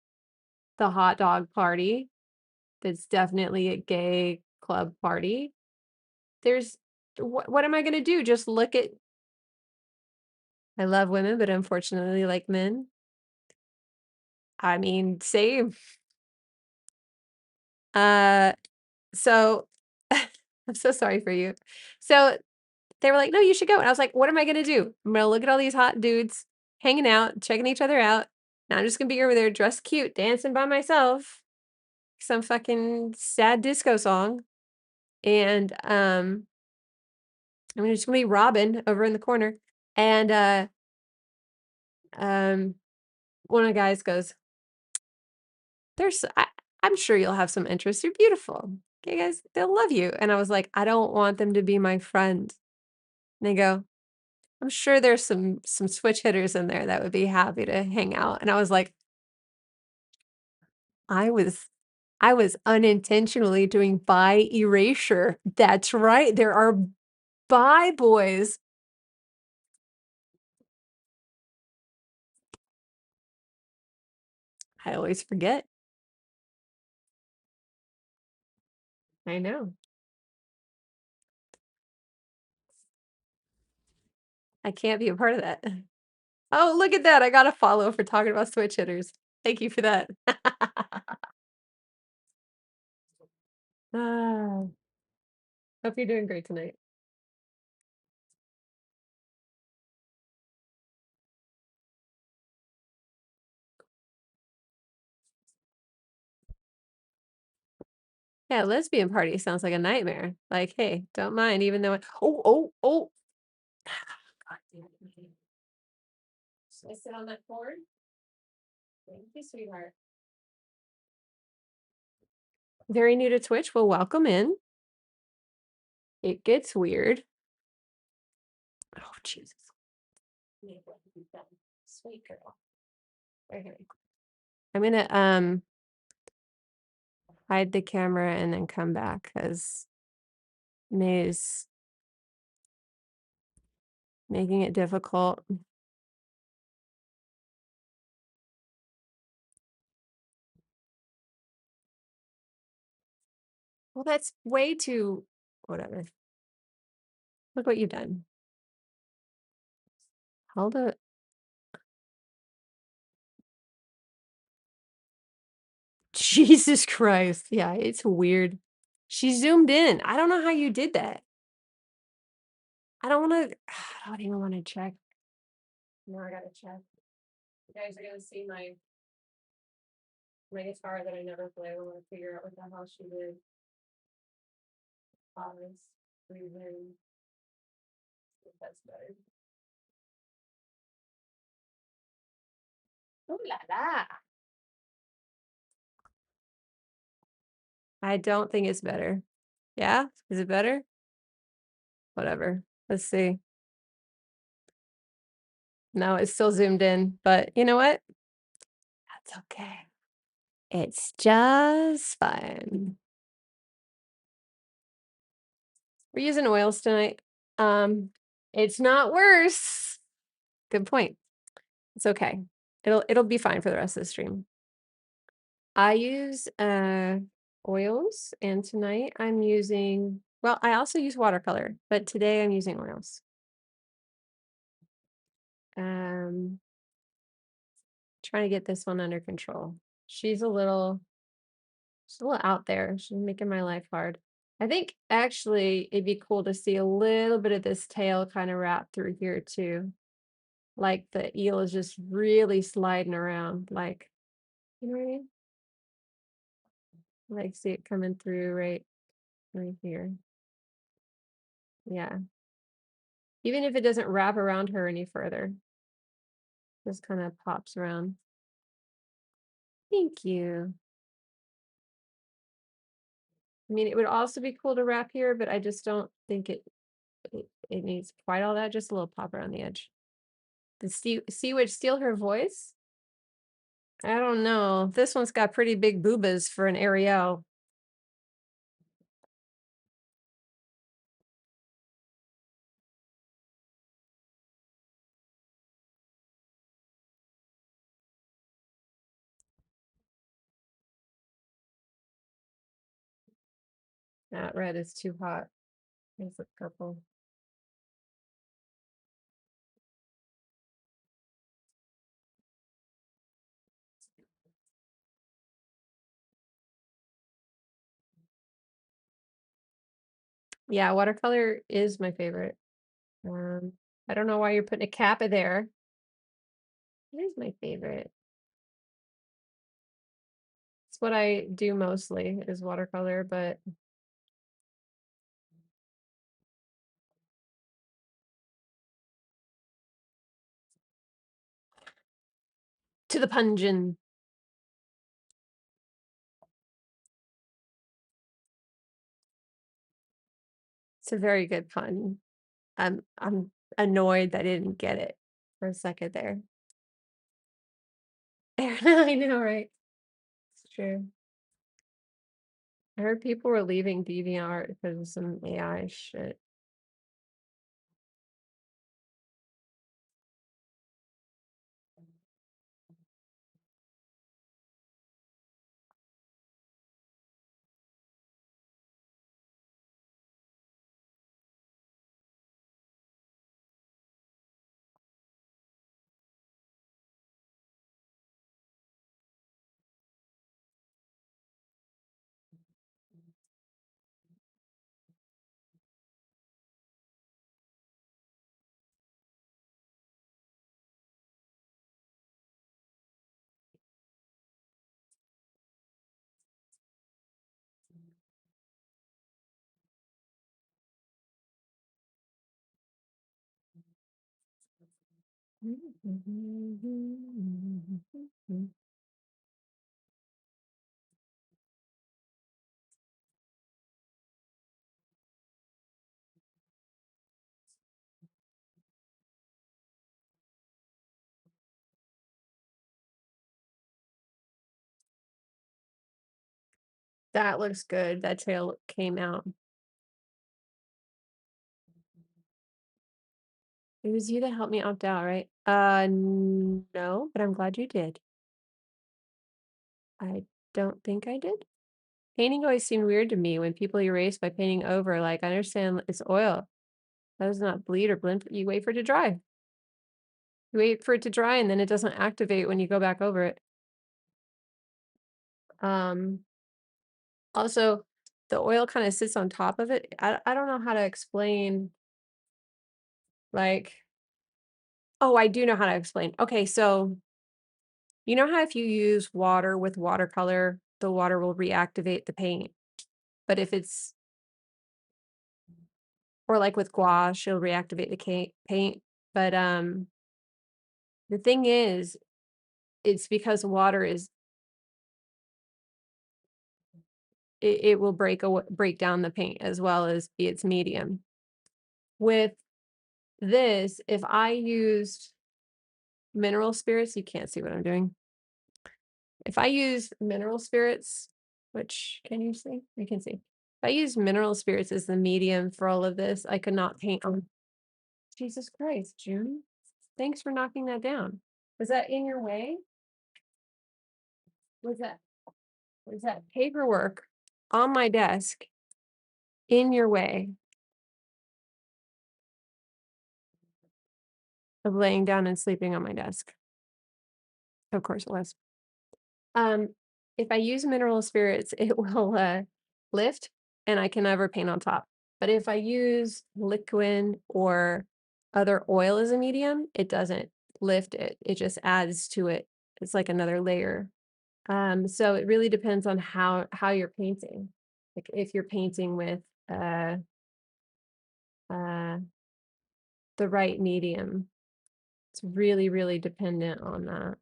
the hot dog party. That's definitely a gay club party. There's what am I going to do? Just look at I love women, but unfortunately like men. I mean, same. Uh so I'm so sorry for you. So they were like, "No, you should go." And I was like, "What am I gonna do? I'm gonna look at all these hot dudes hanging out, checking each other out. Now I'm just gonna be over there dressed cute, dancing by myself, some fucking sad disco song. And I'm just gonna be Robin over in the corner." And um one of the guys goes, I'm sure you'll have some interest. You're beautiful. Okay, guys, they'll love you. And I was like, I don't want them to be my friend. And they go, I'm sure there's some switch hitters in there that would be happy to hang out. And I was like, I was I was unintentionally doing bi erasure. That's right, there are bi boys. I always forget. I know. I can't be a part of that. Oh, look at that, I got a follow for talking about switch hitters. Thank you for that. Ah, hope you're doing great tonight. Yeah, lesbian party sounds like a nightmare. Like, "Hey, don't mind even though I" Oh, oh, oh! God damn it. Should I sit on that cord? Thank you, sweetheart. Very new to Twitch? Well, welcome in. It gets weird. Oh, Jesus. Sweet girl. Right here. I'm gonna, hide the camera and then come back because May's making it difficult. Well, that's way too whatever. Look what you've done. Hold it. Jesus Christ. Yeah, it's weird. She zoomed in. I don't know how you did that. I don't wanna I don't even wanna check. No, I gotta check. You guys are gonna see my guitar that I never play. I wanna figure out what the hell she did. Pause. Breathe in. If that's better. Ooh la la. I don't think it's better. Yeah? Is it better? Whatever. Let's see. No, it's still zoomed in, but you know what? That's okay. It's just fine. We're using oils tonight. Um, it's not worse. Good point. It's okay. It'll be fine for the rest of the stream. I use oils, and tonight I'm using, well, I also use watercolor, but today I'm using oils. Um, trying to get this one under control. She's a little she's a little out there. She's making my life hard. I think actually it'd be cool to see a little bit of this tail kind of wrap through here too. Like the eel is just really sliding around, like, you know what I mean? Like see it coming through right here. Yeah. Even if it doesn't wrap around her any further, just kind of pops around. Thank you. I mean, it would also be cool to wrap here, but I just don't think it needs quite all that. Just a little pop around the edge. Did Sea Witch steal her voice? I don't know. This one's got pretty big boobas for an Ariel. That red is too hot. There's a purple. Yeah, watercolor is my favorite. Um, I don't know why you're putting a kappa there. It is my favorite. It's what I do mostly is watercolor, but to the pungent. It's a very good pun. I'm annoyed that I didn't get it for a second there. I know, right? It's true. I heard people were leaving DeviantArt because of some AI shit. That looks good. That tail came out. It was you that helped me opt out, right? No, but I'm glad you did. I don't think I did. Painting always seemed weird to me when people erase by painting over. Like, I understand it's oil. That does not bleed or blend. You wait for it to dry. You wait for it to dry, and then it doesn't activate when you go back over it. Um, Also, the oil kind of sits on top of it. I don't know how to explain, like, oh, I do know how to explain. Okay, so you know how if you use water with watercolor, the water will reactivate the paint. But if it's or like with gouache, it'll reactivate the paint. But the thing is, it's because water is it will break down the paint as well as be its medium. With this, if I used mineral spirits, you can't see what I'm doing. If I use mineral spirits, which can you see? I can see. If I use mineral spirits as the medium for all of this, I could not paint on. Jesus Christ, June. Thanks for knocking that down. Was that in your way? Was that was that paperwork on my desk in your way of laying down and sleeping on my desk? Of course it was. Um, if I use mineral spirits, it will lift and I can never paint on top. But if I use liquid or other oil as a medium, it doesn't lift it. It just adds to it. It's like another layer. So it really depends on how you're painting. Like if you're painting with uh uh the right medium. It's really, really dependent on that.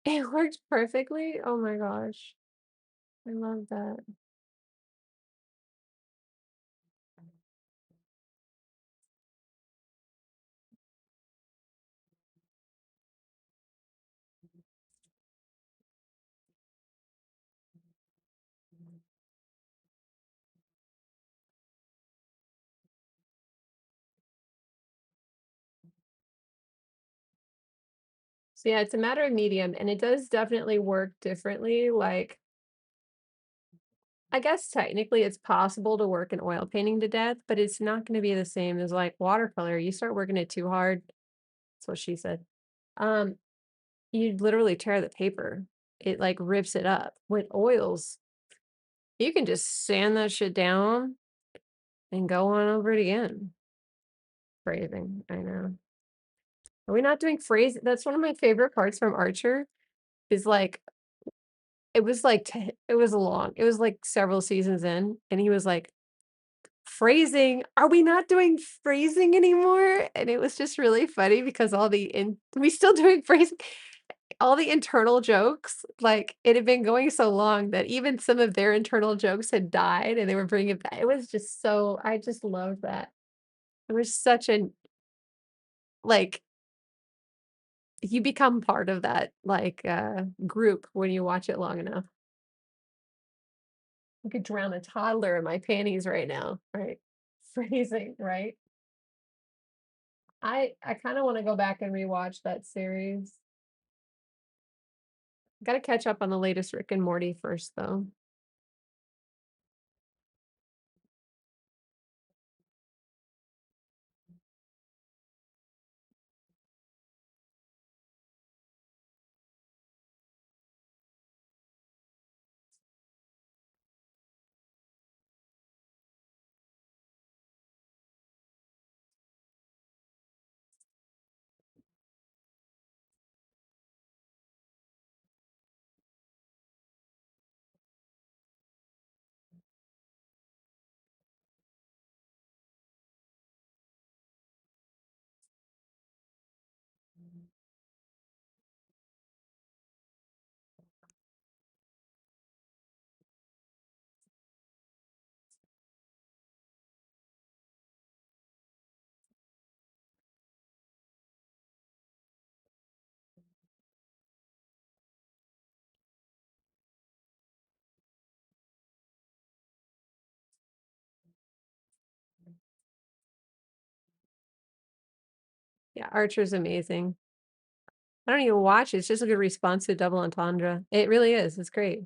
It works perfectly. Oh my gosh. I love that. So yeah, it's a matter of medium and it does definitely work differently. Like, I guess technically it's possible to work an oil painting to death, but it's not going to be the same as like watercolor. You start working it too hard. That's what she said. Um, you literally tear the paper. It like rips it up. With oils, you can just sand that shit down and go on over it again. Phrasing, I know. Are we not doing phrase? That's one of my favorite parts from Archer is like it was like it was long. It was like several seasons in, and he was like, "Phrasing, are we not doing phrasing anymore?" And it was just really funny because all the in we still doing phrasing. all the internal jokes, like, it had been going so long that even some of their internal jokes had died, and they were bringing it back. It was just so I just loved that. It was such an like, you become part of that, like, group when you watch it long enough. I could drown a toddler in my panties right now, right? Freezing, right? I kinda wanna go back and rewatch that series. Gotta catch up on the latest Rick and Morty first, though. Yeah, Archer's amazing. I don't even watch it, it's just a good response to Double Entendre. It really is, it's great.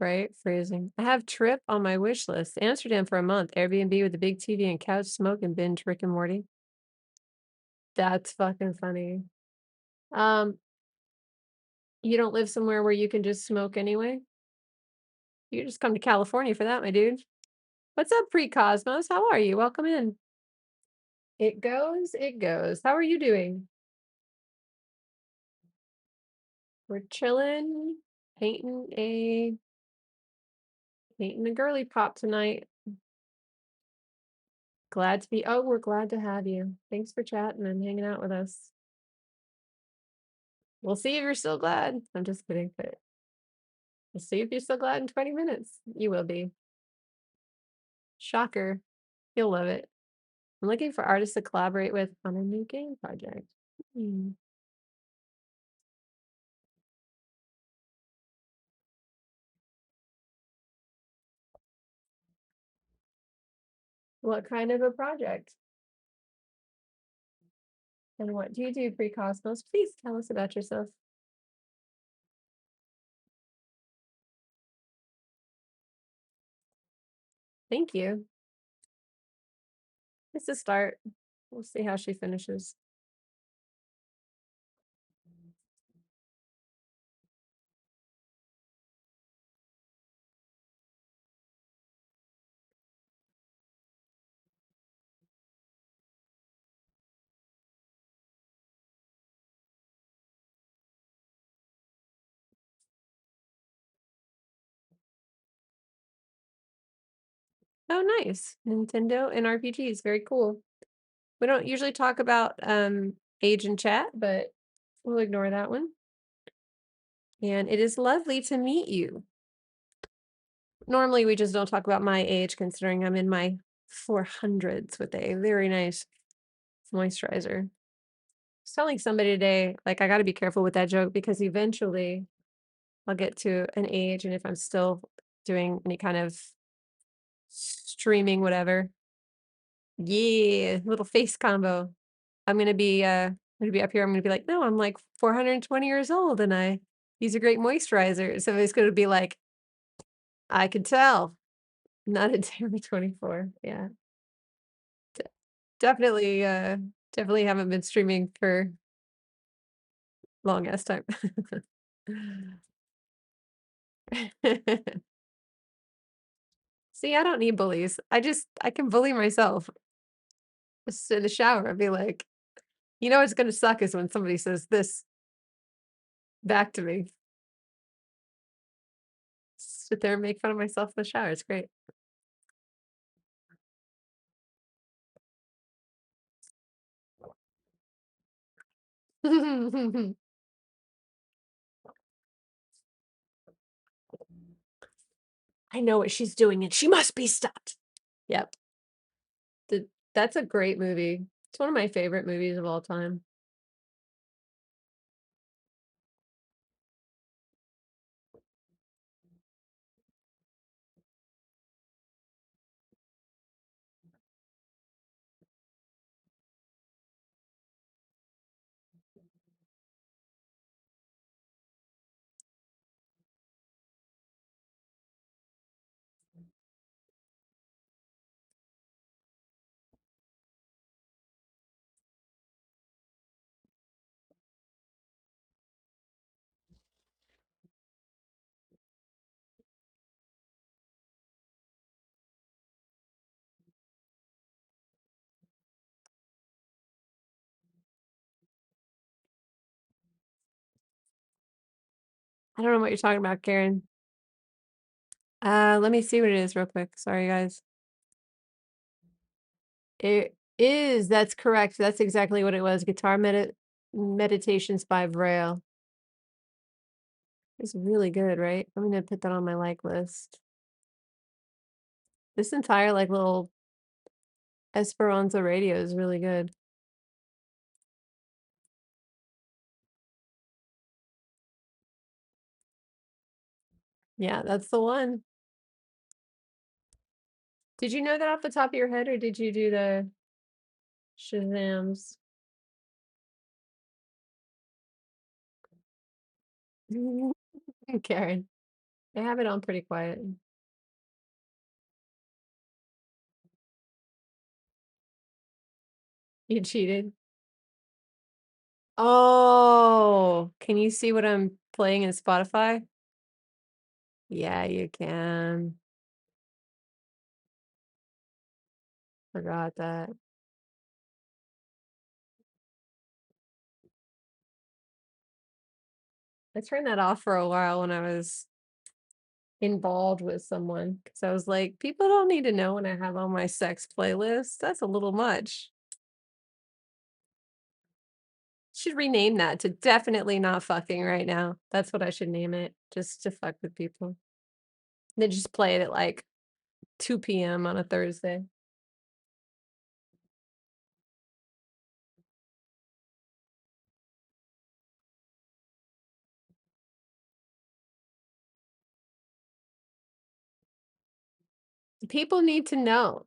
Right? Phrasing. I have trip on my wish list. Amsterdam for a month, Airbnb with a big TV and couch, smoke and binge Rick and Morty. That's fucking funny. Um, you don't live somewhere where you can just smoke anyway? You just come to California for that, my dude. What's up, Pre-Cosmos? How are you? Welcome in. It goes, it goes. How are you doing? We're chilling, painting a painting a girly pop tonight. Glad to be oh, we're glad to have you. Thanks for chatting and hanging out with us. We'll see if you're still glad. I'm just kidding, but we'll see if you're still glad in 20 minutes. You will be. Shocker. You'll love it. I'm looking for artists to collaborate with on a new game project. Hmm. What kind of a project? And what do you do, Pre-Cosmos? Please tell us about yourself. Thank you. It's a start. We'll see how she finishes. Oh, nice. Nintendo and RPGs. Very cool. We don't usually talk about age in chat, but we'll ignore that one. And it is lovely to meet you. Normally, we just don't talk about my age, considering I'm in my 400s with a very nice moisturizer. I was telling somebody today, like, I got to be careful with that joke because eventually I'll get to an age, and if I'm still doing any kind of streaming, whatever, yeah, little face combo. I'm gonna be up here. I'm gonna be like, no, I'm like 420 years old, and I use a great moisturizer. So it's gonna be like, I could tell. Not a day over 24. Yeah. D definitely, definitely haven't been streaming for long ass time. See, I don't need bullies. I can bully myself. Just in the shower, I'd be like, "You know what's gonna suck is when somebody says this back to me." Sit there and make fun of myself in the shower, it's great. I know what she's doing, and she must be stopped. Yep. The That's a great movie. It's one of my favorite movies of all time. I don't know what you're talking about, Karen. Let me see what it is real quick. Sorry, guys. It is, that's correct. That's exactly what it was. Guitar Meditations by Braille. It's really good, right? I'm gonna put that on my like list. This entire like little Esperanza radio is really good. Yeah, that's the one. Did you know that off the top of your head, or did you do the Shazams? Karen, I have it on pretty quiet. You cheated. Oh, can you see what I'm playing in Spotify? Yeah, you can. Forgot that. I turned that off for a while when I was involved with someone because I was like, people don't need to know when I have on my sex playlist. That's a little much. Should rename that to definitely not fucking right now. That's what I should name it, just to fuck with people. Then just play it at like 2 p.m. on a Thursday. People need to know.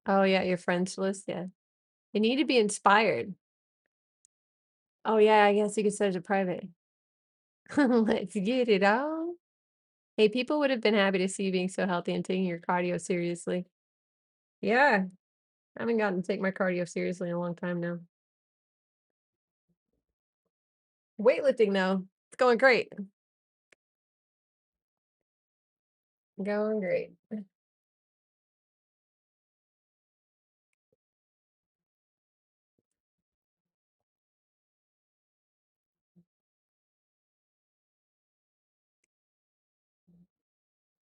Oh yeah, your friends list, yeah. You need to be inspired. Oh yeah, I guess you could set it to private. Let's get it on. Hey, people would have been happy to see you being so healthy and taking your cardio seriously. Yeah, I haven't gotten to take my cardio seriously in a long time now. Weightlifting though, it's going great. Going great.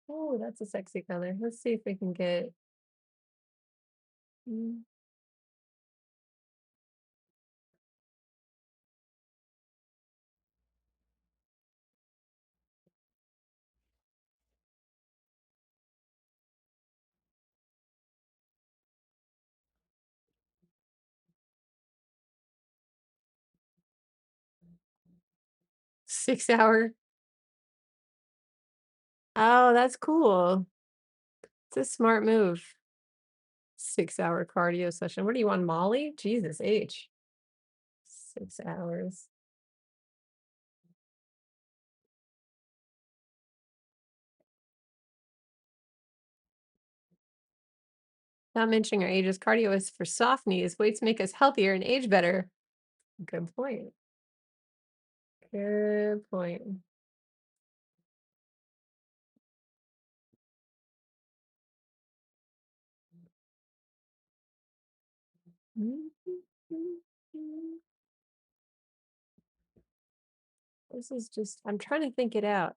Oh, that's a sexy color. Let's see if we can get mm, 6 hour. Oh, that's cool. It's a smart move. 6 hour cardio session. What do you want, Molly? Jesus H. 6 hours. Not mentioning our ages, cardio is for soft knees. Weights make us healthier and age better. Good point. Good point. This is just, I'm trying to think it out.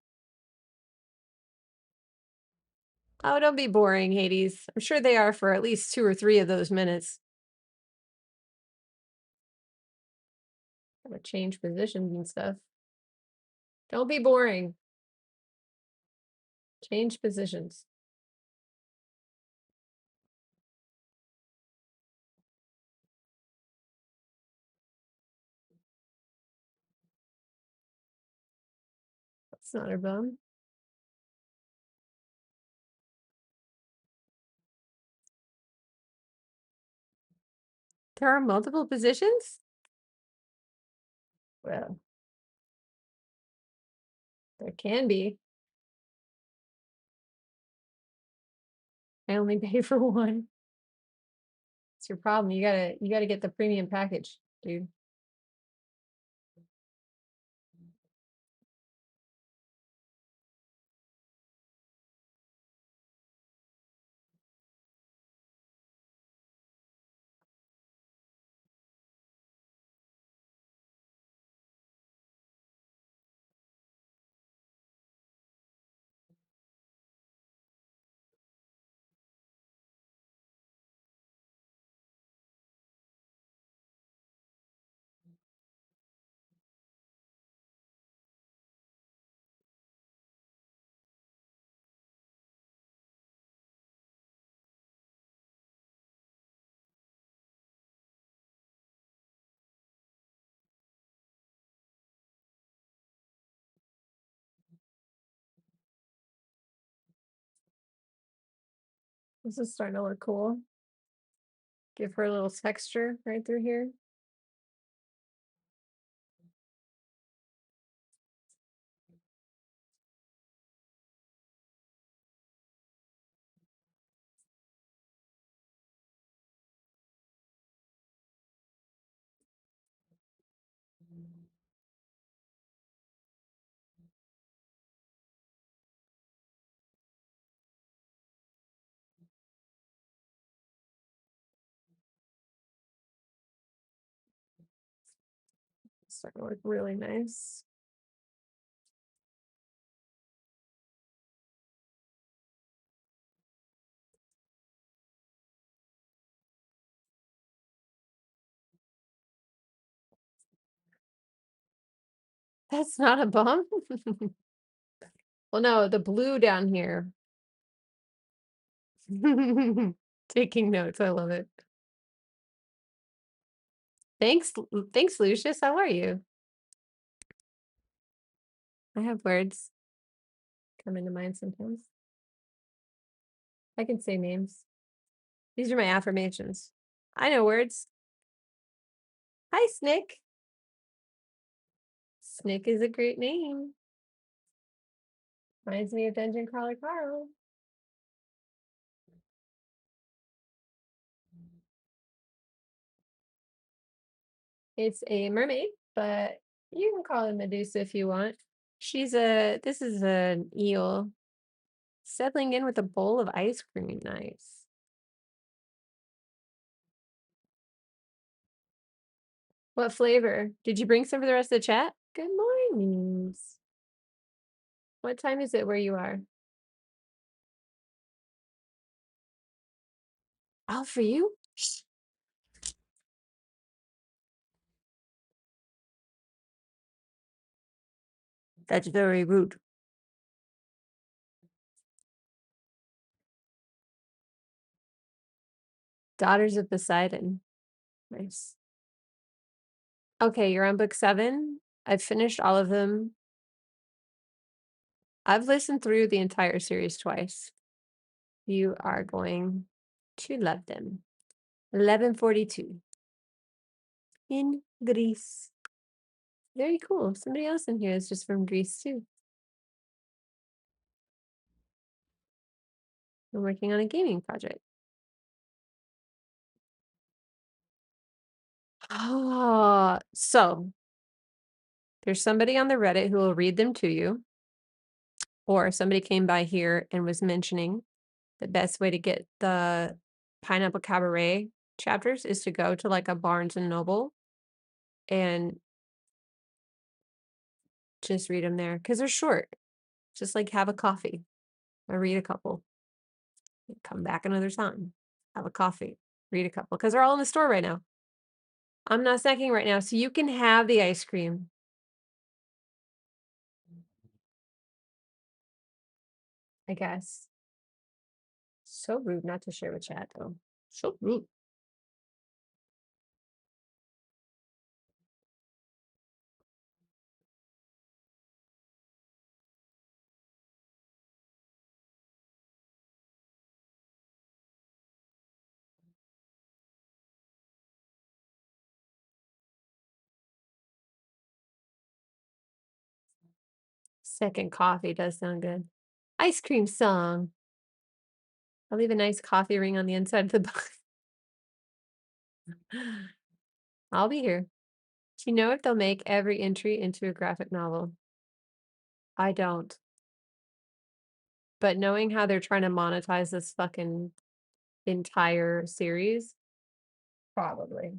Oh, don't be boring, Hades. I'm sure they are for at least 2 or 3 of those minutes. Gotta change positions and stuff. Don't be boring. Change positions. That's not a bum. There are multiple positions? Well, there can be. I only pay for one. It's your problem. You gotta get the premium package, dude. This is starting to look cool. Give her a little texture right through here. It's starting to look really nice. That's not a bum? Well, no, the blue down here. Taking notes, I love it. Thanks, Lucius, how are you? I have words come into mind sometimes. I can say names. These are my affirmations. I know words. Hi, Snick. Snick is a great name. Reminds me of Dungeon Crawler Carl. It's a mermaid, but you can call her Medusa if you want. This is an eel settling in with a bowl of ice cream. Nice. What flavor? Did you bring some for the rest of the chat? Good mornings. What time is it where you are? All for you? That's very rude. Daughters of Poseidon. Nice. Okay, you're on book 7. I've finished all of them. I've listened through the entire series twice. You are going to love them. 1142. In Greece. Very cool. Somebody else in here is just from Greece too. I'm working on a gaming project. So there's somebody on the Reddit who will read them to you, or somebody came by here and was mentioning the best way to get the Pineapple Cabaret chapters is to go to like a Barnes and Noble and just read them there because they're short. Just like have a coffee or read a couple, come back another time, have a coffee, read a couple because they're all in the store right now. I'm not snacking right now, so you can have the ice cream, I guess. So rude not to share with chat though. So rude. Second coffee does sound good. Ice cream song. I'll leave a nice coffee ring on the inside of the box. I'll be here. Do you know if they'll make every entry into a graphic novel? I don't. But knowing how they're trying to monetize this fucking entire series, probably.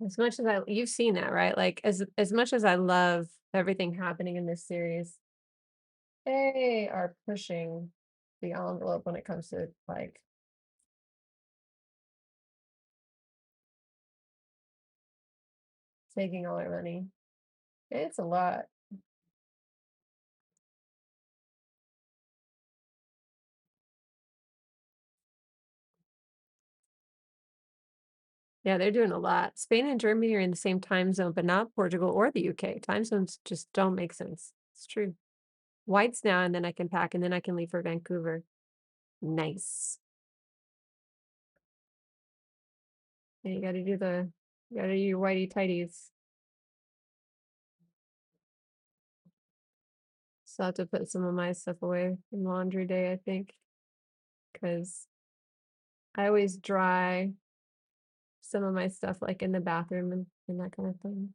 As much as you've seen that, right? Like as much as I love everything happening in this series, they are pushing the envelope when it comes to like taking all our money. It's a lot. Yeah, they're doing a lot. Spain and Germany are in the same time zone, but not Portugal or the UK. Time zones just don't make sense. It's true. Whites now, and then I can pack, and then I can leave for Vancouver. Nice. Yeah, you gotta do your whitey tighties. So I have to put some of my stuff away in laundry day, I think, because I always dry some of my stuff like in the bathroom and that kind of thing.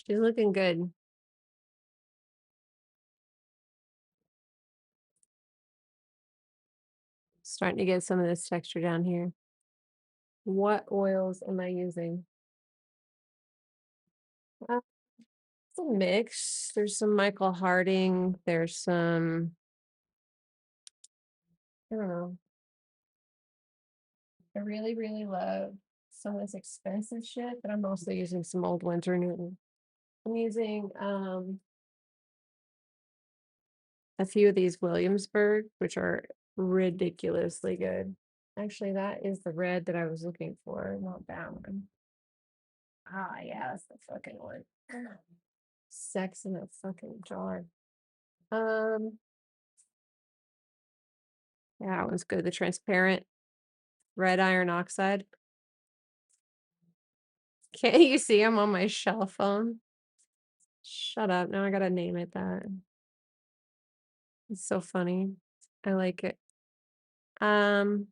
She's looking good. Starting to get some of this texture down here. What oils am I using? Uh, it's a mix. There's some Michael Harding. There's some, I don't know. I really, really love some of this expensive shit, but I'm mostly using some old Windsor Newton. I'm using a few of these Williamsburg, which are ridiculously good. Actually, that is the red that I was looking for, not that one. Ah, yeah, that's the fucking one. Sex in a fucking jar. Um, yeah, that one's good. The transparent red iron oxide. Can't you see I'm on my shell phone? Shut up. Now I gotta name it that. It's so funny. I like it. Um,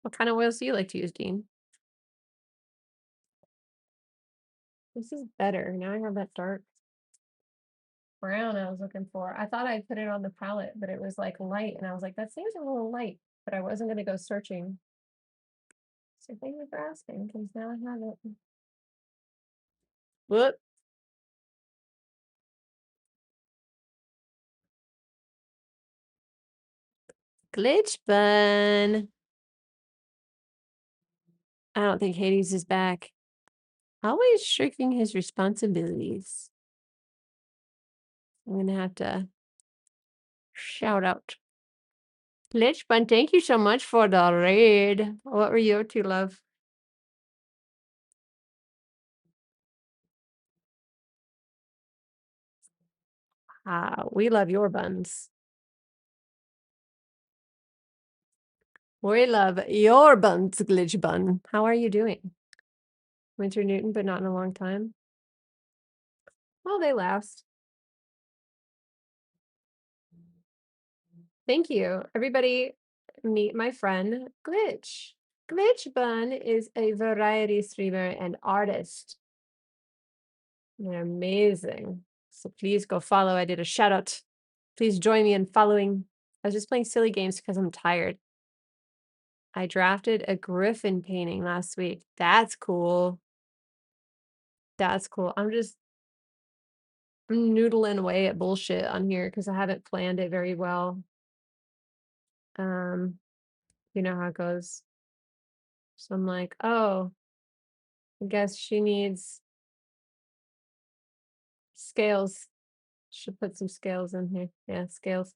what kind of oils do you like to use, Dean? This is better. Now I have that dark brown I was looking for. I thought I put it on the palette, but it was like light, and I was like, that seems a little light, but I wasn't gonna go searching. So thank you for asking, because now I have it. Whoop. Glitch bun. I don't think Hades is back. Always shirking his responsibilities. I'm gonna have to shout out. Glitch bun, thank you so much for the raid. What were you up to, love? Ah, we love your buns. We love your buns, Glitch bun. How are you doing? Winter Newton, but not in a long time. Well, they last. Thank you. Everybody, meet my friend Glitch. Glitch Bun is a variety streamer and artist. They're amazing. So please go follow. I did a shout out. Please join me in following. I was just playing silly games because I'm tired. I drafted a griffin painting last week. That's cool. That's cool. I'm noodling away at bullshit on here because I haven't planned it very well. Um, you know how it goes. So I'm like, oh, I guess she needs scales. Should put some scales in here. Yeah, scales.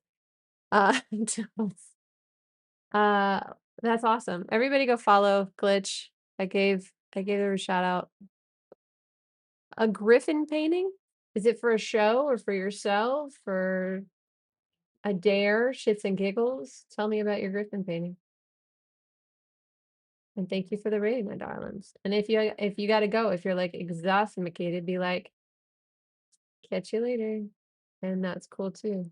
Uh, uh, that's awesome. Everybody go follow Glitch. I gave her a shout out. A griffin painting? Is it for a show or for yourself or a dare, shits and giggles? Tell me about your griffin painting. And thank you for the rating, my darlings. And if you gotta go, if you're like exhausted, be like, catch you later. And that's cool too.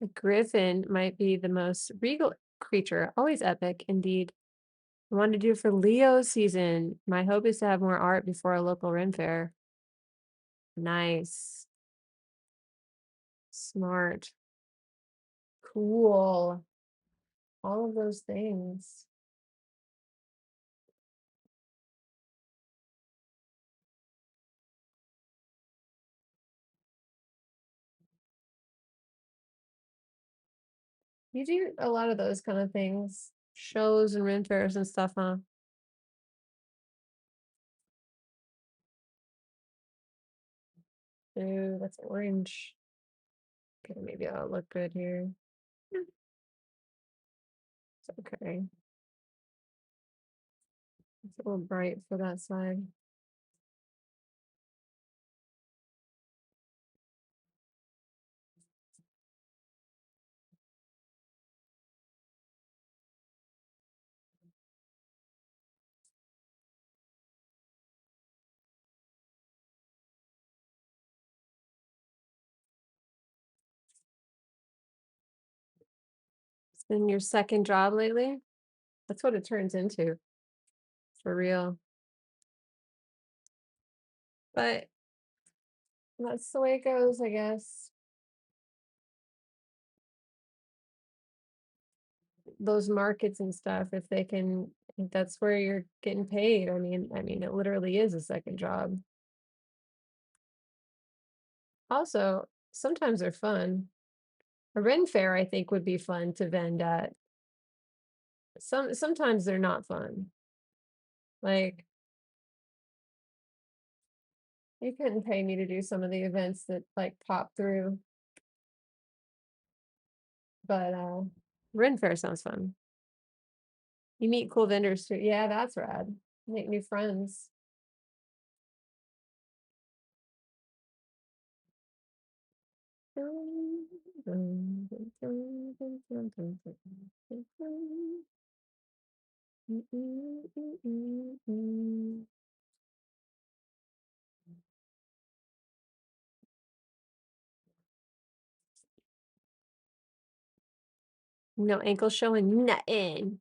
A griffin might be the most regal creature, always epic indeed. I wanted to do it for Leo season. My hope is to have more art before a local Ren fair. Nice. Smart. Cool. All of those things. You do a lot of those kind of things. Shows and Ren fairs and stuff, huh? Ooh, that's orange. Okay, maybe that'll look good here. It's okay. It's a little bright for that side. It's been your second job lately? That's what it turns into, for real. But that's the way it goes, I guess. those markets and stuff if they can if that's where you're getting paid. I mean, it literally is a second job. Also, sometimes they're fun. A Ren fair, I think, would be fun to vend at. Sometimes they're not fun. Like, you couldn't pay me to do some of the events that like pop through, but Ren fair sounds fun. You meet cool vendors too. Yeah, that's rad. Make new friends. No ankle showing nothing.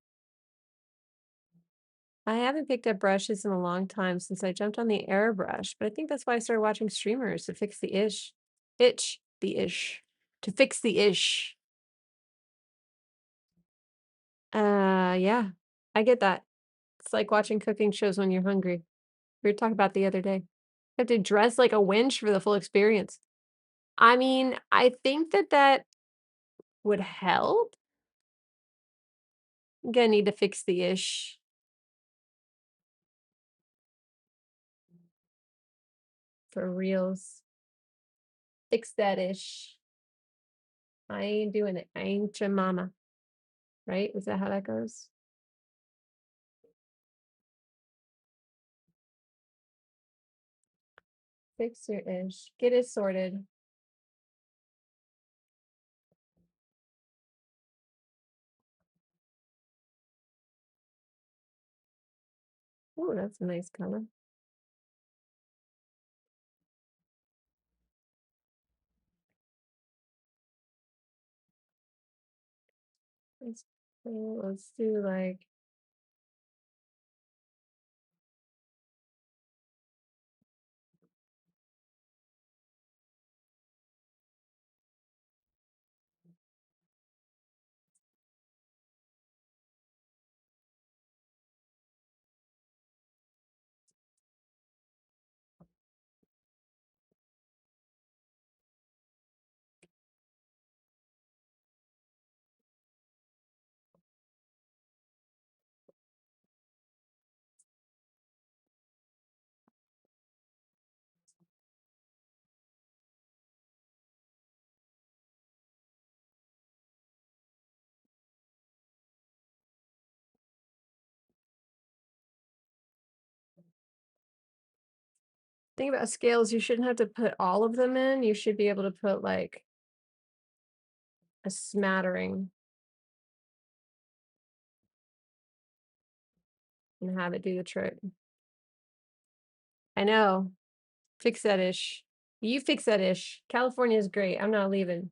I haven't picked up brushes in a long time since I jumped on the airbrush, but I think that's why I started watching streamers to fix the to fix the ish. Yeah, I get that. It's like watching cooking shows when you're hungry. We were talking about the other day. You have to dress like a wench for the full experience. I mean, I think that that would help. I'm gonna need to fix the ish for reals. Fix that ish. I ain't doing it. I ain't your mama. Right? Is that how that goes? Fix your ish. Get it sorted. Oh, that's a nice color. Let's, let's do like, thing about scales, you shouldn't have to put all of them in. You should be able to put like a smattering and have it do the trick. I know. Fix that ish. You fix that ish. California is great. I'm not leaving.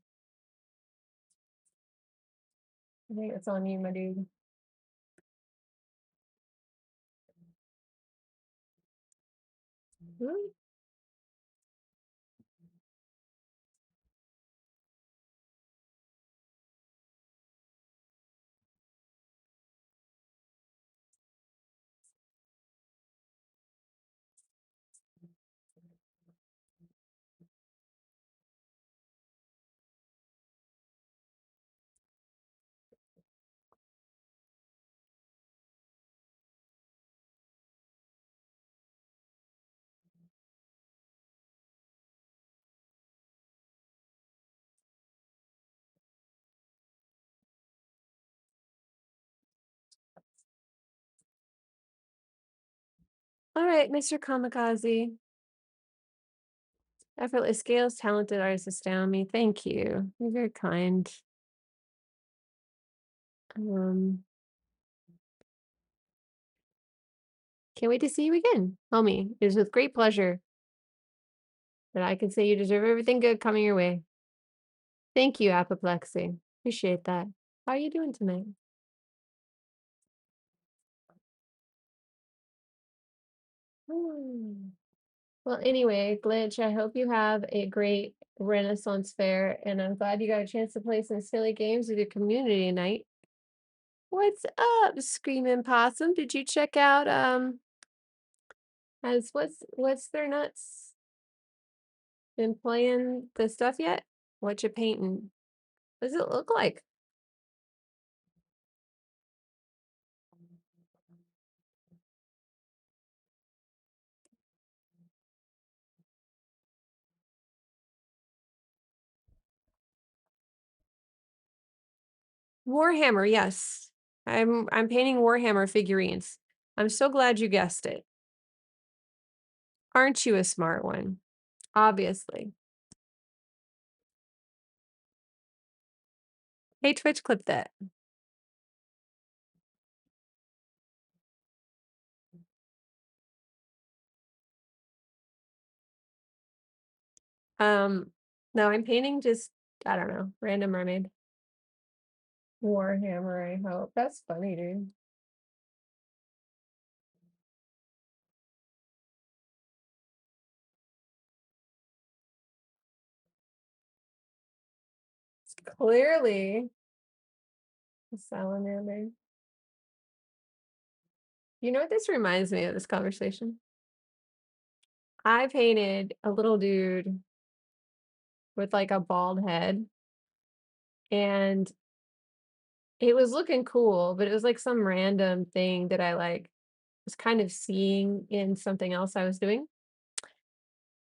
I think it's on you, my dude. Hmm? All right, Mr. Kamikaze. Effortless scales, talented artists astound me. Thank you. You're very kind. Um, can't wait to see you again, homie. It is with great pleasure that I can say you deserve everything good coming your way. Thank you, Apoplexy. Appreciate that. How are you doing tonight? Hmm. Well, anyway, Glitch, I hope you have a great Renaissance fair, and I'm glad you got a chance to play some silly games with your community tonight. What's up, Screaming Possum? Did you check out, has what's their nuts been playing the stuff yet? What you painting? What does it look like? Warhammer, yes. I'm painting Warhammer figurines. I'm so glad you guessed it. Aren't you a smart one? Obviously. Hey, Twitch, clip that. Um, no, I'm painting just, I don't know, random mermaid. Warhammer, I hope. That's funny, dude. It's clearly a salamander. You know what this reminds me of, this conversation? I painted a little dude with like a bald head, and it was looking cool, but it was like some random thing that I like was kind of seeing in something else I was doing.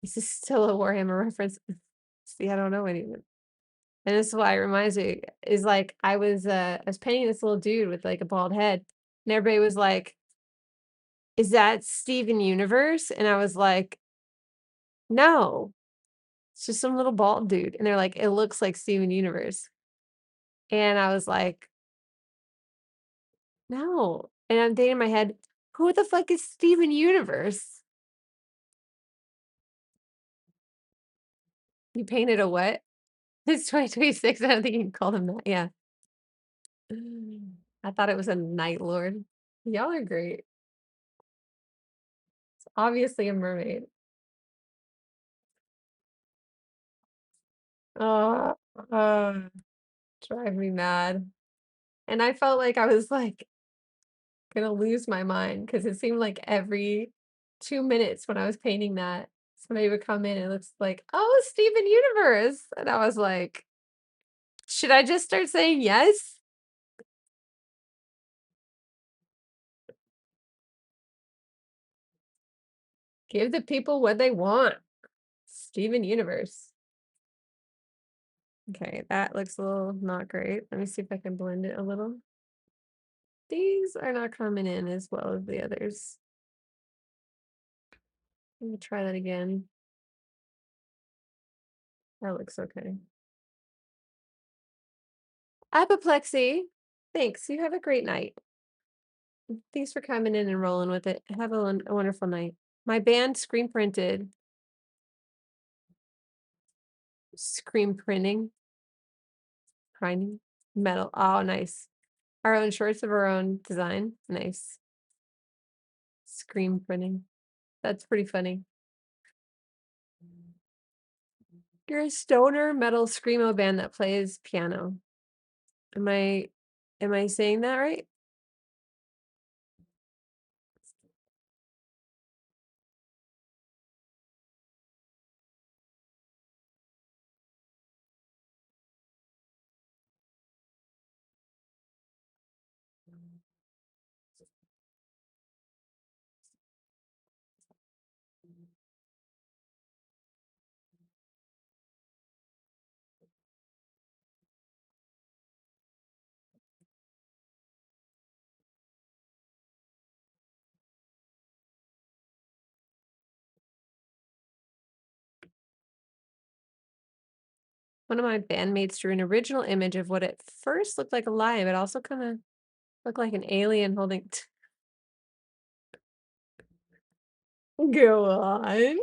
This is still a Warhammer reference. See, I don't know anything. And this is why it reminds me is like I was painting this little dude with like a bald head, and everybody was like, "Is that Steven Universe?" And I was like, "No, it's just some little bald dude." And they're like, "It looks like Steven Universe." And I was like, "No." And I'm thinking in my head, "Who the fuck is Steven Universe?" You painted a what? It's 2026. I don't think you can call him that. Yeah. I thought it was a Night Lord. Y'all are great. It's obviously a mermaid. Oh, drive me mad. And I felt like I was like gonna lose my mind because it seemed like every 2 minutes when I was painting that, somebody would come in and it's like, oh, Steven Universe. And I was like, should I just start saying yes? Give the people what they want. Steven Universe. Okay, that looks a little not great. Let me see if I can blend it a little. These are not coming in as well as the others. Let me try that again. That looks okay. Apoplexy. Thanks. You have a great night. Thanks for coming in and rolling with it. Have a wonderful night. My band screen printed. Screen printing. Printing. Metal. Oh, nice. Our own shorts of our own design. Nice. Screen printing. That's pretty funny. You're a stoner metal screamo band that plays piano. Am I saying that right? One of my bandmates drew an original image of what at first looked like a lion, but also kind of looked like an alien holding. Go on.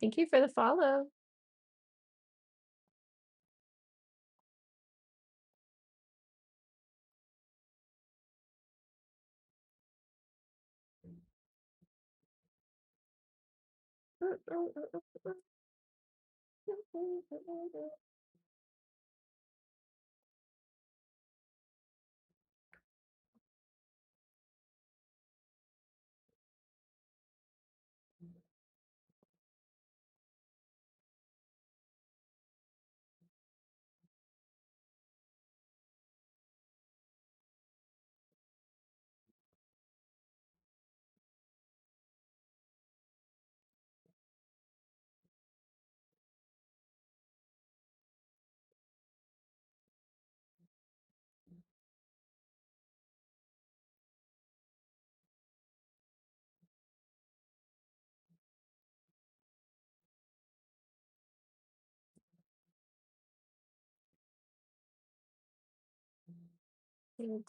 Thank you for the follow.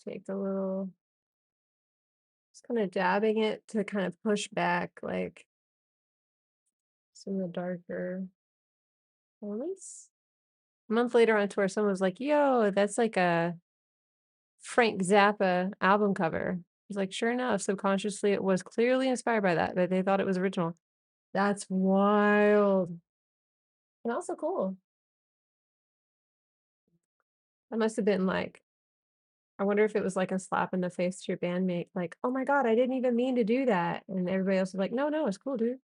Take a little, just kind of dabbing it to kind of push back like some of the darker elements. A month later on tour, someone was like, "Yo, that's like a Frank Zappa album cover." I was like, "Sure enough, subconsciously, it was clearly inspired by that, but they thought it was original." That's wild. And also cool. That must have been like, I wonder if it was like a slap in the face to your bandmate, like, "Oh my god, I didn't even mean to do that." And everybody else was like, "No, no, it's cool, dude."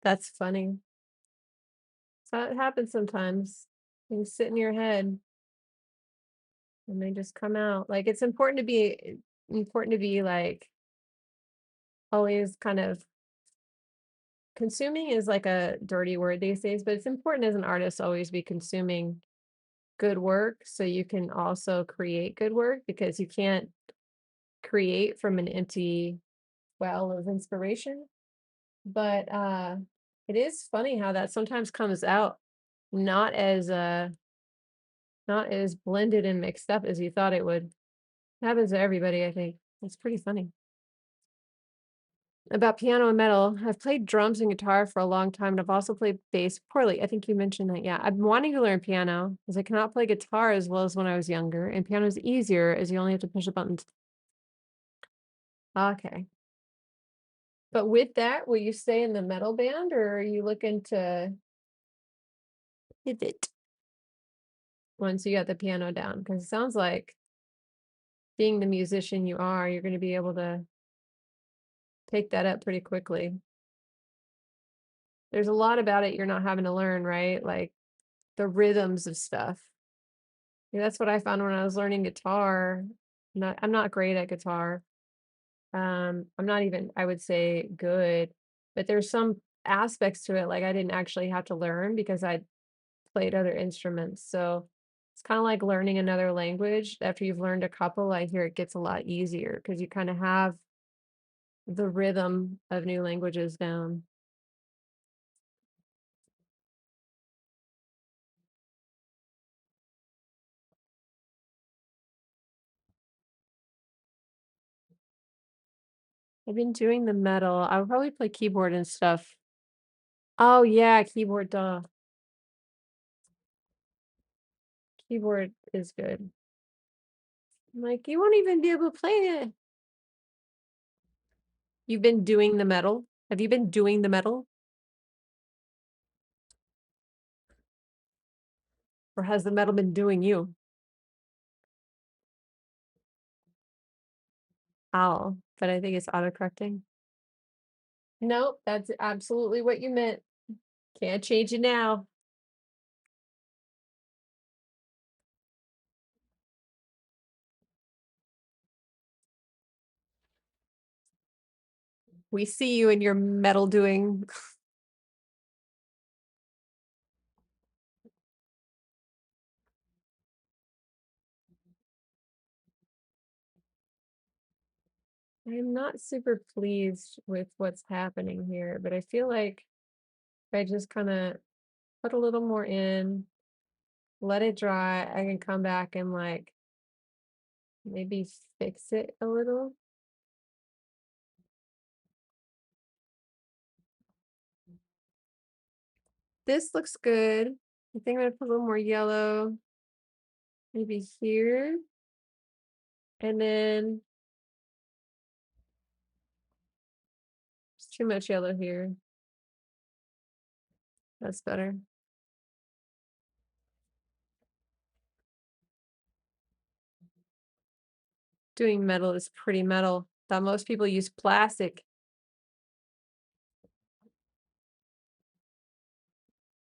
That's funny. So it happens sometimes. Things sit in your head and they just come out. Like it's important to be like always kind of consuming is like a dirty word these days, but it's important as an artist to always be consuming good work so you can also create good work because you can't create from an empty well of inspiration. But it is funny how that sometimes comes out not as not as blended and mixed up as you thought it would. Happens to everybody, I think. It's pretty funny. About piano and metal, I've played drums and guitar for a long time, and I've also played bass poorly. I think you mentioned that. Yeah, I've been wanting to learn piano because I cannot play guitar as well as when I was younger, and piano is easier as you only have to push the buttons. Okay. But with that, will you stay in the metal band or are you looking to pivot once you got the piano down? Because it sounds like being the musician you are, you're going to be able to pick that up pretty quickly. There's a lot about it you're not having to learn, right? Like the rhythms of stuff. Yeah, that's what I found when I was learning guitar. I'm not great at guitar. I'm not even, I would say, good, but there's some aspects to it like I didn't actually have to learn because I played other instruments. So it's kind of like learning another language. After you've learned a couple, I hear it gets a lot easier because you kind of have the rhythm of new languages down. I've been doing the metal. I would probably play keyboard and stuff. Oh yeah, keyboard, duh. Keyboard is good. I'm like, you won't even be able to play it. You've been doing the metal? Have you been doing the metal? Or has the metal been doing you? Owl, but I think it's autocorrecting. Nope, that's absolutely what you meant. Can't change it now. We see you in your metal doing. I'm not super pleased with what's happening here, but I feel like if I just kind of put a little more in, let it dry, I can come back and like maybe fix it a little. This looks good. I think I'm gonna put a little more yellow, maybe here. And then it's too much yellow here. That's better. Doing metal is pretty metal. Thought most people use plastic.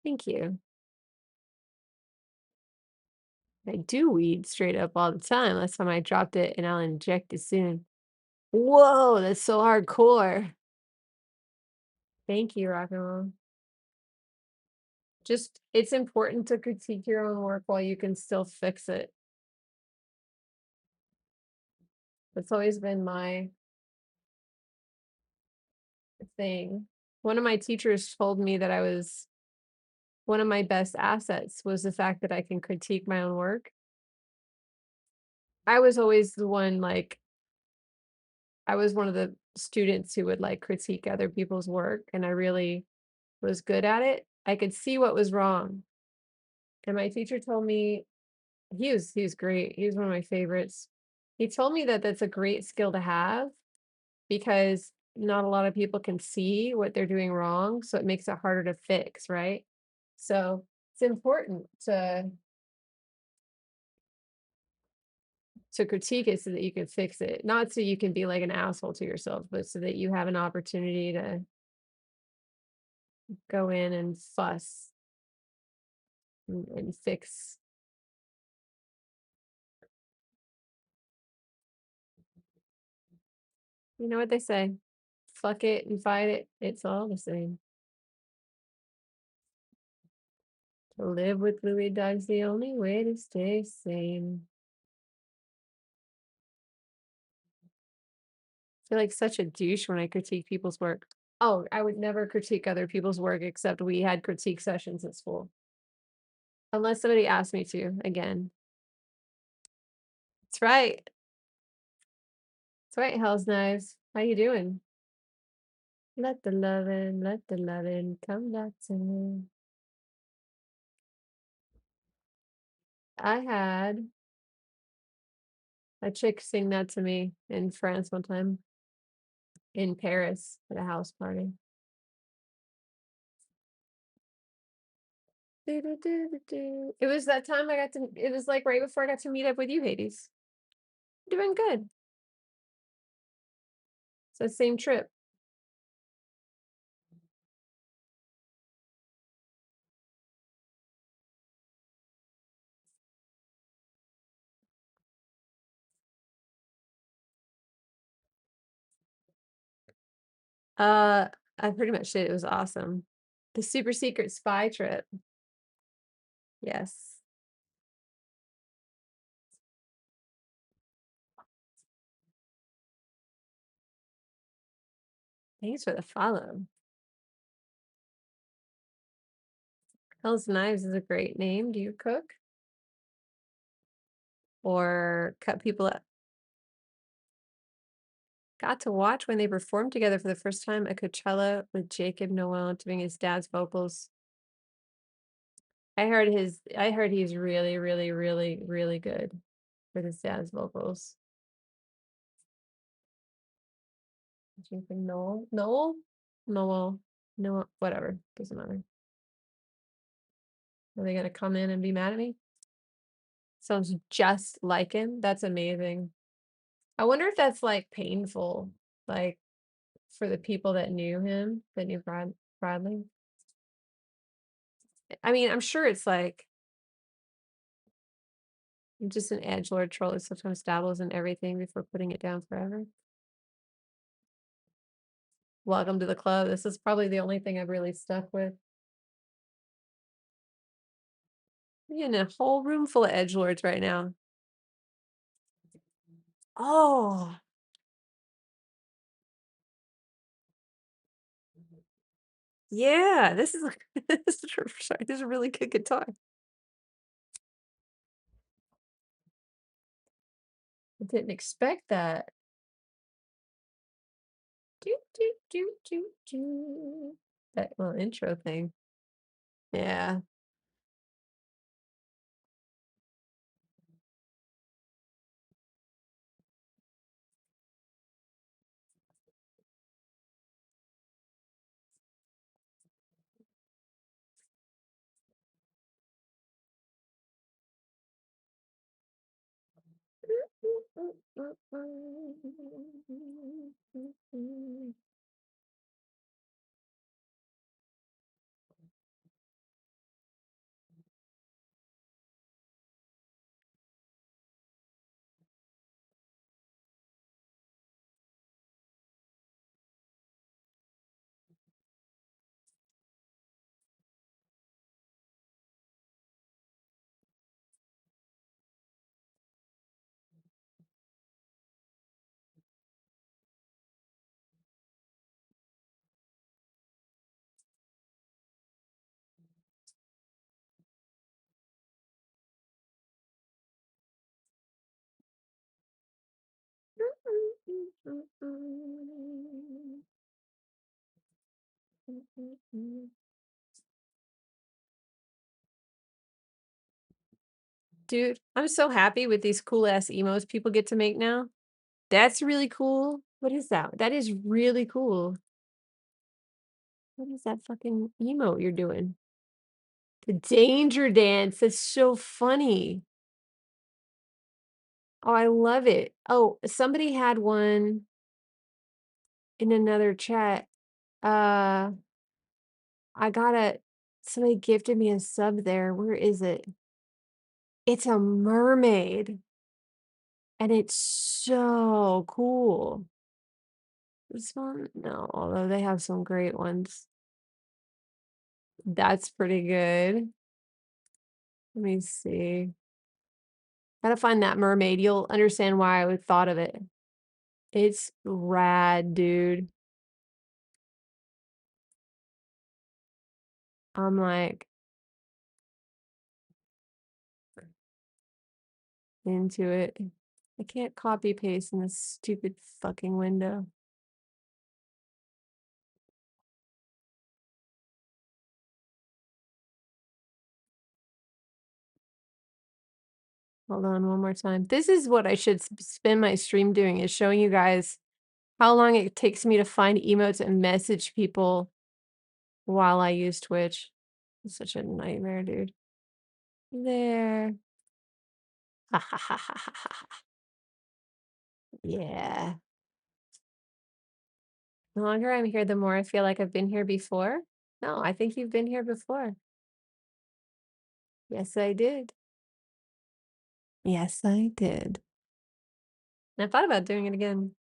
Thank you. I do weed straight up all the time. Last time I dropped it and I'll inject it soon. Whoa, that's so hardcore. Thank you, rock and roll. Just it's important to critique your own work while you can still fix it. That's always been my thing. One of my teachers told me that I was one of my best assets was the fact that I can critique my own work. I was always the one like I was one of the students who would like critique other people's work and I really was good at it. I could see what was wrong. And my teacher told me he was great. He was one of my favorites. He told me that that's a great skill to have because not a lot of people can see what they're doing wrong, so it makes it harder to fix, right? So, it's important to critique it so that you can fix it. Not so you can be like an asshole to yourself, but so that you have an opportunity to go in and fuss and fix. You know what they say? Fuck it and fight it. It's all the same. To live with Louis Doug's the only way to stay sane. I feel like such a douche when I critique people's work. Oh, I would never critique other people's work except we had critique sessions at school. Unless somebody asked me to, again. That's right. That's right, Hell's Knives. How you doing? Let the lovin' come back to me. I had a chick sing that to me in France one time, in Paris at a house party. It was that time I got to, it was like right before I got to meet up with you, Hades. Doing good. So same trip. Uh, I pretty much did. It was awesome. The super secret spy trip. Yes. Thanks for the follow. Hell's Knives is a great name. Do you cook or cut people up? Got to watch when they performed together for the first time at Coachella with Jacob Noel doing his dad's vocals. I heard he's really, really, really, really good with his dad's vocals. Jacob Noel? Noel? No, well, no, whatever. Doesn't matter. Are they gonna come in and be mad at me? Sounds just like him. That's amazing. I wonder if that's like painful, like for the people that knew him, that knew Bradley. I mean, I'm sure it's like just an edgelord troll who sometimes dabbles in everything before putting it down forever. Welcome to the club. This is probably the only thing I've really stuck with. In a whole room full of edgelords right now. Oh, yeah. This is sorry, this is a really good guitar. I didn't expect that. Do, do, do, do, do. That little intro thing. Yeah. Dude, I'm so happy with these cool ass emos people get to make now. That's really cool. What is that? That is really cool. What is that fucking emo you're doing? The danger dance. That's so funny. Oh, I love it. Oh, somebody had one in another chat. Uh, I got a somebody gifted me a sub there. Where is it? It's a mermaid, and it's so cool. This one? No, although they have some great ones. That's pretty good. Let me see. Gotta find that mermaid. You'll understand why I would thought of it. It's rad, dude. I'm like into it. I can't copy paste in this stupid fucking window. Hold on one more time. This is what I should spend my stream doing, is showing you guys how long it takes me to find emotes and message people while I use Twitch. It's such a nightmare, dude. There. Ha ha ha ha ha ha. Yeah. The longer I'm here, the more I feel like I've been here before. No, I think you've been here before. Yes, I did. Yes, I did. And I thought about doing it again.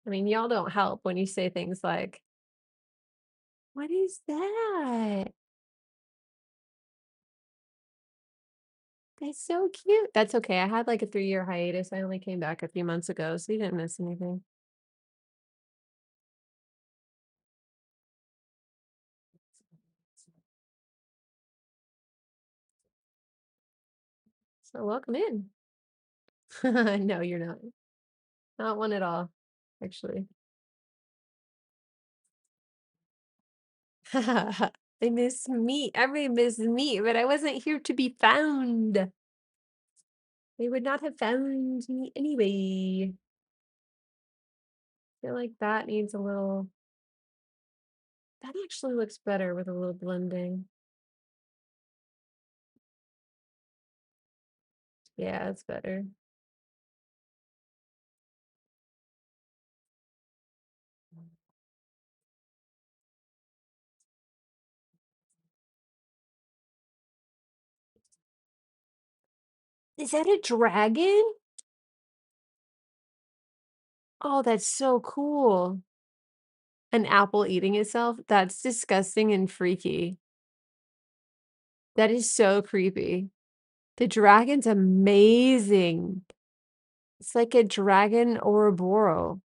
I mean, y'all don't help when you say things like, "What is that? That's so cute." That's okay. I had like a 3-year hiatus. I only came back a few months ago, so you didn't miss anything. So welcome in. No, you're not. Not one at all, actually. They miss me. Everybody miss me, but I wasn't here to be found. They would not have found me anyway. I feel like that needs a little. That actually looks better with a little blending. Yeah, it's better. Is that a dragon? Oh, that's so cool. An apple eating itself? That's disgusting and freaky. That is so creepy. The dragon's amazing. It's like a dragon Ouroboros.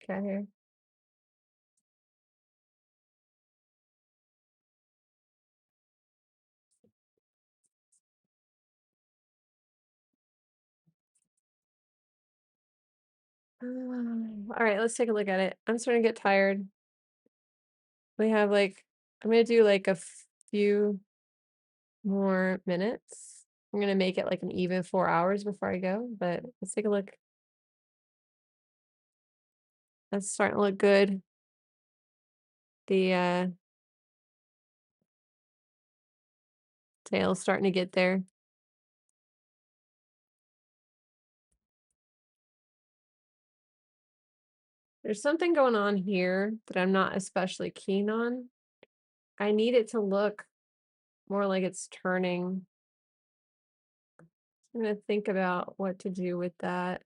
Okay. All right, let's take a look at it. I'm starting to get tired. We have like, I'm gonna do like a few more minutes. I'm gonna make it like an even 4 hours before I go, but let's take a look. That's starting to look good. The tail's starting to get there. There's something going on here that I'm not especially keen on. I need it to look more like it's turning. I'm gonna think about what to do with that.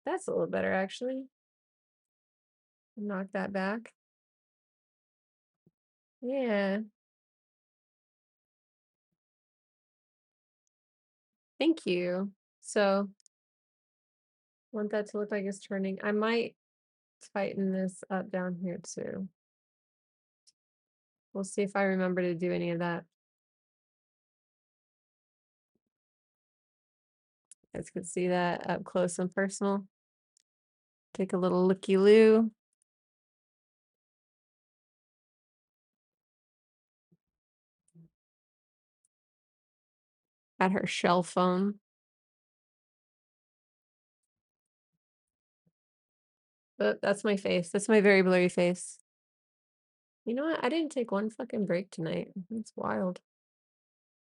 That's a little better actually. Knock that back. Yeah, thank you. So, want that to look like it's turning. I might tighten this up down here too. We'll see if I remember to do any of that. You guys can see that up close and personal. Take a little looky-loo at her shell phone. But that's my face. That's my very blurry face. You know what? I didn't take one fucking break tonight. It's wild.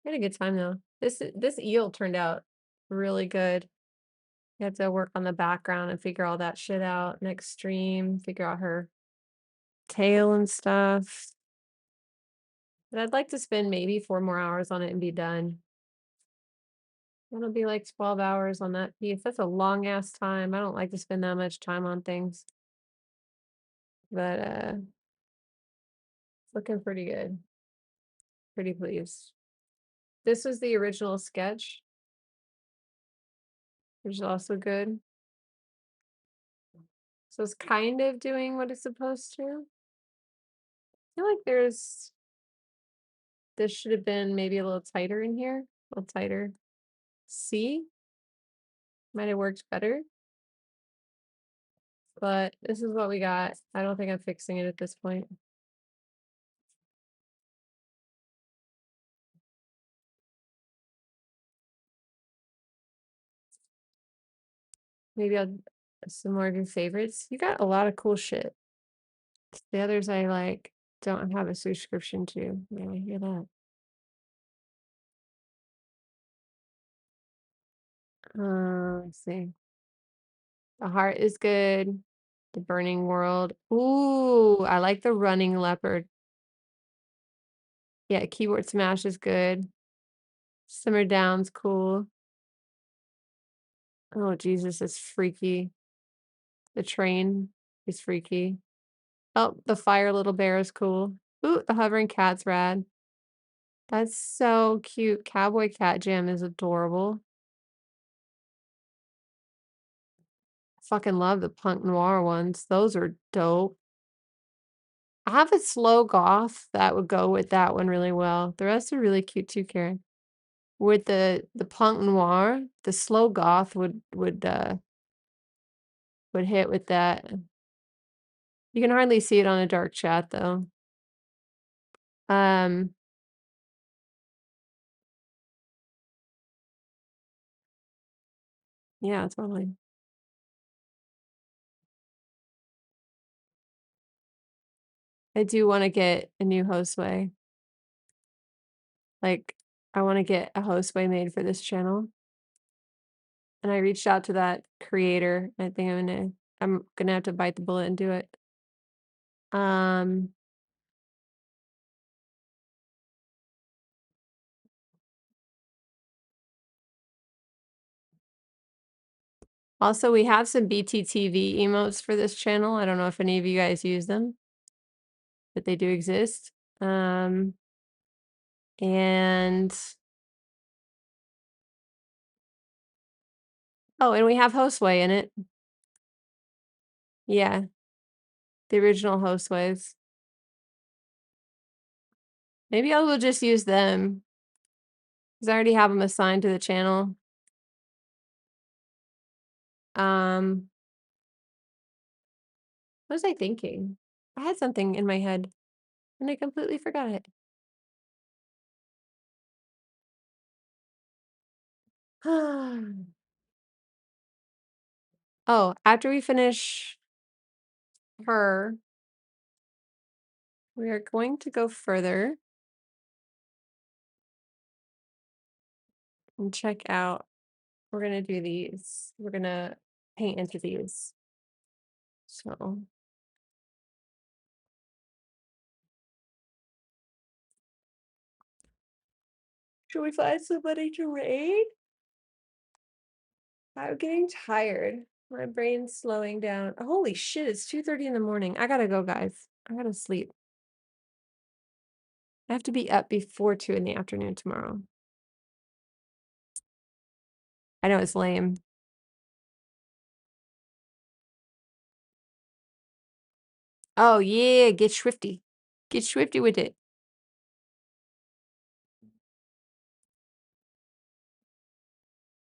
I had a good time though. This eel turned out really good. You have to work on the background and figure all that shit out. Next stream, figure out her tail and stuff. But I'd like to spend maybe 4 more hours on it and be done. It'll be like 12 hours on that piece. That's a long ass time. I don't like to spend that much time on things. But it's looking pretty good. Pretty pleased. This was the original sketch, which is also good. So it's kind of doing what it's supposed to. I feel like this should have been maybe a little tighter in here. A little tighter. C might have worked better. But this is what we got. I don't think I'm fixing it at this point. Maybe I'll some more of your favorites. You got a lot of cool shit. The others I like don't have a subscription to. Yeah, I hear that. Let's see. The heart is good. The burning world. Ooh, I like the running leopard. Yeah, keyboard smash is good. Simmer down's cool. Oh Jesus, it's freaky. The train is freaky. Oh, the fire little bear is cool. Ooh, the hovering cat's rad. That's so cute. Cowboy cat jam is adorable. fucking love the punk noir ones. Those are dope. I have a slow goth that would go with that one really well. The rest are really cute too, Karen. With the punk noir, the slow goth would hit with that. You can hardly see it on a dark chat though. Um, yeah, totally. I do want to get a new hostway. Like, I want to get a hostway made for this channel. And I reached out to that creator. I think I'm gonna have to bite the bullet and do it. Um, Also, we have some BTTV emotes for this channel. I don't know if any of you guys use them, but they do exist. And oh, and we have Hostway in it. Yeah, the original Hostways. Maybe I will just use them because I already have them assigned to the channel. Um, what was I thinking? I had something in my head and I completely forgot it. Oh, after we finish her, we are going to go further and check out. We're gonna do these. We're gonna paint into these. So should we find somebody to raid? I'm getting tired. My brain's slowing down. Holy shit, it's 2:30 in the morning. I gotta go, guys. I gotta sleep. I have to be up before 2 in the afternoon tomorrow. I know it's lame. Oh yeah, get swifty. Get swifty with it.